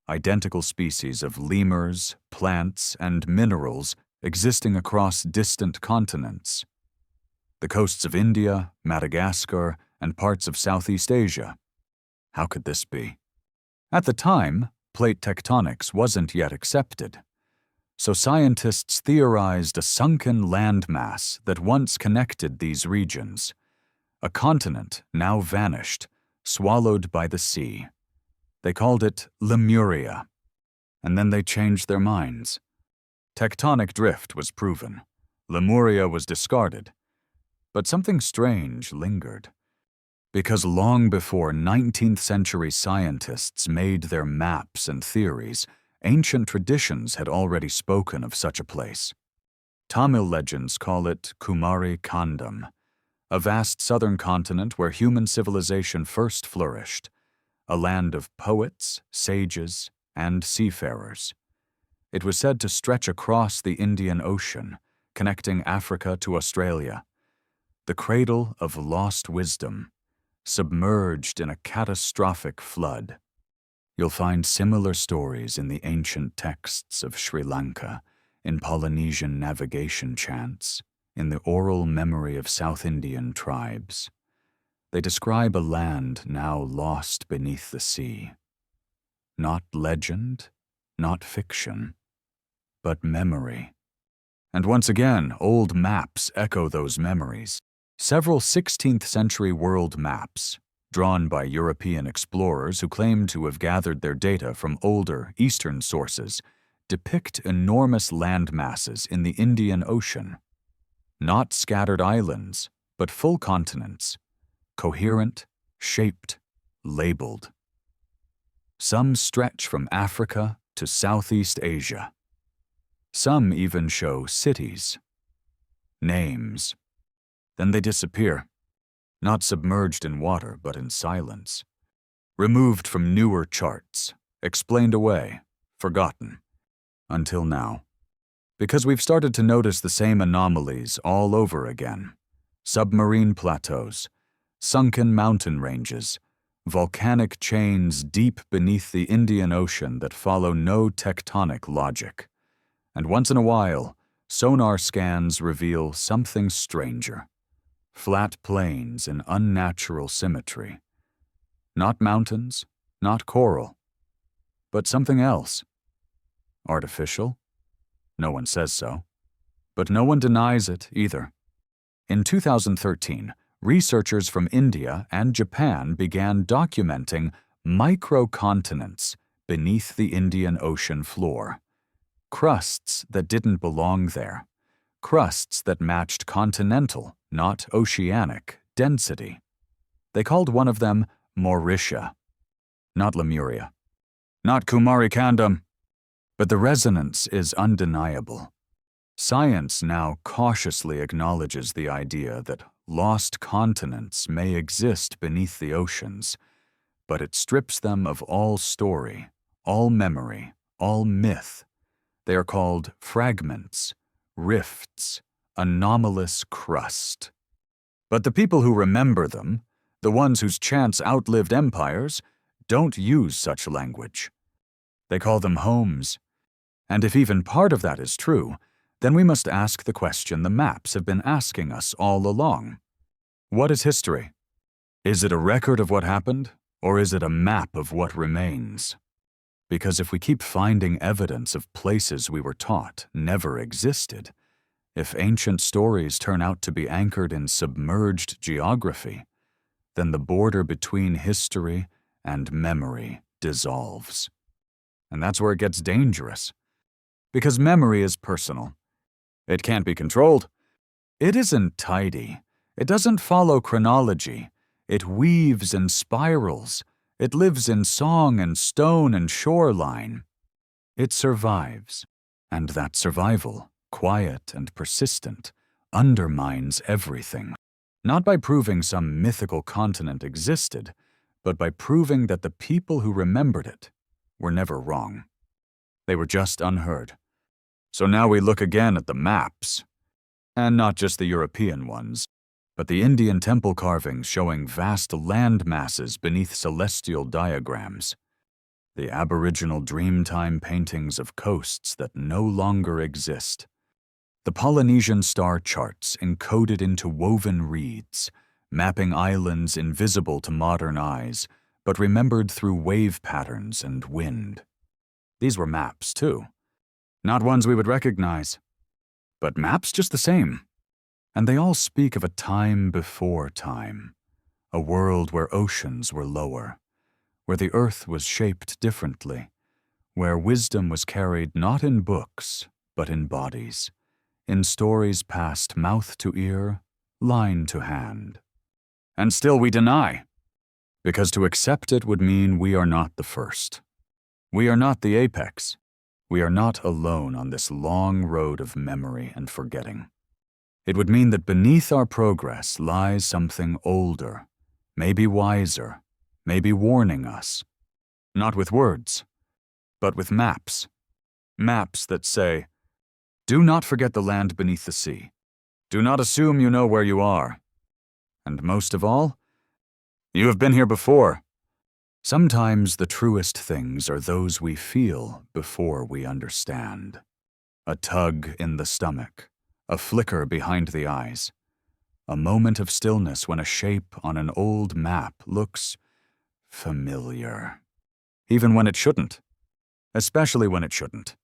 Identical species of lemurs, plants, and minerals existing across distant continents. The coasts of India, Madagascar, and parts of Southeast Asia. How could this be? At the time, plate tectonics wasn't yet accepted. So scientists theorized a sunken landmass that once connected these regions, a continent now vanished, swallowed by the sea. They called it Lemuria, and then they changed their minds. Tectonic drift was proven. Lemuria was discarded. But something strange lingered. Because long before 19th century scientists made their maps and theories, ancient traditions had already spoken of such a place. Tamil legends call it Kumari Kandam, a vast southern continent where human civilization first flourished, a land of poets, sages, and seafarers. It was said to stretch across the Indian Ocean, connecting Africa to Australia. The cradle of lost wisdom, submerged in a catastrophic flood. You'll find similar stories in the ancient texts of Sri Lanka, in Polynesian navigation chants, in the oral memory of South Indian tribes. They describe a land now lost beneath the sea. Not legend, not fiction, but memory. And once again, old maps echo those memories. Several 16th century world maps, drawn by European explorers who claim to have gathered their data from older Eastern sources, depict enormous land masses in the Indian Ocean. Not scattered islands, but full continents, coherent, shaped, labeled. Some stretch from Africa to Southeast Asia. Some even show cities, names. Then they disappear, not submerged in water, but in silence. Removed from newer charts, explained away, forgotten, until now. Because we've started to notice the same anomalies all over again. Submarine plateaus, sunken mountain ranges, volcanic chains deep beneath the Indian Ocean that follow no tectonic logic. And once in a while, sonar scans reveal something stranger. Flat plains in unnatural symmetry. Not mountains, not coral, but something else. Artificial? No one says so. But no one denies it either. In 2013, researchers from India and Japan began documenting microcontinents beneath the Indian Ocean floor. Crusts that didn't belong there. Crusts that matched continental, not oceanic, density. They called one of them Mauritia. Not Lemuria. Not Kumarikandam. But the resonance is undeniable. Science now cautiously acknowledges the idea that lost continents may exist beneath the oceans, but it strips them of all story, all memory, all myth. They are called fragments, rifts, anomalous crust. But the people who remember them, the ones whose chants outlived empires, don't use such language. They call them homes. And if even part of that is true, then we must ask the question the maps have been asking us all along. What is history? Is it a record of what happened, or is it a map of what remains? Because if we keep finding evidence of places we were taught never existed, if ancient stories turn out to be anchored in submerged geography, then the border between history and memory dissolves. And that's where it gets dangerous. Because memory is personal. It can't be controlled. It isn't tidy. It doesn't follow chronology. It weaves and spirals. It lives in song and stone and shoreline. It survives. And that survival, quiet and persistent, undermines everything. Not by proving some mythical continent existed, but by proving that the people who remembered it were never wrong. They were just unheard. So now we look again at the maps. And not just the European ones, but the Indian temple carvings showing vast land masses beneath celestial diagrams. The Aboriginal Dreamtime paintings of coasts that no longer exist. The Polynesian star charts encoded into woven reeds, mapping islands invisible to modern eyes, but remembered through wave patterns and wind. These were maps, too. Not ones we would recognize, but maps just the same. And they all speak of a time before time, a world where oceans were lower, where the earth was shaped differently, where wisdom was carried not in books, but in bodies, in stories passed mouth to ear, line to hand. And still we deny, because to accept it would mean we are not the first. We are not the apex. We are not alone on this long road of memory and forgetting. It would mean that beneath our progress lies something older, maybe wiser, maybe warning us. Not with words, but with maps. Maps that say, Do not forget the land beneath the sea. Do not assume you know where you are. And most of all, you have been here before. Sometimes the truest things are those we feel before we understand. A tug in the stomach, a flicker behind the eyes, a moment of stillness when a shape on an old map looks familiar. Even when it shouldn't. Especially when it shouldn't.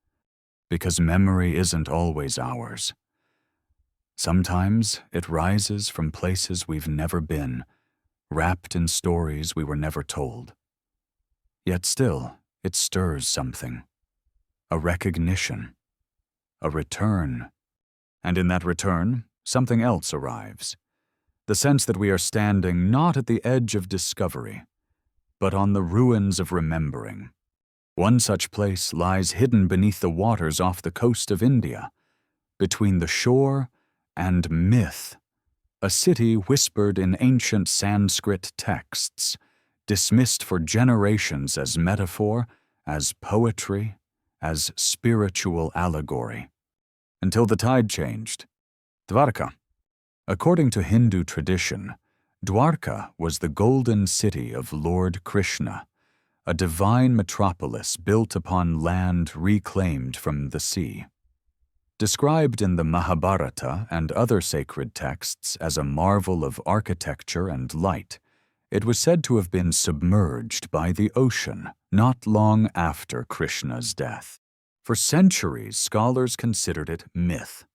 Because memory isn't always ours. Sometimes it rises from places we've never been, wrapped in stories we were never told. Yet still, it stirs something. A recognition. A return. And in that return, something else arrives. The sense that we are standing not at the edge of discovery, but on the ruins of remembering. One such place lies hidden beneath the waters off the coast of India, between the shore and myth, a city whispered in ancient Sanskrit texts, dismissed for generations as metaphor, as poetry, as spiritual allegory. Until the tide changed. Dwarka. According to Hindu tradition, Dwarka was the golden city of Lord Krishna, a divine metropolis built upon land reclaimed from the sea. Described in the Mahabharata and other sacred texts as a marvel of architecture and light, it was said to have been submerged by the ocean not long after Krishna's death. For centuries, scholars considered it myth.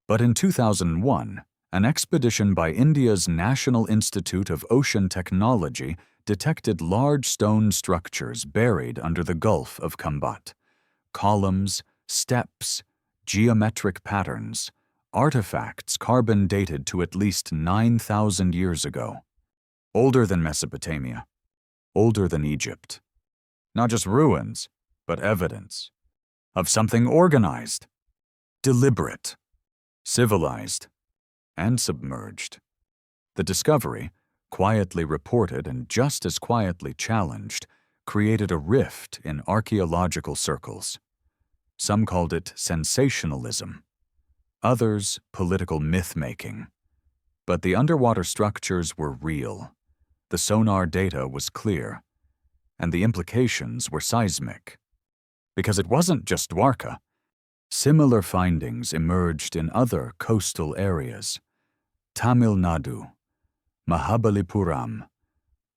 But in 2001, an expedition by India's National Institute of Ocean Technology detected large stone structures buried under the Gulf of Khambhat. Columns, steps, geometric patterns, artifacts carbon dated to at least 9,000 years ago. Older than Mesopotamia. Older than Egypt. Not just ruins, but evidence. Of something organized, deliberate, civilized, and submerged. The discovery, quietly reported and just as quietly challenged, created a rift in archaeological circles. Some called it sensationalism, others political myth-making. But the underwater structures were real, the sonar data was clear, and the implications were seismic. Because it wasn't just Dwarka. Similar findings emerged in other coastal areas. Tamil Nadu, Mahabalipuram,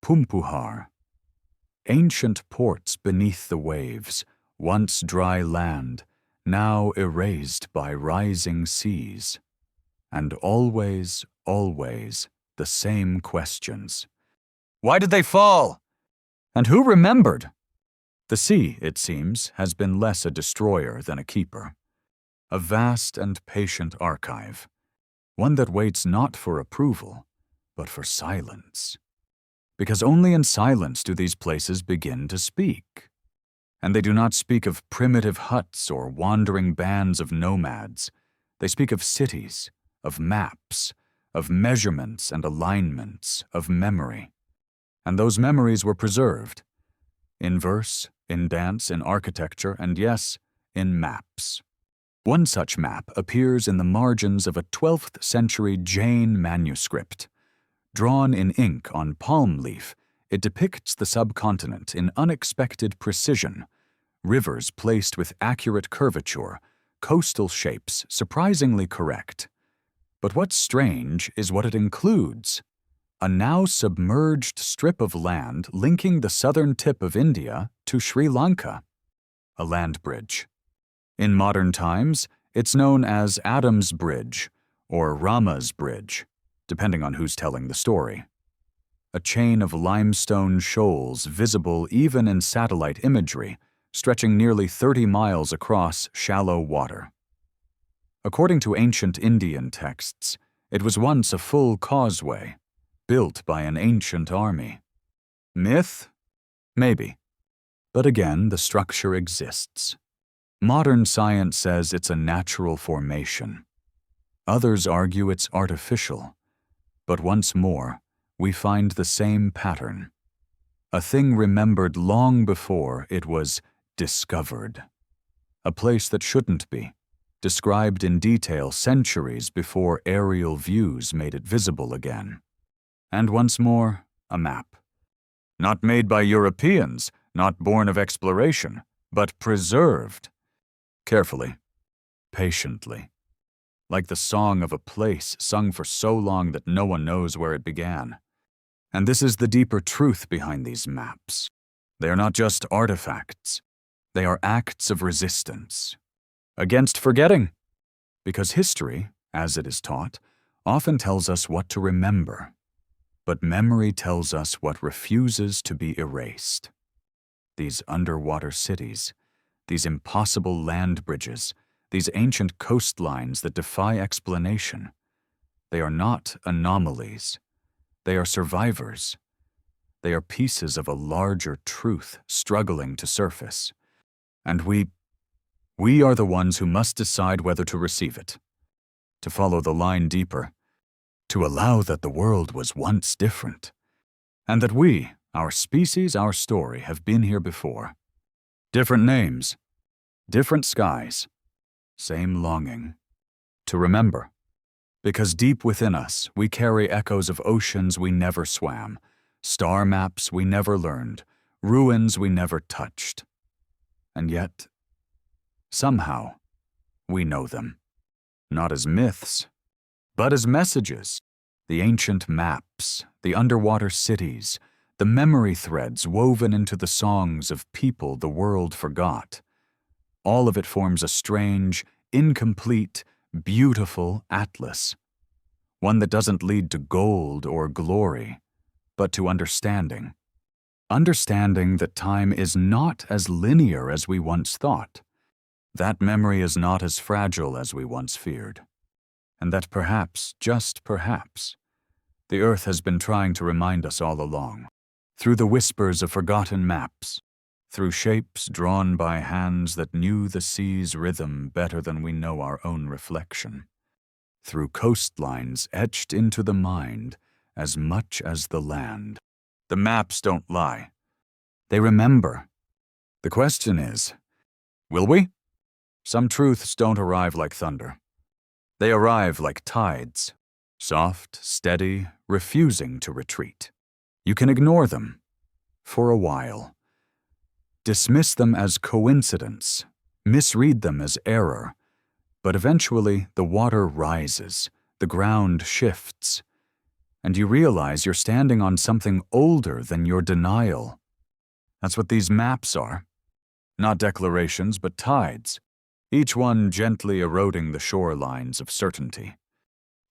Pumpuhar. Ancient ports beneath the waves, once dry land, now erased by rising seas. And always, always, the same questions. Why did they fall? And who remembered? The sea, it seems, has been less a destroyer than a keeper. A vast and patient archive. One that waits not for approval, but for silence. Because only in silence do these places begin to speak. And they do not speak of primitive huts or wandering bands of nomads. They speak of cities, of maps, of measurements and alignments, of memory. And those memories were preserved. In verse, in dance, in architecture, and yes, in maps. One such map appears in the margins of a 12th century Jain manuscript. Drawn in ink on palm leaf, it depicts the subcontinent in unexpected precision, rivers placed with accurate curvature, coastal shapes surprisingly correct. But what's strange is what it includes. A now submerged strip of land linking the southern tip of India to Sri Lanka. A land bridge. In modern times, it's known as Adam's Bridge or Rama's Bridge, depending on who's telling the story. A chain of limestone shoals visible even in satellite imagery, stretching nearly 30 miles across shallow water. According to ancient Indian texts, it was once a full causeway, built by an ancient army. Myth? Maybe. But again, the structure exists. Modern science says it's a natural formation. Others argue it's artificial. But once more, we find the same pattern. A thing remembered long before it was discovered. A place that shouldn't be, described in detail centuries before aerial views made it visible again. And once more, a map. Not made by Europeans, not born of exploration, but preserved. Carefully, patiently. Like the song of a place sung for so long that no one knows where it began. And this is the deeper truth behind these maps. They are not just artifacts. They are acts of resistance. Against forgetting. Because history, as it is taught, often tells us what to remember. But memory tells us what refuses to be erased. These underwater cities, these impossible land bridges, these ancient coastlines that defy explanation, they are not anomalies. They are survivors. They are pieces of a larger truth struggling to surface. And we are the ones who must decide whether to receive it, to follow the line deeper, to allow that the world was once different, and that we, our species, our story, have been here before. Different names, different skies, same longing. To remember, because deep within us we carry echoes of oceans we never swam, star maps we never learned, ruins we never touched. And yet, somehow, we know them. Not as myths, but as messages. The ancient maps, the underwater cities, the memory threads woven into the songs of people the world forgot. All of it forms a strange, incomplete, beautiful atlas. One that doesn't lead to gold or glory, but to understanding. Understanding that time is not as linear as we once thought. That memory is not as fragile as we once feared. And that perhaps, just perhaps, the Earth has been trying to remind us all along, through the whispers of forgotten maps, through shapes drawn by hands that knew the sea's rhythm better than we know our own reflection, through coastlines etched into the mind as much as the land. The maps don't lie. They remember. The question is, will we? Some truths don't arrive like thunder. They arrive like tides, soft, steady, refusing to retreat. You can ignore them for a while. Dismiss them as coincidence, misread them as error, but eventually the water rises, the ground shifts, and you realize you're standing on something older than your denial. That's what these maps are. Not declarations, but tides, each one gently eroding the shorelines of certainty.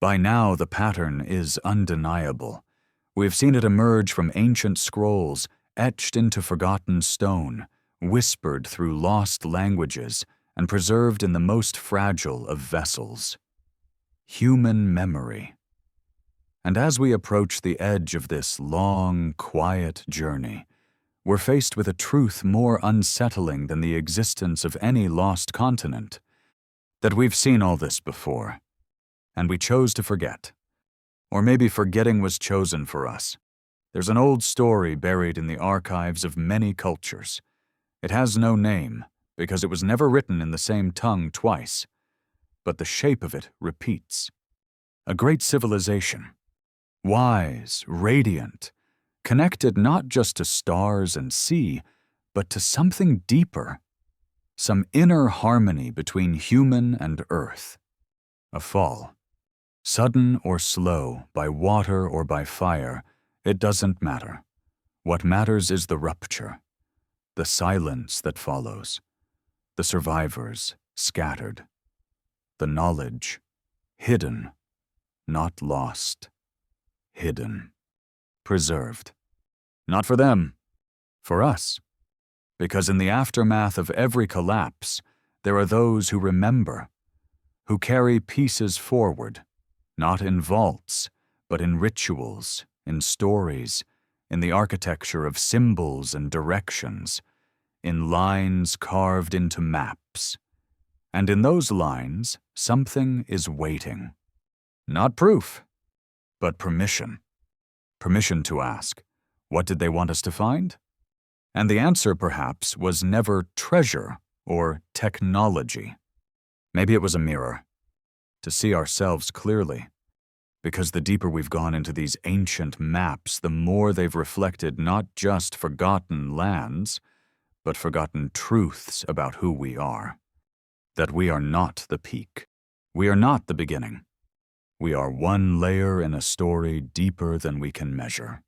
By now the pattern is undeniable. We've seen it emerge from ancient scrolls, etched into forgotten stone, whispered through lost languages, and preserved in the most fragile of vessels. Human memory. And as we approach the edge of this long, quiet journey, we're faced with a truth more unsettling than the existence of any lost continent. That we've seen all this before, and we chose to forget. Or maybe forgetting was chosen for us. There's an old story buried in the archives of many cultures. It has no name, because it was never written in the same tongue twice, but the shape of it repeats. A great civilization, wise, radiant, connected not just to stars and sea, but to something deeper, some inner harmony between human and earth. A fall. Sudden or slow, by water or by fire, it doesn't matter. What matters is the rupture, the silence that follows, the survivors scattered, the knowledge hidden, not lost, hidden, preserved. Not for them, for us. Because in the aftermath of every collapse, there are those who remember, who carry pieces forward, not in vaults, but in rituals, in stories, in the architecture of symbols and directions, in lines carved into maps. And in those lines, something is waiting. Not proof, but permission. Permission to ask, what did they want us to find? And the answer, perhaps, was never treasure or technology. Maybe it was a mirror, to see ourselves clearly, because the deeper we've gone into these ancient maps, the more they've reflected not just forgotten lands, but forgotten truths about who we are. That we are not the peak. We are not the beginning. We are one layer in a story deeper than we can measure.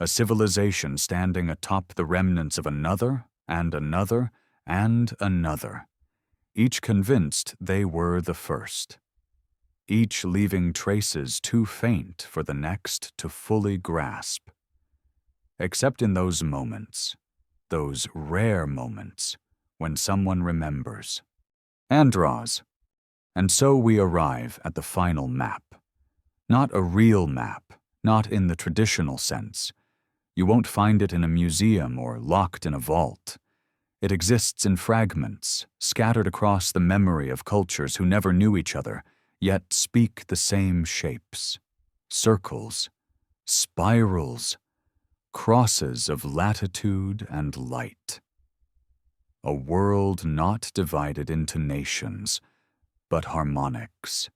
A civilization standing atop the remnants of another, and another, and another, each convinced they were the first. Each leaving traces too faint for the next to fully grasp. Except in those moments, those rare moments, when someone remembers and draws. And so we arrive at the final map. Not a real map, not in the traditional sense. You won't find it in a museum or locked in a vault. It exists in fragments, scattered across the memory of cultures who never knew each other, yet speak the same shapes. Circles, spirals, crosses of latitude and light. A world not divided into nations, but harmonics.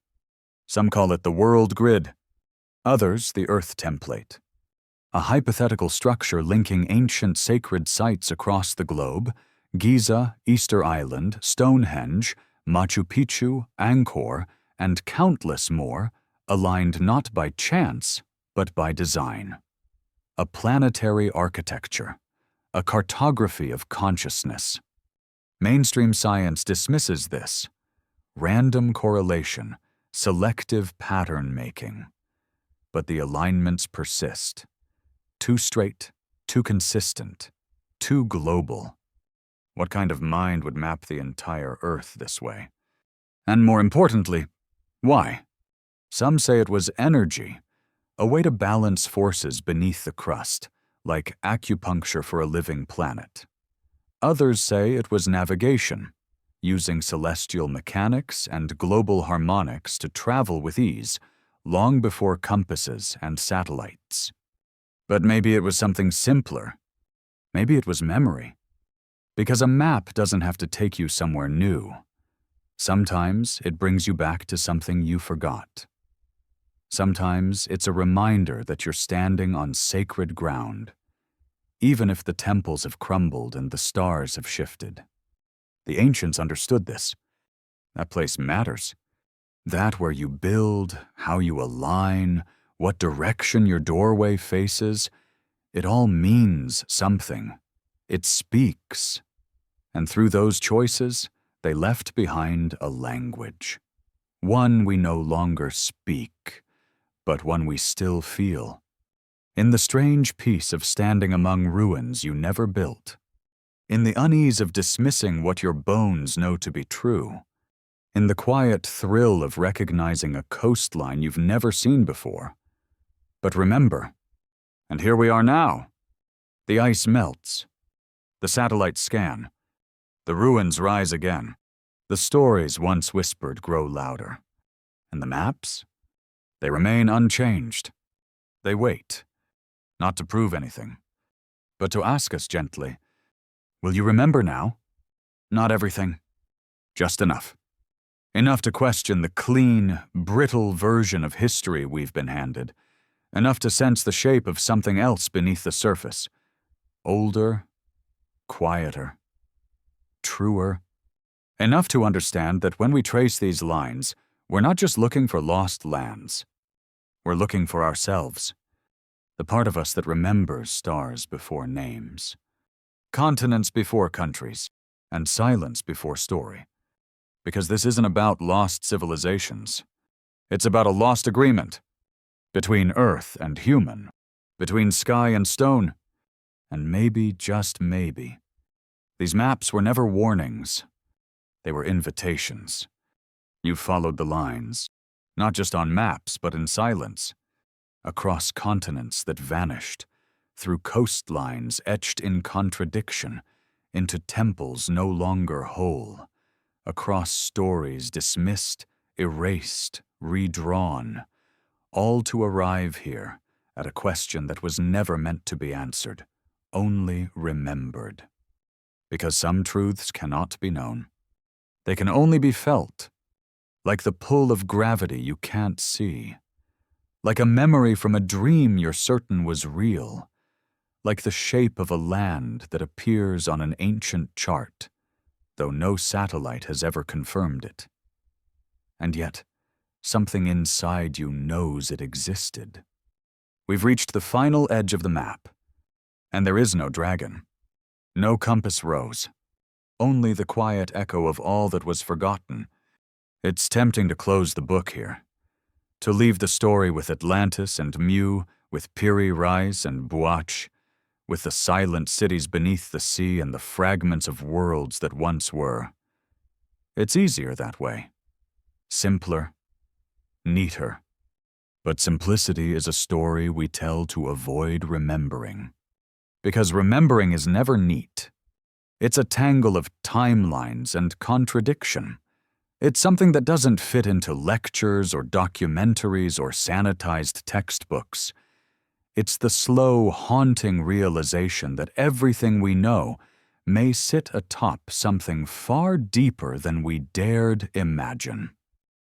Some call it the world grid, others the Earth template. A hypothetical structure linking ancient sacred sites across the globe, Giza, Easter Island, Stonehenge, Machu Picchu, Angkor, and countless more, aligned not by chance, but by design. A planetary architecture, a cartography of consciousness. Mainstream science dismisses this. Random correlation, selective pattern making. But the alignments persist. Too straight, too consistent, too global. What kind of mind would map the entire Earth this way? And more importantly, why? Some say it was energy, a way to balance forces beneath the crust, like acupuncture for a living planet. Others say it was navigation, using celestial mechanics and global harmonics to travel with ease, long before compasses and satellites. But maybe it was something simpler. Maybe it was memory. Because a map doesn't have to take you somewhere new. Sometimes it brings you back to something you forgot. Sometimes it's a reminder that you're standing on sacred ground, even if the temples have crumbled and the stars have shifted. The ancients understood this. That place matters. That where you build, how you align, what direction your doorway faces, it all means something. It speaks. And through those choices, they left behind a language. One we no longer speak, but one we still feel. In the strange peace of standing among ruins you never built. In the unease of dismissing what your bones know to be true. In the quiet thrill of recognizing a coastline you've never seen before. But remember, and here we are now. The ice melts. The satellites scan. The ruins rise again. The stories once whispered grow louder. And the maps? They remain unchanged. They wait, not to prove anything, but to ask us gently, will you remember now? Not everything. Just enough. Enough to question the clean, brittle version of history we've been handed. Enough to sense the shape of something else beneath the surface. Older, quieter, truer. Enough to understand that when we trace these lines, we're not just looking for lost lands. We're looking for ourselves. The part of us that remembers stars before names. Continents before countries, and silence before story. Because this isn't about lost civilizations. It's about a lost agreement. Between earth and human. Between sky and stone. And maybe, just maybe, these maps were never warnings. They were invitations. You followed the lines, not just on maps, but in silence. Across continents that vanished, through coastlines etched in contradiction, into temples no longer whole, across stories dismissed, erased, redrawn, all to arrive here at a question that was never meant to be answered, only remembered. Because some truths cannot be known. They can only be felt, like the pull of gravity you can't see, like a memory from a dream you're certain was real, like the shape of a land that appears on an ancient chart, though no satellite has ever confirmed it. And yet, something inside you knows it existed. We've reached the final edge of the map, and there is no dragon, no compass rose, only the quiet echo of all that was forgotten. It's tempting to close the book here, to leave the story with Atlantis and Mu, with Piri Reis and Buache, with the silent cities beneath the sea and the fragments of worlds that once were. It's easier that way. Simpler, neater. But simplicity is a story we tell to avoid remembering. Because remembering is never neat. It's a tangle of timelines and contradiction. It's something that doesn't fit into lectures or documentaries or sanitized textbooks. It's the slow, haunting realization that everything we know may sit atop something far deeper than we dared imagine.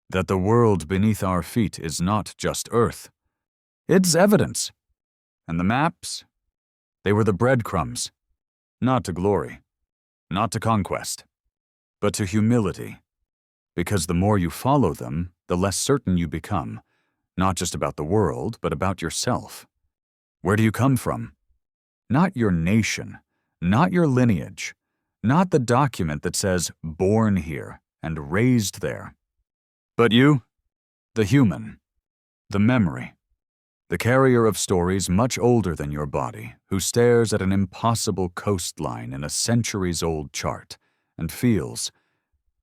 That the world beneath our feet is not just Earth. It's evidence. And the maps? They were the breadcrumbs, not to glory, not to conquest, but to humility. Because the more you follow them, the less certain you become, not just about the world, but about yourself. Where do you come from? Not your nation, not your lineage, not the document that says born here and raised there. But you, the human, the memory, the carrier of stories much older than your body, who stares at an impossible coastline in a centuries-old chart and feels,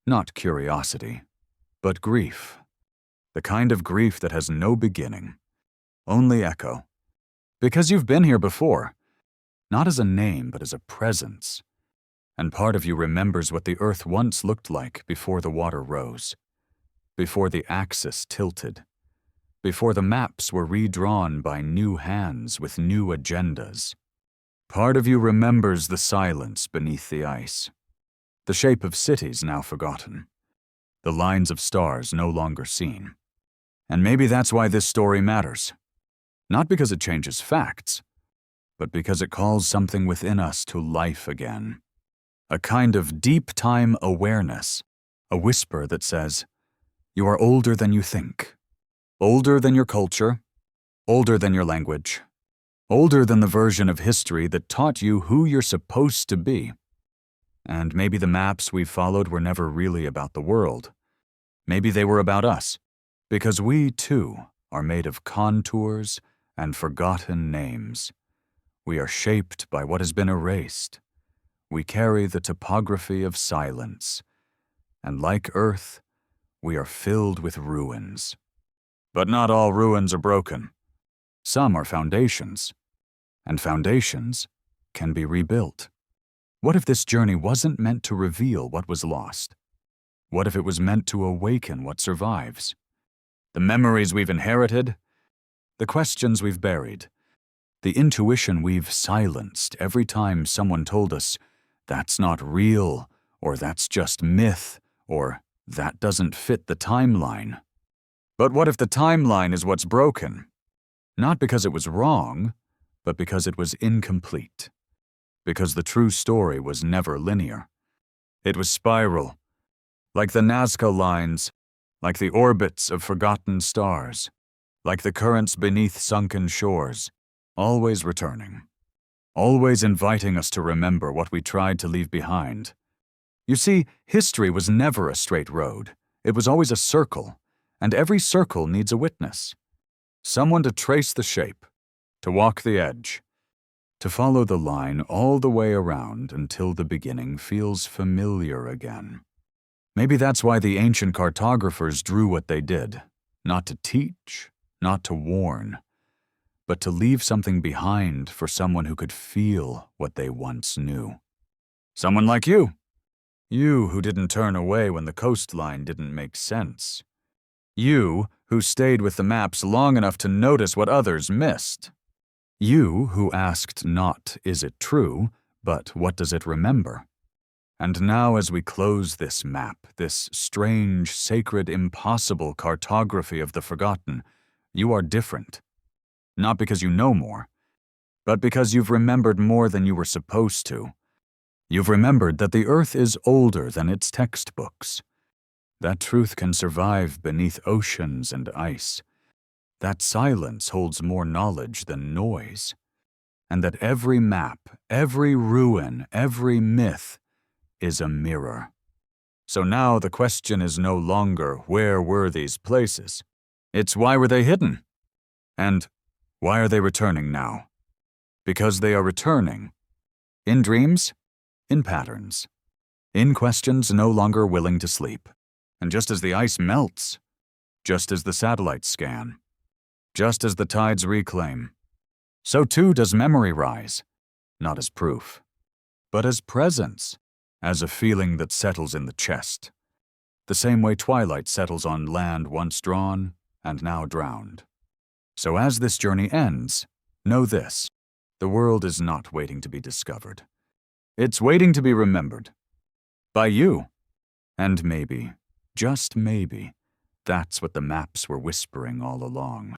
not curiosity, but grief, the kind of grief that has no beginning, only echo. Because you've been here before, not as a name but as a presence, and part of you remembers what the earth once looked like before the water rose, before the axis tilted, before the maps were redrawn by new hands with new agendas. Part of you remembers the silence beneath the ice, the shape of cities now forgotten, the lines of stars no longer seen. And maybe that's why this story matters. Not because it changes facts, but because it calls something within us to life again. A kind of deep-time awareness, a whisper that says, you are older than you think, older than your culture, older than your language, older than the version of history that taught you who you're supposed to be. And maybe the maps we've followed were never really about the world. Maybe they were about us, because we, too, are made of contours and forgotten names. We are shaped by what has been erased. We carry the topography of silence. And like Earth, we are filled with ruins. But not all ruins are broken. Some are foundations. And foundations can be rebuilt. What if this journey wasn't meant to reveal what was lost? What if it was meant to awaken what survives? The memories we've inherited, the questions we've buried, the intuition we've silenced every time someone told us, that's not real, or that's just myth, or that doesn't fit the timeline. But what if the timeline is what's broken? Not because it was wrong, but because it was incomplete. Because the true story was never linear. It was spiral, like the Nazca lines, like the orbits of forgotten stars, like the currents beneath sunken shores, always returning, always inviting us to remember what we tried to leave behind. You see, history was never a straight road. It was always a circle, and every circle needs a witness. Someone to trace the shape, to walk the edge, to follow the line all the way around until the beginning feels familiar again. Maybe that's why the ancient cartographers drew what they did, not to teach, not to warn, but to leave something behind for someone who could feel what they once knew. Someone like you. You who didn't turn away when the coastline didn't make sense. You who stayed with the maps long enough to notice what others missed. You who asked not, is it true, but what does it remember? And now as we close this map, this strange, sacred, impossible cartography of the forgotten, you are different. Not because you know more, but because you've remembered more than you were supposed to. You've remembered that the Earth is older than its textbooks. That truth can survive beneath oceans and ice. That silence holds more knowledge than noise. And that every map, every ruin, every myth is a mirror. So now the question is no longer where were these places? It's why were they hidden? And why are they returning now? Because they are returning. In dreams, in patterns, in questions no longer willing to sleep. And just as the ice melts, just as the satellites scan, just as the tides reclaim, so too does memory rise, not as proof, but as presence, as a feeling that settles in the chest, the same way twilight settles on land once drawn and now drowned. So as this journey ends, know this: the world is not waiting to be discovered. It's waiting to be remembered. By you. And maybe, just maybe, that's what the maps were whispering all along.